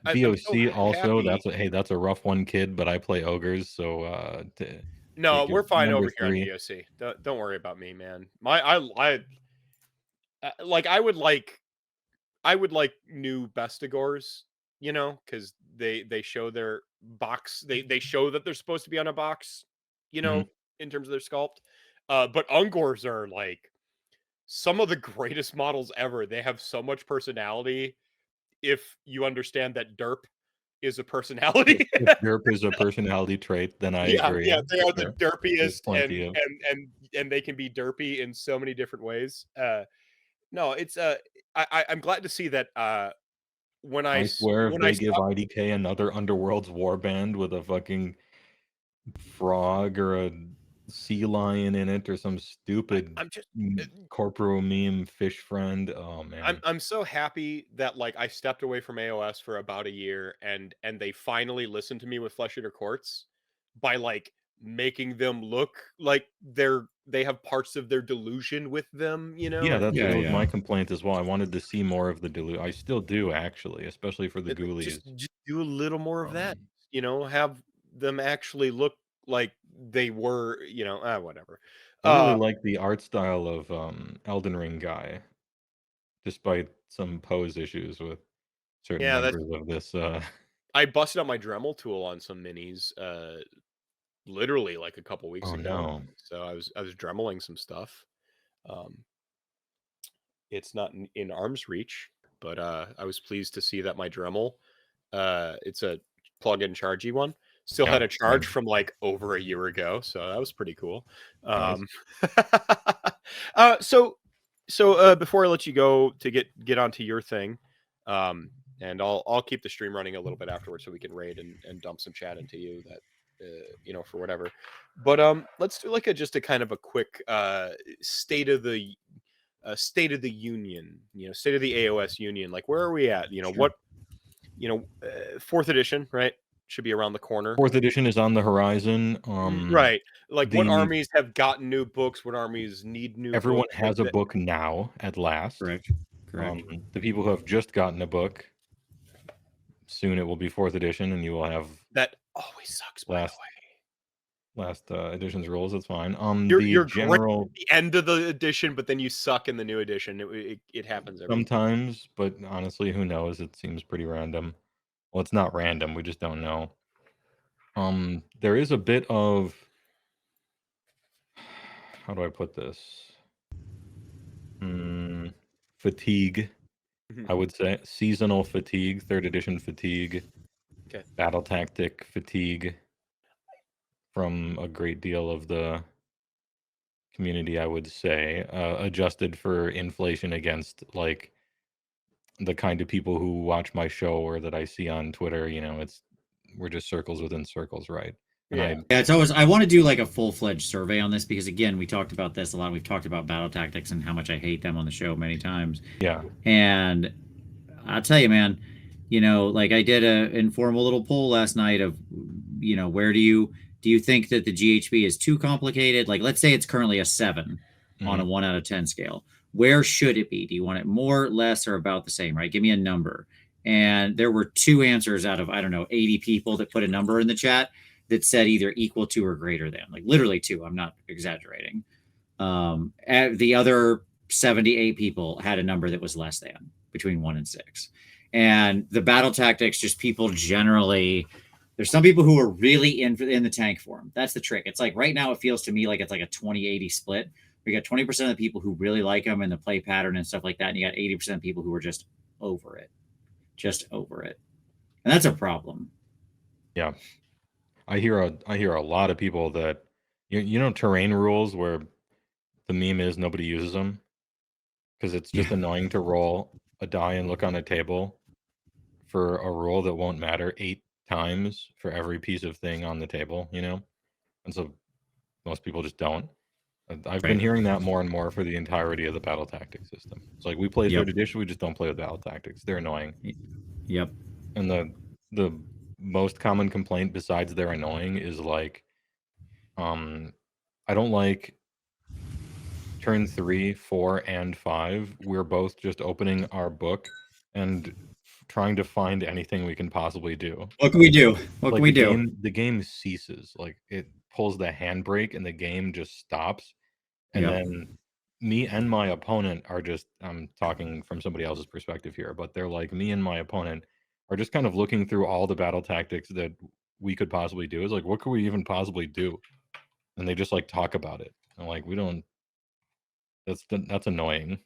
VOC also. That's a rough one, kid. But I play ogres, so no, we're fine over here on VOC. Don't worry about me, man. I would like new Bestigors, because they show their box. They show that they're supposed to be on a box, in terms of their sculpt. But Ungors are like some of the greatest models ever. They have so much personality. If you understand that derp is a personality, if derp is a personality trait, then I agree. Yeah, they are the derpiest, and they can be derpy in so many different ways. No, it's I'm glad to see that. When I swear, if they give IDK another Underworld's warband with a fucking frog or a sea lion in it, or some stupid corporal meme fish friend. Oh man, I'm so happy that I stepped away from AOS for about a year, and they finally listened to me with Flesh Eater Courts by making them look like they have parts of their delusion with them, Yeah, that was my complaint as well. I wanted to see more of the delusion. I still do, actually, especially for the ghoulies. Just do a little more of that. Have them actually look like they were, whatever. I really like the art style of Elden Ring guy, despite some pose issues with certain members of this. I busted out my Dremel tool on some minis, literally a couple weeks ago. No. So I was dremeling some stuff. It's not in arm's reach, but I was pleased to see that my Dremel, it's a plug-in chargy one, still had a charge from over a year ago, so that was pretty cool. Nice. So before I let you go to get onto your thing, and I'll keep the stream running a little bit afterwards so we can raid and dump some chat into you that for whatever. But let's do just a kind of a quick state of the union, state of the AOS union. Where are we at? Sure. What 4th edition, right? Should be around the corner. 4th edition is on the horizon. Right. What armies have gotten new books? What armies need new Everyone books? has a book now, at last. Correct. The people who have just gotten a book, soon it will be 4th edition, and you will have... That always sucks, by the way. edition's rules. It's fine. You're general great at the end of the edition, but then you suck in the new edition. It happens sometimes, but honestly, who knows? It seems pretty random. Well, it's not random. We just don't know. There is a bit of, how do I put this? Fatigue, I would say. Seasonal fatigue, 3rd edition fatigue. Okay. Battle tactic fatigue from a great deal of the community, I would say, adjusted for inflation against like the kind of people who watch my show or that I see on Twitter. You know, we're just circles within circles, right? And yeah, it's always, I want to do like a full-fledged survey on this because again, we talked about this a lot. We've talked about battle tactics and how much I hate them on the show many times. Yeah. And I'll tell you, man, you know, like I did a informal little poll last night of, you know, where do you think that the GHB is too complicated? Like, let's say it's currently a 7 on a 1 out of 10 scale. Where should it be? Do you want it more, less, or about the same, right? Give me a number. And there were 2 answers out of, I don't know, 80 people that put a number in the chat that said either equal to or greater than, like literally 2. I'm not exaggerating. The other 78 people had a number that was less than, between 1 and 6. And the battle tactics, just people generally, there's some people who are really in the tank for them. That's the trick. It's like right now it feels to me like it's like a 20-80 split. We got 20% of the people who really like them and the play pattern and stuff like that. And you got 80% of people who are just over it. And that's a problem. Yeah. I hear a lot of people that, you know, terrain rules where the meme is nobody uses them because it's just annoying to roll a die and look on a table for a rule that won't matter 8 times for every piece of thing on the table, you know? And so most people just don't. I've been hearing that more and more for the entirety of the battle tactics system. It's like we play 3rd edition, we just don't play with battle tactics. They're annoying. Yep. And the most common complaint besides they're annoying is like, I don't like turn 3, 4, and 5. We're both just opening our book and trying to find anything we can possibly do. What can we do? What can we do? The game ceases. Like it pulls the handbrake and the game just stops. And then me and my opponent are just, I'm talking from somebody else's perspective here, but they're like, me and my opponent are just kind of looking through all the battle tactics that we could possibly do. It's like, what could we even possibly do? And they just like talk about it. And like, we don't, that's annoying.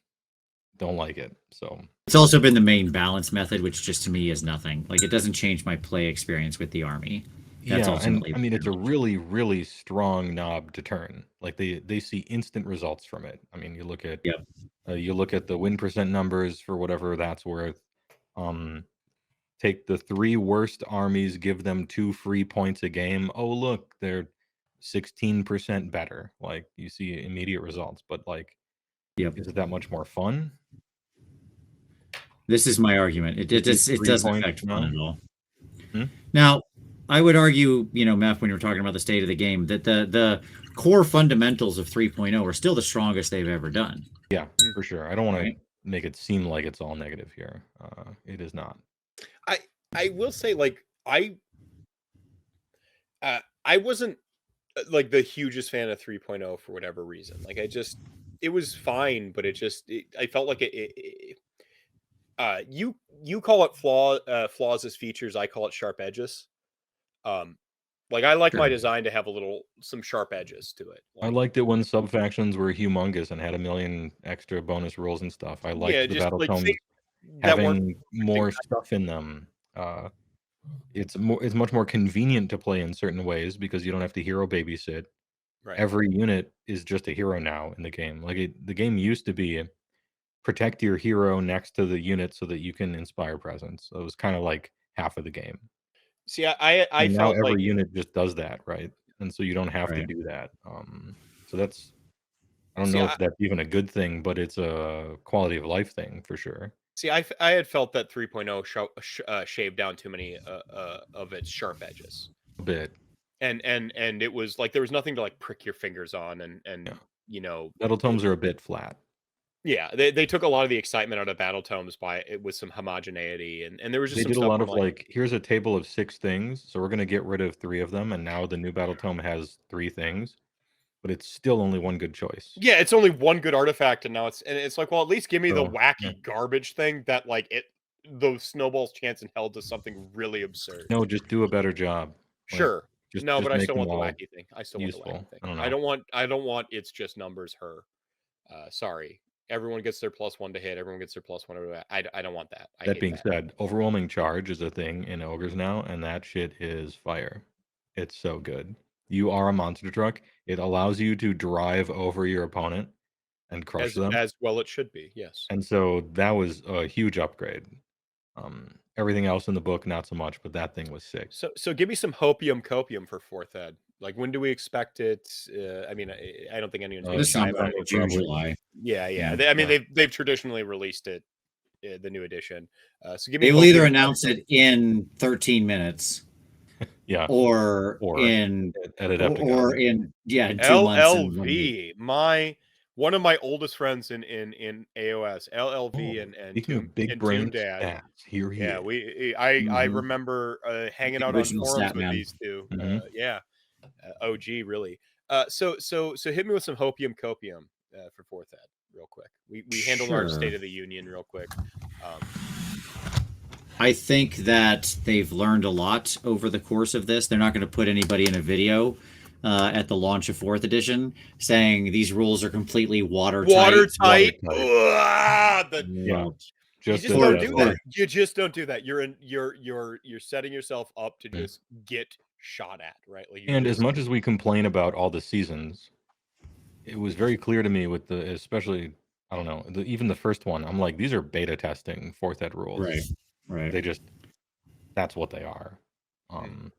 Don't like it. So it's also been the main balance method, which just to me is nothing. Like it doesn't change my play experience with the army. That's and I mean, it's a really, really strong knob to turn. Like they see instant results from it. I mean, you look at the win percent numbers for whatever that's worth. Take the 3 worst armies, give them 2 free points a game. Oh, look, they're 16% better. Like you see immediate results, but like, is it that much more fun? This is my argument. It doesn't affect fun at all. Now, I would argue, you know, Meph, when you were talking about the state of the game, that the core fundamentals of 3.0 are still the strongest they've ever done. Yeah, for sure. I don't want to make it seem like it's all negative here. It is not. I will say, like, I wasn't like the hugest fan of 3.0 for whatever reason. Like, it was fine, but I felt like you call it flaws as features. I call it sharp edges. Like I like my design to have some sharp edges to it. Like, I liked it when sub-factions were humongous and had a million extra bonus rules and stuff. I liked the battle tomes having more stuff in them. It's much more convenient to play in certain ways because you don't have to hero babysit. Right. Every unit is just a hero now in the game. Like the game used to be protect your hero next to the unit so that you can inspire presence. So it was kind of like half of the game. See, I and felt now every like unit just does that, right? And so you don't have to do that. So that's, I don't know if that's even a good thing, but it's a quality of life thing for sure. See, I had felt that 3.0 shaved down too many of its sharp edges. A bit. And it was like there was nothing to like prick your fingers on, and you know, battle tomes are a bit flat. Yeah, they took a lot of the excitement out of battle tomes with some homogeneity, and there was just They some did a stuff lot where, of like, here's a table of 6 things, so we're gonna get rid of 3 of them, and now the new battle tome has 3 things, but it's still only one good choice. yeah, it's only one good artifact, and now it's like, well, at least give me the So, wacky yeah. garbage thing that like the snowballs chance in hell to something really absurd. No, just do a better job. Like, Sure. just No, but I make still them want the all wacky thing. I still want the useful. wacky thing. I don't know. I don't want it's just numbers her. Sorry. Everyone gets their +1 to hit. Everyone gets their +1 to I don't want that. I That hate being that. said, overwhelming charge is a thing in ogres now, and that shit is fire. It's so good. You are a monster truck. It allows you to drive over your opponent and crush them. As well it should be, yes. And so that was a huge upgrade. Everything else in the book, not so much, but that thing was sick. So give me some hopium copium for 4th ed. Like, when do we expect it? I mean, I don't think anyone's This going summer, to June, July. Yeah. Yeah. I mean, they've traditionally released it, the new edition. So give me. They will either announce it in 13 minutes, yeah, or in 2 months. LLV, one of my oldest friends in AOS, LLV, and Tomb Dad. Here he is. I remember hanging out on forums with these two. Yeah, OG really. So hit me with some hopium copium for 4th ed real quick. We handled our State of the Union real quick. I think that they've learned a lot over the course of this. They're not going to put anybody in a video at the launch of 4th edition saying these rules are completely watertight. You just don't do that. You just don't do that. You're setting yourself up to just get shot at, right? Like, and as much as we complain about all the seasons, it was very clear to me with especially, I don't know, even the first one, I'm like, these are beta testing 4th ed rules. Right. That's what they are.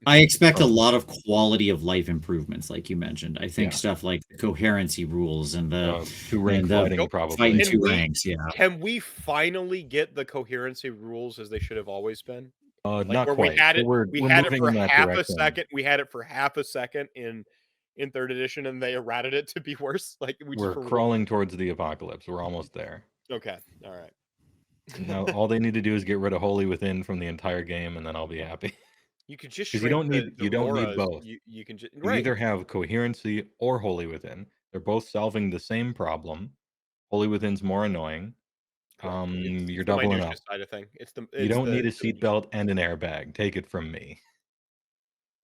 I expect a lot of quality of life improvements, like you mentioned. I think stuff like the coherency rules and the 2-rank fighting, probably. Fighting 2 ranks, yeah. Can we finally get the coherency rules as they should have always been? Not quite. We had it for half a second. We had it for half a second in 3rd edition, and they errated it to be worse. Like, we're crawling towards the apocalypse. We're almost there. Okay, all right. Now all they need to do is get rid of Holy Within from the entire game, and then I'll be happy. You could just you don't need both. You can just you either have coherency or Holy Within. They're both solving the same problem. Holy Within's more annoying. You're doubling up. Side of thing. You don't need a seatbelt and an airbag. Take it from me.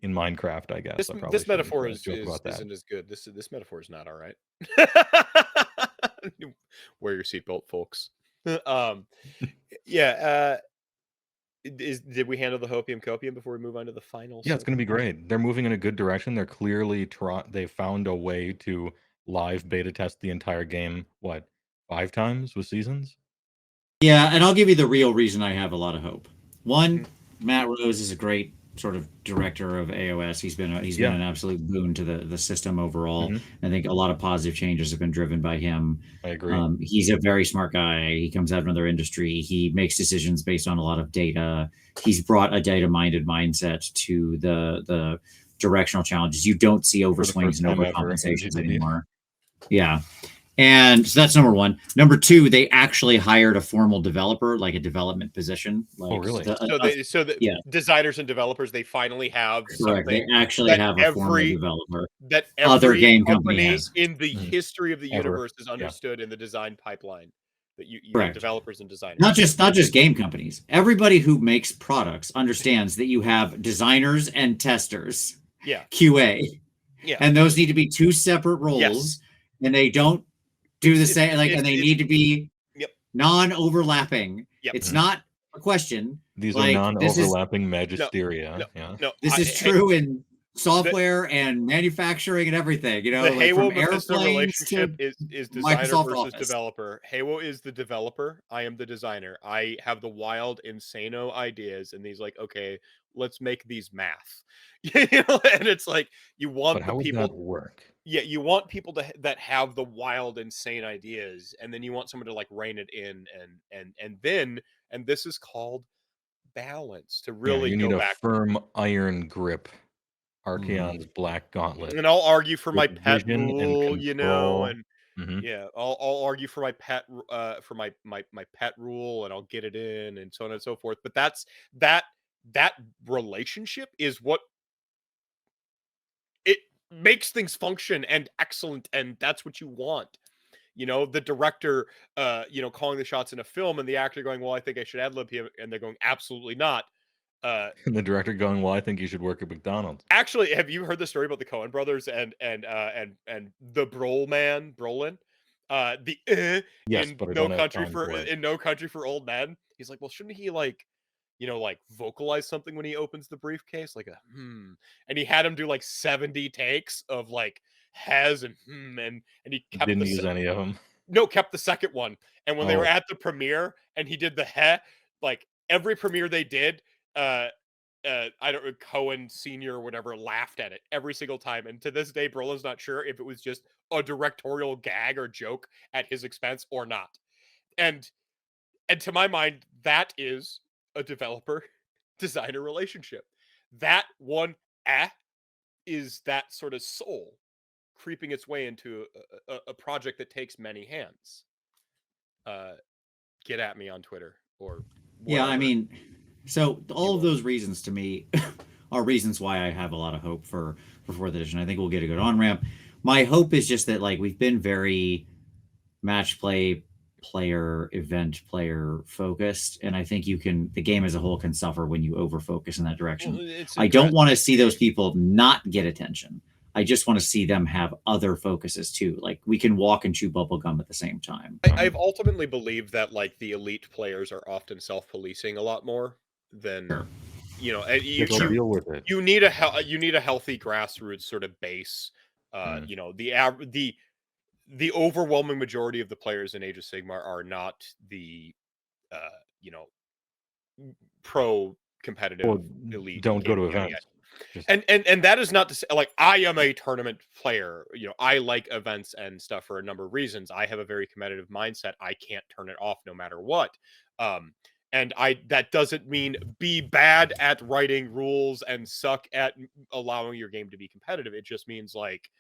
In Minecraft, I guess. This metaphor isn't as good. This metaphor is not all right. Wear your seatbelt, folks. Did we handle the hopium copium before we move on to the finals? Yeah, it's going to be great. They're moving in a good direction. They're clearly they found a way to live beta test the entire game. 5 times with seasons? Yeah, and I'll give you the real reason I have a lot of hope. One, Matt Rose is a great sort of director of AOS. He's been an absolute boon to the system overall. I think a lot of positive changes have been driven by him. I agree. He's a very smart guy. He comes out of another industry. He makes decisions based on a lot of data. He's brought a data-minded mindset to the directional challenges. You don't see overswings and overcompensations anymore. Yeah. And so that's number one. Number two, they actually hired a formal developer, like a development position. Like, oh, really? Designers and developers, they finally have something. They actually have a formal developer. That every other game company has. In the history of the universe is understood in the design pipeline. That you have developers and designers. Not just game companies. Everybody who makes products understands that you have designers and testers. Yeah. QA. Yeah. And those need to be 2 separate roles. And they don't do the same, and they need to be non-overlapping. It's not a question. These are non-overlapping magisteria. This is true in software and manufacturing and everything. You know, the like Heywoah Mephisto relationship is designer Microsoft versus Office. Developer. Heywoah is the developer. I am the designer. I have the wild, insano ideas, and he's like, okay, let's make these math. And it's like you want but how would that work? Yeah, you want people that have the wild, insane ideas, and then you want someone to like rein it in, and this is called balance to really you need go a back. Firm iron grip, Archaon's black gauntlet. And I'll argue for my pet rule, and Yeah, I'll argue for my pet for my pet rule, and I'll get it in, and so on and so forth. But that relationship is what it makes things function and excellent, and that's what you want. You know, the director, calling the shots in a film, and the actor going, "Well, I think I should ad lib him," and they're going, "Absolutely not." And the director going, "Well, I think you should work at McDonald's." Actually, have you heard the story about the Coen brothers and the Brolin? Yes, In but I No don't have Country time for for it. in No Country for Old Men. He's like, well, shouldn't he vocalize something when he opens the briefcase, like and he had him do like 70 takes of like has and and he kept Didn't use any of them. No, kept the second one. And when they were Oh. at the premiere and he did the like every premiere they did, I don't know, Cohen Sr. or whatever laughed at it every single time. And to this day, Brolin's not sure if it was just a directorial gag or joke at his expense or not. And to my mind, that is a developer designer relationship. That one is that sort of soul creeping its way into a project that takes many hands. Get at me on Twitter or whatever. Yeah, I mean, so all of those reasons to me are reasons why I have a lot of hope for 4th edition. I think we'll get a good on-ramp. My hope is just that, like, we've been very match play player, event player focused, and I think the game as a whole can suffer when you over focus in that direction. Well, I don't want to see those people not get attention. I just want to see them have other focuses too. Like, we can walk and chew bubblegum at the same time. I've ultimately believed that, like, the elite players are often self-policing a lot more than Deal with it. You need a healthy grassroots sort of base. The overwhelming majority of the players in Age of Sigmar are not the pro competitive elite. Don't go to events. And that is not to say, like, I am a tournament player. I like events and stuff for a number of reasons. I have a very competitive mindset. I can't turn it off no matter what. And that doesn't mean be bad at writing rules and suck at allowing your game to be competitive. It just means like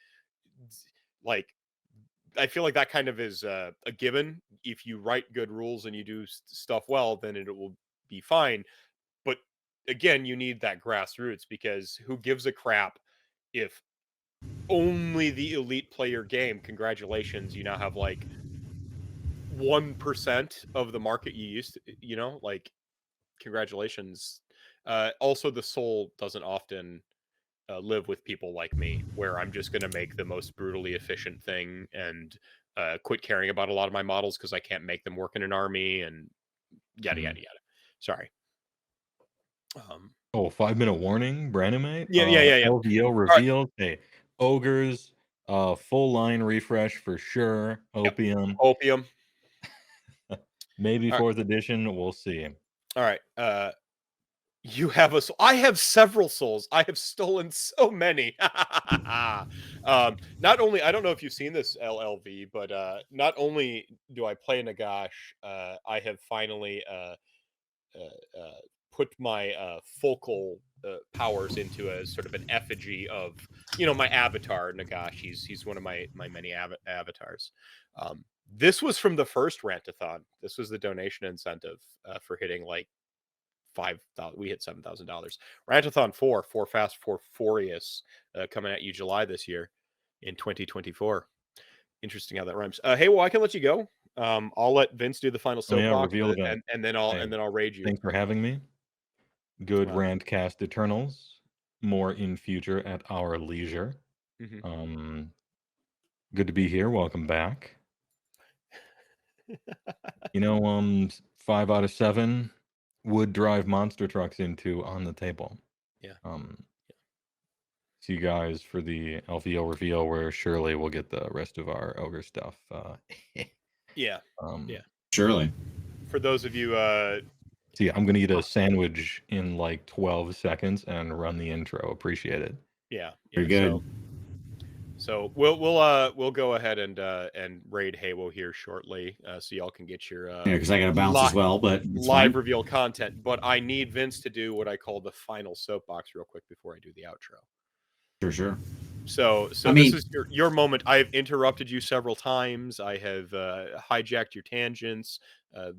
I feel like that kind of is a given. If you write good rules and you do stuff well, then it will be fine. But again, you need that grassroots, because who gives a crap if only the elite player game? Congratulations, you now have like 1% of the market you used to, like, congratulations. Also, the soul doesn't often live with people like me, where I'm just going to make the most brutally efficient thing and quit caring about a lot of my models because I can't make them work in an army and yada, yada, yada. Sorry. 5-minute warning, Brandon, mate. Yeah. LVO revealed. Right. Hey, ogres, full line refresh for sure. Opium. Maybe 4th edition. We'll see. All right. You have a soul. I have several souls. I have stolen so many. Not only, I don't know if you've seen this, LLV, but not only do I play Nagash, I have finally put my focal powers into a sort of an effigy of, my avatar, Nagash. He's one of my many avatars. This was from the first Rantathon. This was the donation incentive for hitting like 5,000. We hit $7,000. Rantathon 4 Fast, 4 Furious, coming at you July this year in 2024. Interesting how that rhymes. Hey, well, I can let you go. I'll let Vince do the final soapbox, and then I'll raid you. Thanks for having me. Good RantCast Eternals. More in future at our leisure. Mm-hmm. Good to be here. Welcome back. 5 out of 7 would drive monster trucks into on the table. Yeah. See you guys for the LVO reveal, where surely we'll get the rest of our ogre stuff. Yeah. Surely. For those of you, see, I'm gonna eat a sandwich in like 12 seconds and run the intro. Appreciate it. Yeah. Very good. So we'll go ahead and raid Heywoah here shortly, so y'all can get your because I got to bounce as well, but live reveal content. But I need Vince to do what I call the final soapbox real quick before I do the outro. Sure. So I mean, this is your moment. I have interrupted you several times. I have hijacked your tangents.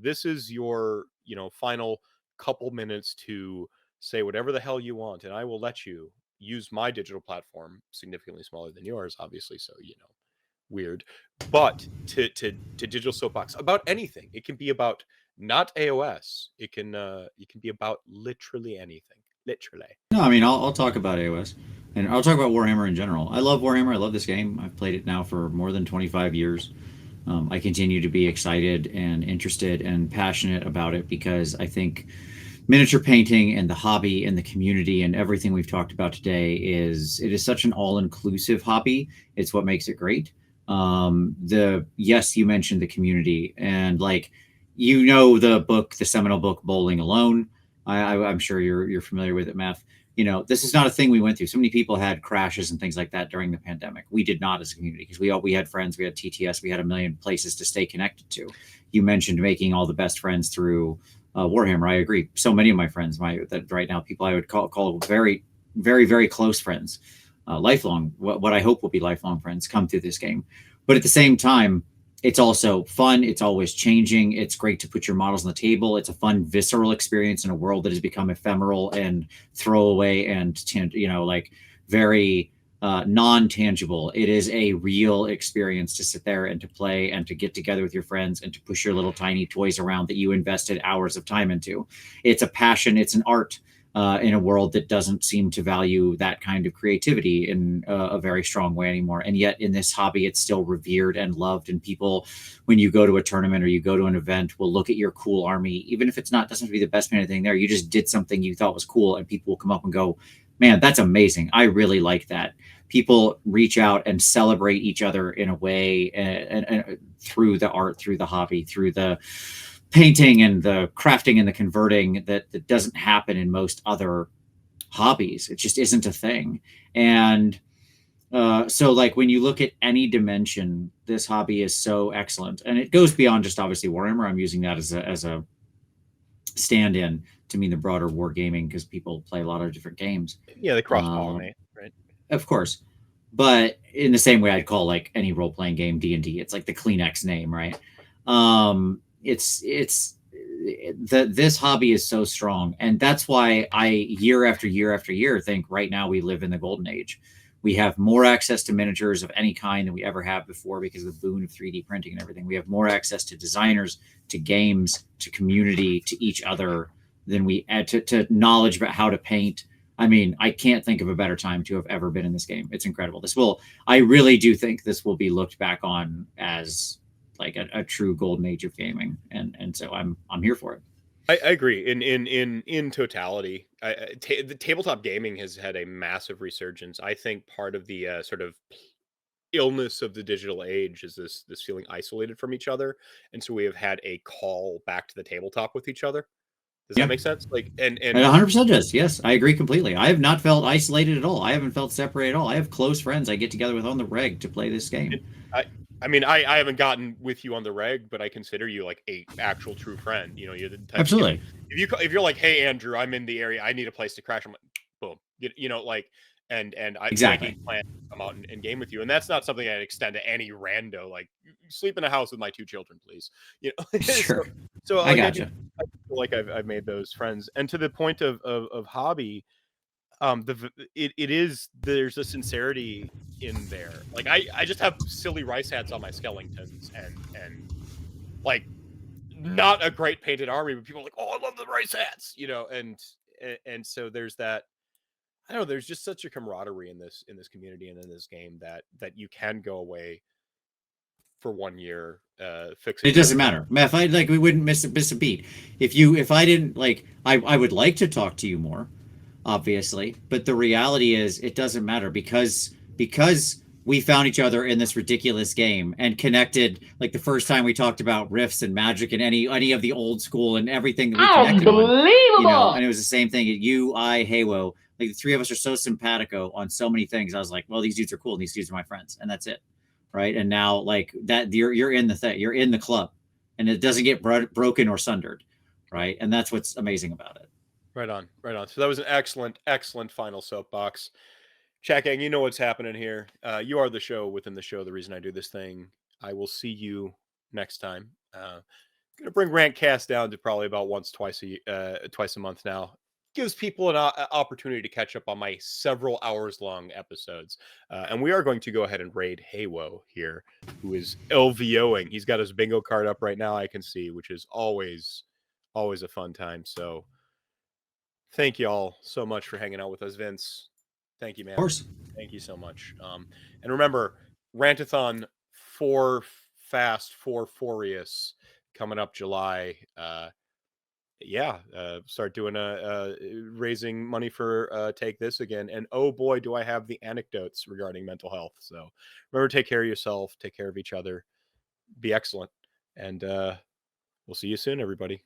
This is your, final couple minutes to say whatever the hell you want, and I will let you use my digital platform, significantly smaller than yours, obviously. So weird, but to digital soapbox about anything. It can be about not AOS. It can be about literally anything. Literally. no, I mean, I'll talk about AOS, and I'll talk about Warhammer in general. I love Warhammer. I love this game. I've played it now for more than 25 years. I continue to be excited and interested and passionate about it because I think miniature painting and the hobby and the community and everything we've talked about today is such an all-inclusive hobby. It's what makes it great. Yes, you mentioned the community, and the seminal book Bowling Alone. I'm sure you're familiar with it, Meph. This is not a thing we went through. So many people had crashes and things like that during the pandemic. We did not as a community because we had friends, we had TTS, we had a million places to stay connected to. You mentioned making all the best friends through Warhammer. I agree. So many of my friends, that right now, people I would call very, very, very close friends, lifelong, what I hope will be lifelong friends, come through this game. But at the same time, it's also fun. It's always changing. It's great to put your models on the table. It's a fun, visceral experience in a world that has become ephemeral and throwaway and, very non-tangible. It is a real experience to sit there and to play and to get together with your friends and to push your little tiny toys around that you invested hours of time into. It's a passion. It's an art. In a world that doesn't seem to value that kind of creativity in a very strong way anymore. And yet in this hobby, it's still revered and loved. And people, when you go to a tournament or you go to an event, will look at your cool army, even if doesn't have to be the best painted thing there. You just did something you thought was cool, and people will come up and go, man, that's amazing. I really like that. People reach out and celebrate each other in a way, and through the art, through the hobby, through the painting and the crafting and the converting that doesn't happen in most other hobbies. It just isn't a thing. And so when you look at any dimension, this hobby is so excellent, and it goes beyond just obviously Warhammer. I'm using that as a stand-in to mean the broader wargaming, because people play a lot of different games. Yeah, they cross-pollinate, right? Of course. But in the same way I'd call any role-playing game D&D. It's like the Kleenex name, right? This hobby is so strong, and that's why I year after year after year think right now we live in the golden age. We have more access to miniatures of any kind than we ever have before because of the boon of 3D printing and everything. We have more access to designers, to games, to community, to each other than we add to knowledge about how to paint. I mean, I can't think of a better time to have ever been in this game. It's incredible. I really do think this will be looked back on as a true golden age of gaming, and so I'm here for it. I agree. In totality, the tabletop gaming has had a massive resurgence. I think part of the sort of illness of the digital age is this feeling isolated from each other, and so we have had a call back to the tabletop with each other. Does that make sense? And it 100% does. Yes, I agree completely. I have not felt isolated at all. I haven't felt separated at all. I have close friends I get together with on the reg to play this game. I mean, I haven't gotten with you on the reg, but I consider you like a actual true friend. You're the type. Absolutely. If you're like, hey Andrew, I'm in the area, I need a place to crash. I'm like, boom. And I exactly plan to come out and game with you, and that's not something I'd extend to any rando. Like, sleep in a house with my 2 children, please. Sure. So I gotcha. I feel like I've made those friends, and to the point of hobby. There's a sincerity in there. Like I just have silly rice hats on my skeletons and like not a great painted army, but people are like, oh, I love the rice hats, and so there's that. I don't know, there's just such a camaraderie in this community and in this game that you can go away for 1 year fixing it doesn't matter. Meph, we wouldn't miss a beat. If I didn't I would like to talk to you more, obviously, but the reality is it doesn't matter because we found each other in this ridiculous game and connected. Like the first time we talked about riffs and magic and any of the old school and everything that we connected on, and it was the same thing. You, I, Heywoah, like the three of us are so simpatico on so many things. I was like, well, these dudes are cool and these dudes are my friends, and that's it, right? And now like that, you're in the thing, you're in the club, and it doesn't get broken or sundered, right? And that's what's amazing about it. Right on. So that was an excellent final soapbox. Chat gang, you know what's happening here. You are the show within the show, the reason I do this thing. I will see you next time. Gonna bring RantCast down to probably about twice a month now. Gives people an opportunity to catch up on my several hours long episodes. And we are going to go ahead and raid Heywoah here, who is LVOing. He's got his bingo card up right now, I can see, which is always a fun time. So thank you all so much for hanging out with us, Vince. Thank you, man. Of course. Thank you so much. And remember, Rantathon 4 Fast, 4 Furious coming up July. Start doing raising money for Take This again. And oh boy, do I have the anecdotes regarding mental health. So remember, take care of yourself, take care of each other, be excellent. And we'll see you soon, everybody.